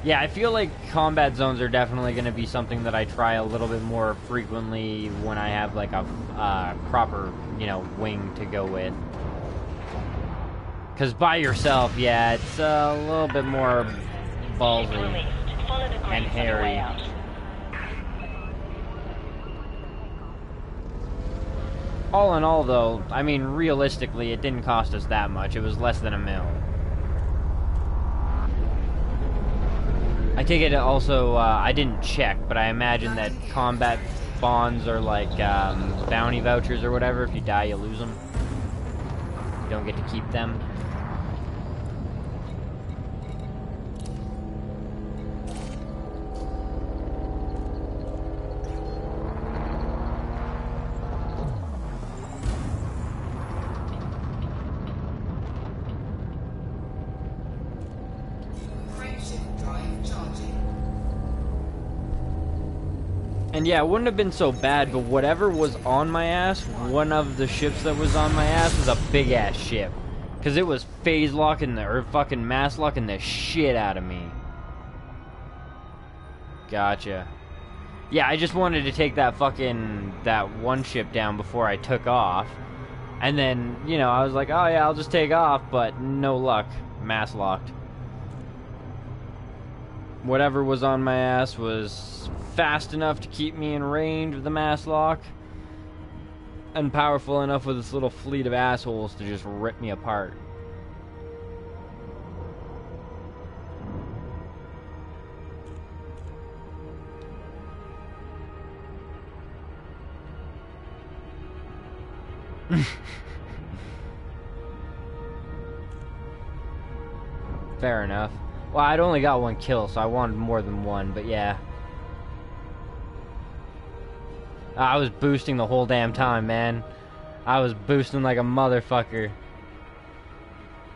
Yeah, I feel like combat zones are definitely going to be something that I try a little bit more frequently when I have like a proper, you know, wing to go with. Because by yourself, yeah, it's a little bit more ballsy and hairy. All in all, though, I mean, realistically, it didn't cost us that much. It was less than $1 million. I take it also, I didn't check, but I imagine that combat bonds are like bounty vouchers or whatever. If you die, you lose them. You don't get to keep them. And yeah, it wouldn't have been so bad, but whatever was on my ass, one of the ships that was on my ass was a big ass ship. Because it was phase locking or fucking mass locking the shit out of me. Gotcha. Yeah, I just wanted to take that one ship down before I took off. And then, you know, I was like, oh yeah, I'll just take off, but no luck. Mass locked. Whatever was on my ass was fast enough to keep me in range of the mass lock, and powerful enough with this little fleet of assholes to just rip me apart. Fair enough. Well, I'd only got one kill, so I wanted more than one, but yeah. I was boosting the whole damn time, man. I was boosting like a motherfucker.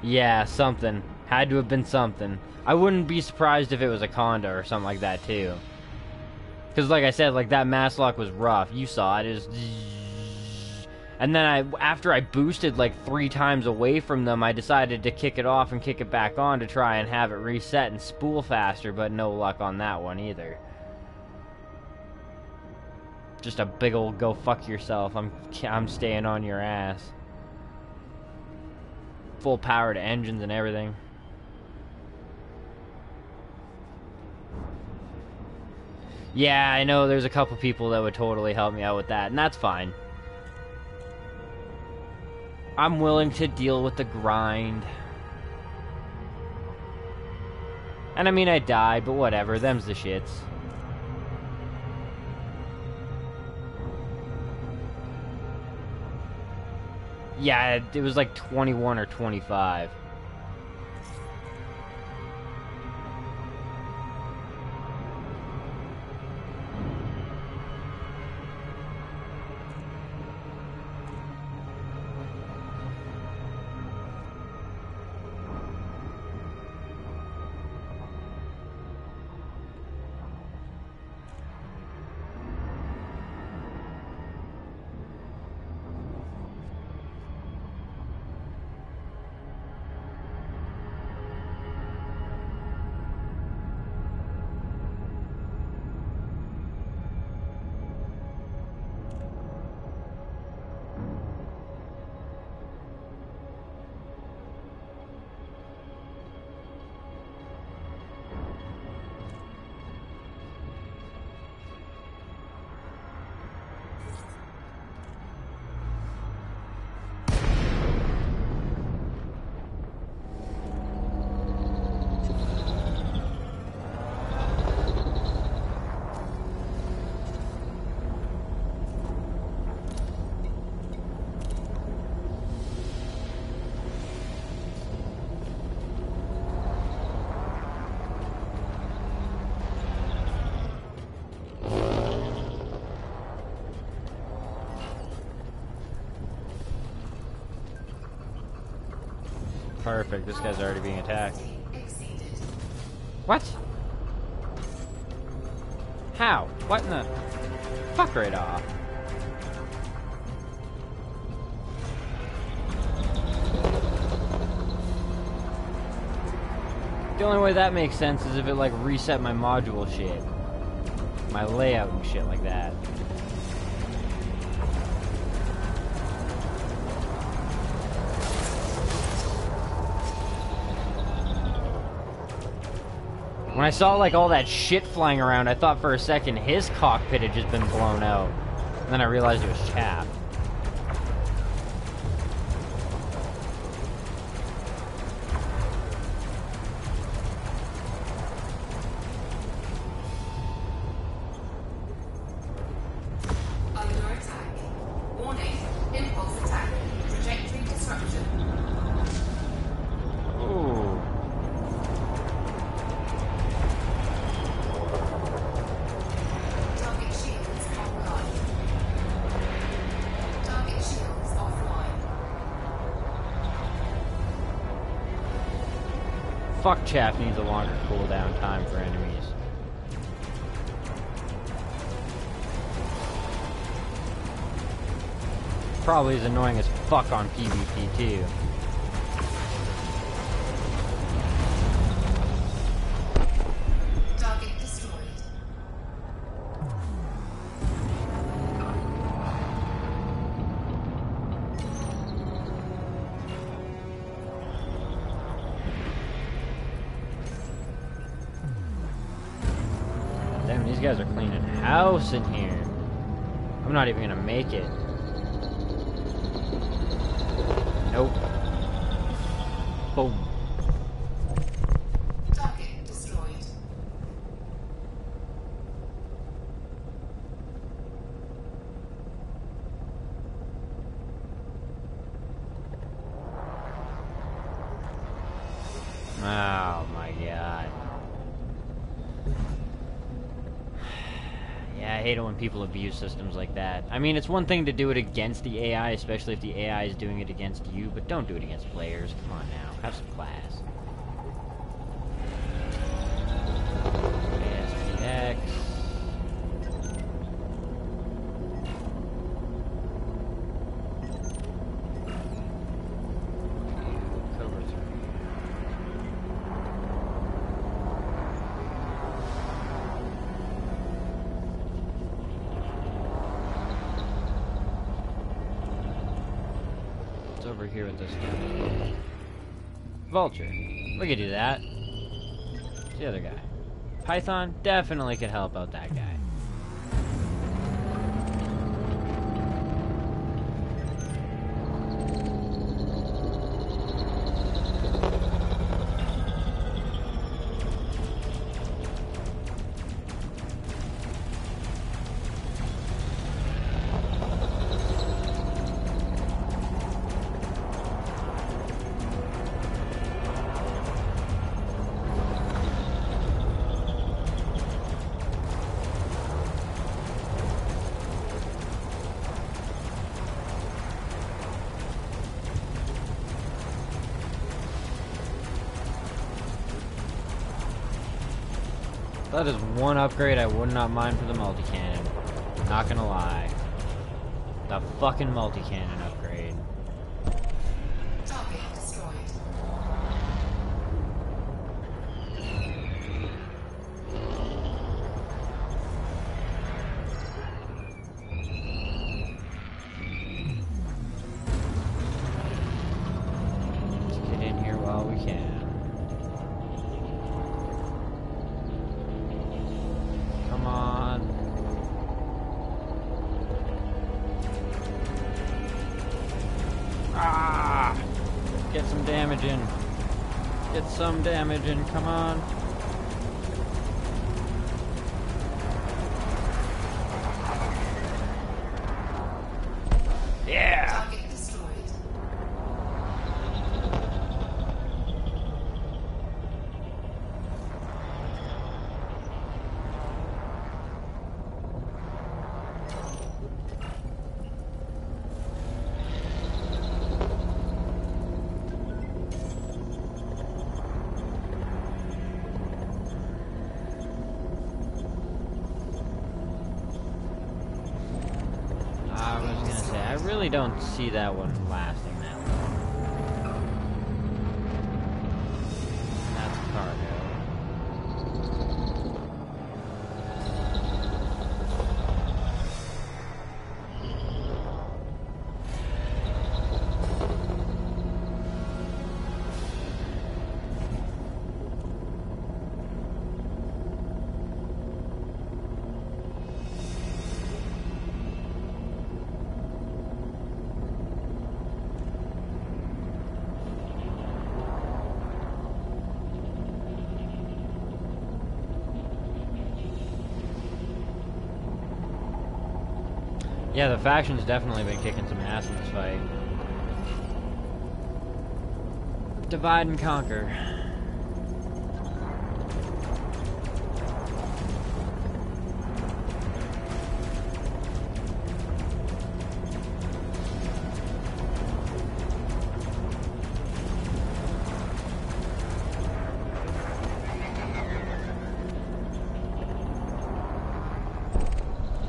Yeah, something. Had to have been something. I wouldn't be surprised if it was a Conda or something like that, too. Because, like I said, like, that mass lock was rough. You saw it. It was... And then after I boosted like 3 times away from them, I decided to kick it off and kick it back on to try and have it reset and spool faster, but no luck on that one either. Just a big old go fuck yourself. I'm staying on your ass. Full powered engines and everything. Yeah, I know there's a couple people that would totally help me out with that, and that's fine. I'm willing to deal with the grind. And I mean, I died, but whatever, them's the shits. Yeah, it was like 21 or 25. Perfect, this guy's already being attacked. Exceeded. What? How? What in the... Fuck right off. The only way that makes sense is if it, like, reset my module shit. My layout and shit like that. When I saw, like, all that shit flying around, I thought for a second his cockpit had just been blown out. And then I realized it was chaff. Under attack. Warning. Impulse attack. Trajectory disruption. Ooh. Target shields offline. Target shields offline. Fuck chaff needs a longer cooldown time for enemies. Probably as annoying as fuck on PvP too. Target destroyed. Damn, these guys are cleaning house in here. I'm not even gonna make it. Nope. Boom. Target destroyed. Oh my god. Yeah, I hate it when people abuse systems like that. I mean, it's one thing to do it against the AI, especially if the AI is doing it against you, but don't do it against players. Come on now, have some class. STX. Cover 3. It's over here with this guy. Vulture. We could do that. It's the other guy. Python definitely could help out that guy. That is one upgrade I would not mind for the multi-cannon. Not gonna lie. The fucking multi-cannon upgrade. Target destroyed. Let's get in here while we can. Come on. Ah! Get some damage in. Get some damage in, come on. Yeah! Target destroyed. really don't see that one lasting that long. That's cargo. Yeah, the faction's definitely been kicking some ass in this fight. Divide and conquer.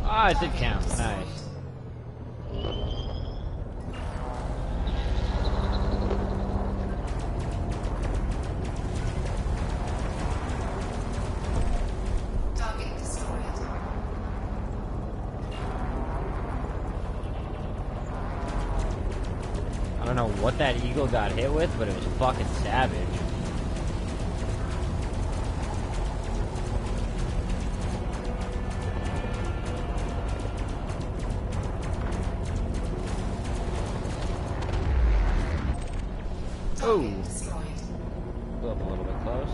Ah, it did count. Nice. Target destroyed. I don't know what that eagle got hit with, but it was fucking savage. Oh, Target destroyed. go up a little bit close.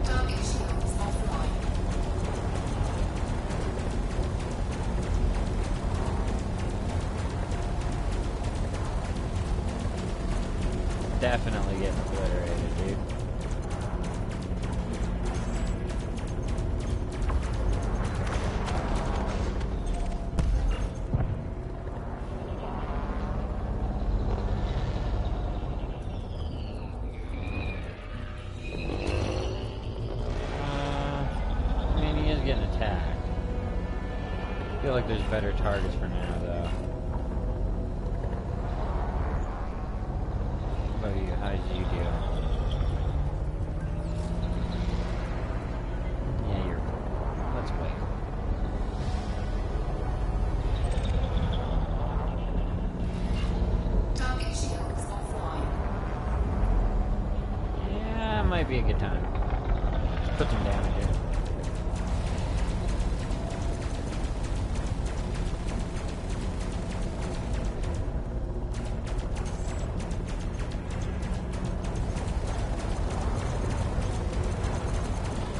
Target shields offline. Definitely getting obliterated, dude. I mean, he is getting attacked. I feel like there's better targets for now, though. What about you? How did you do? Yeah, you're cool. Let's wait. Target shields offline. Yeah, it might be a good time. Let's put some damage in.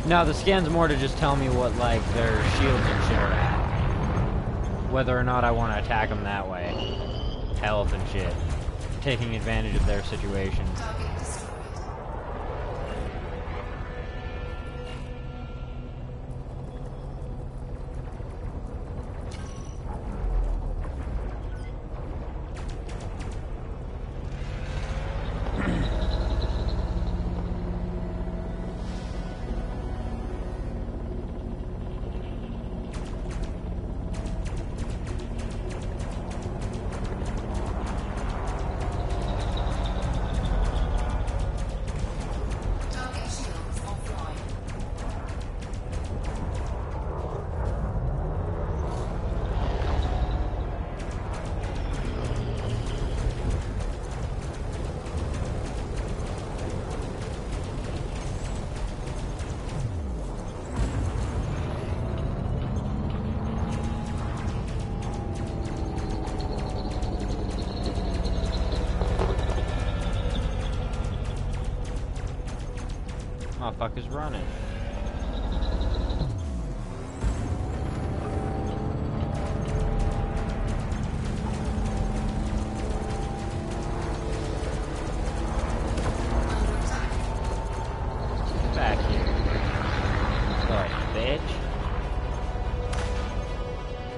No, the scan's more to just tell me what, like, their shields and shit are at. Whether or not I want to attack them that way. Health and shit. Taking advantage of their situation. Target destroyed. Target shields offline. Motherfucker's running. Under attack. Get back here. Look, bitch.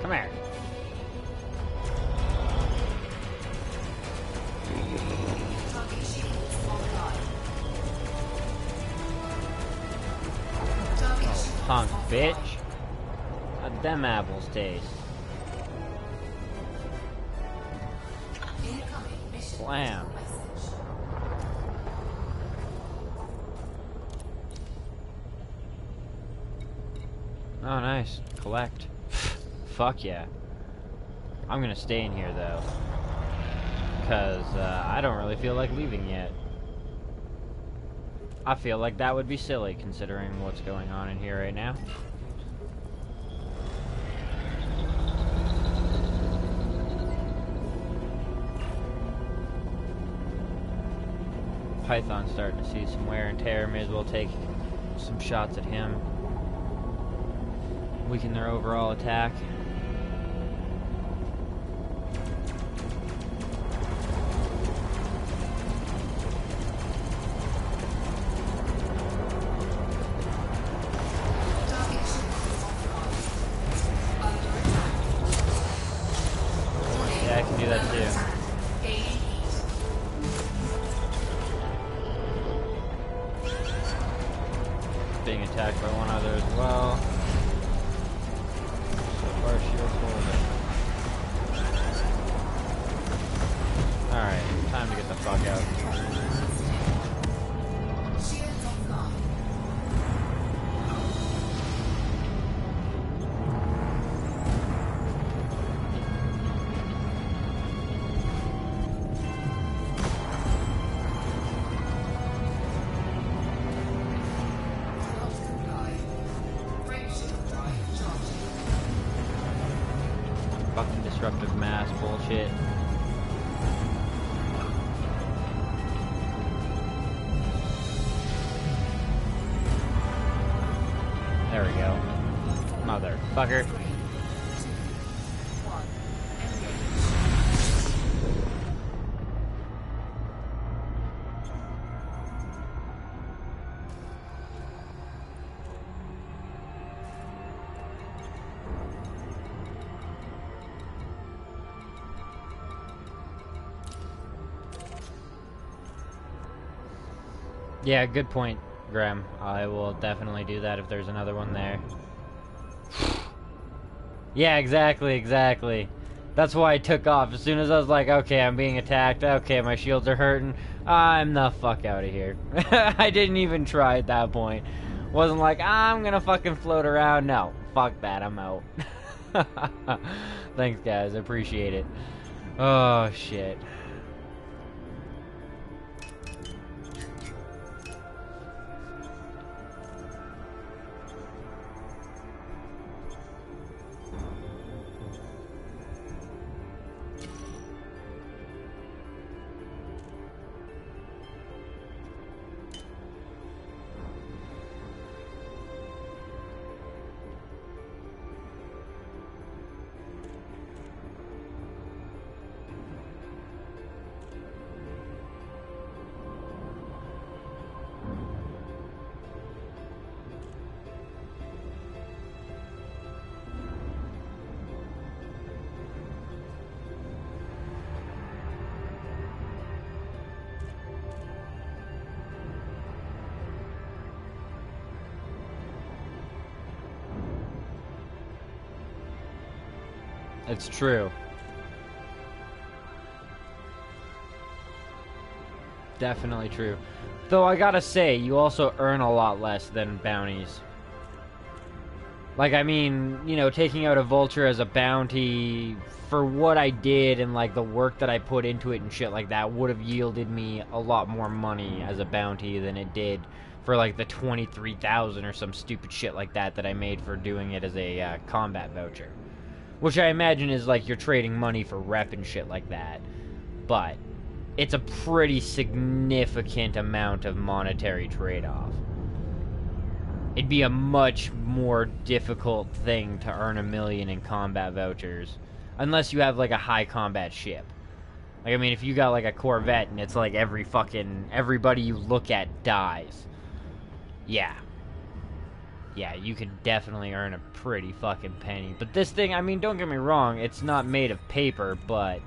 Come here. Target shields offline. bitch. How'd them apples taste? Slam. Oh, nice. Collect. Fuck yeah. I'm gonna stay in here, though. Because, I don't really feel like leaving yet. I feel like that would be silly, considering what's going on in here right now. Python's starting to see some wear and tear. May as well take some shots at him. Weaken their overall attack. Yeah, I can do that too. Being attacked by one other as well. So far, shield holding. Alright, time to get the fuck out. Fucking disruptive mass bullshit. There we go. Motherfucker. Yeah, good point, Graham. I will definitely do that if there's another one there. Yeah, exactly. That's why I took off. As soon as I was like, okay, I'm being attacked. Okay, my shields are hurting. I'm the fuck out of here. I didn't even try at that point. Wasn't like, I'm gonna fucking float around. No, fuck that. I'm out. Thanks, guys. I appreciate it. Oh, shit. It's true. Definitely true. Though I gotta say, you also earn a lot less than bounties. Like, I mean, you know, taking out a vulture as a bounty for what I did and, like, the work that I put into it and shit like that would have yielded me a lot more money as a bounty than it did for, like, the 23,000 or some stupid shit like that I made for doing it as a combat voucher. Which I imagine is like you're trading money for rep and shit like that. But it's a pretty significant amount of monetary trade-off. It'd be a much more difficult thing to earn 1 million in combat vouchers. Unless you have like a high combat ship. Like, I mean, if you got like a Corvette and it's like everybody you look at dies. Yeah. Yeah, you could definitely earn a pretty fucking penny. But this thing, I mean, don't get me wrong, it's not made of paper, but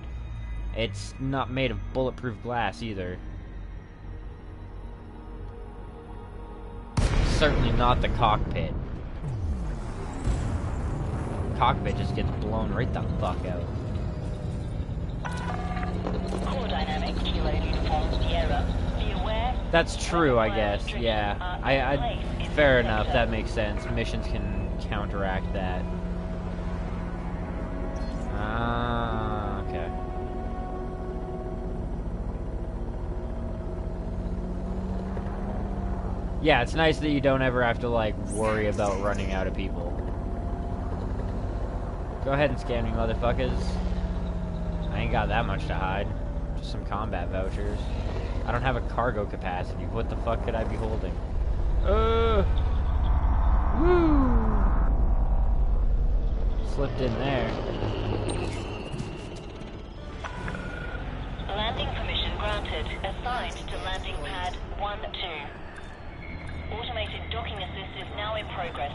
it's not made of bulletproof glass either. Certainly not the cockpit. cockpit just gets blown right the fuck out. Core dynamic, Kilo Uniform Sierra. Be aware. That's true, I guess. Yeah. Fair enough. That makes sense. Missions can counteract that. Ah, okay. Yeah, it's nice that you don't ever have to, like, worry about running out of people. Go ahead and scan me, motherfuckers. I ain't got that much to hide. Just some combat vouchers. I don't have a cargo capacity. What the fuck could I be holding? Woo! Slipped in there. Landing permission granted. Assigned to landing pad 1-2. Automated docking assist is now in progress.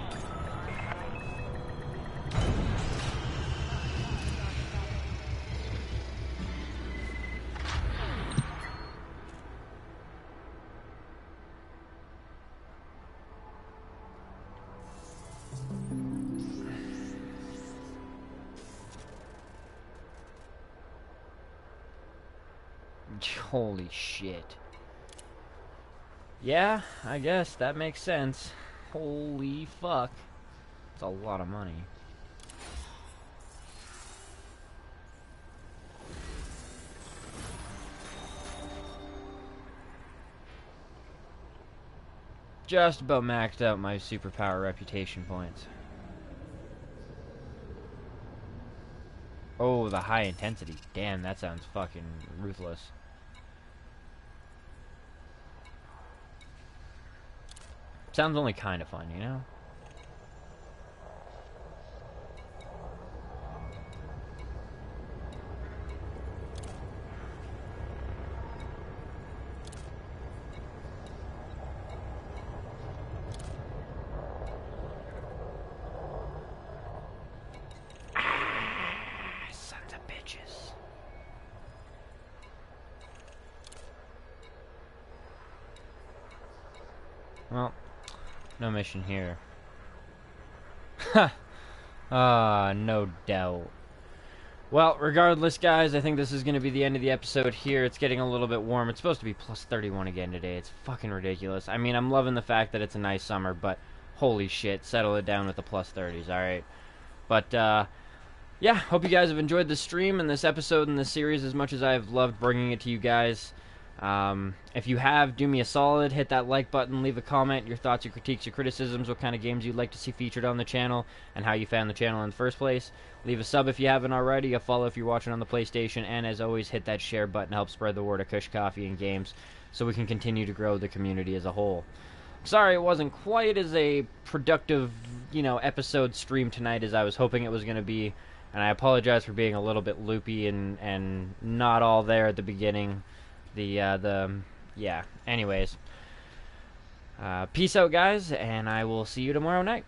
Holy shit. Yeah, I guess that makes sense. Holy fuck. That's a lot of money. Just about maxed out my superpower reputation points. Oh, the high intensity. Damn, that sounds fucking ruthless. Sounds only kind of fun, you know? Sons of bitches. Well, no mission here. Ha! No doubt. Well, regardless, guys, I think this is going to be the end of the episode here. It's getting a little bit warm. It's supposed to be plus 31 again today. It's fucking ridiculous. I mean, I'm loving the fact that it's a nice summer, but holy shit, settle it down with the plus 30s, alright? But, yeah, hope you guys have enjoyed the stream and this episode and this series as much as I've loved bringing it to you guys. If you have, do me a solid, hit that like button, leave a comment, your thoughts, your critiques, your criticisms, what kind of games you'd like to see featured on the channel, and how you found the channel in the first place. Leave a sub if you haven't already, a follow if you're watching on the PlayStation, and as always, hit that share button to help spread the word of Kush Coffee and Games, so we can continue to grow the community as a whole. Sorry it wasn't quite as a productive, episode stream tonight as I was hoping it was going to be, and I apologize for being a little bit loopy and not all there at the beginning. Yeah, anyways. Peace out, guys, and I will see you tomorrow night.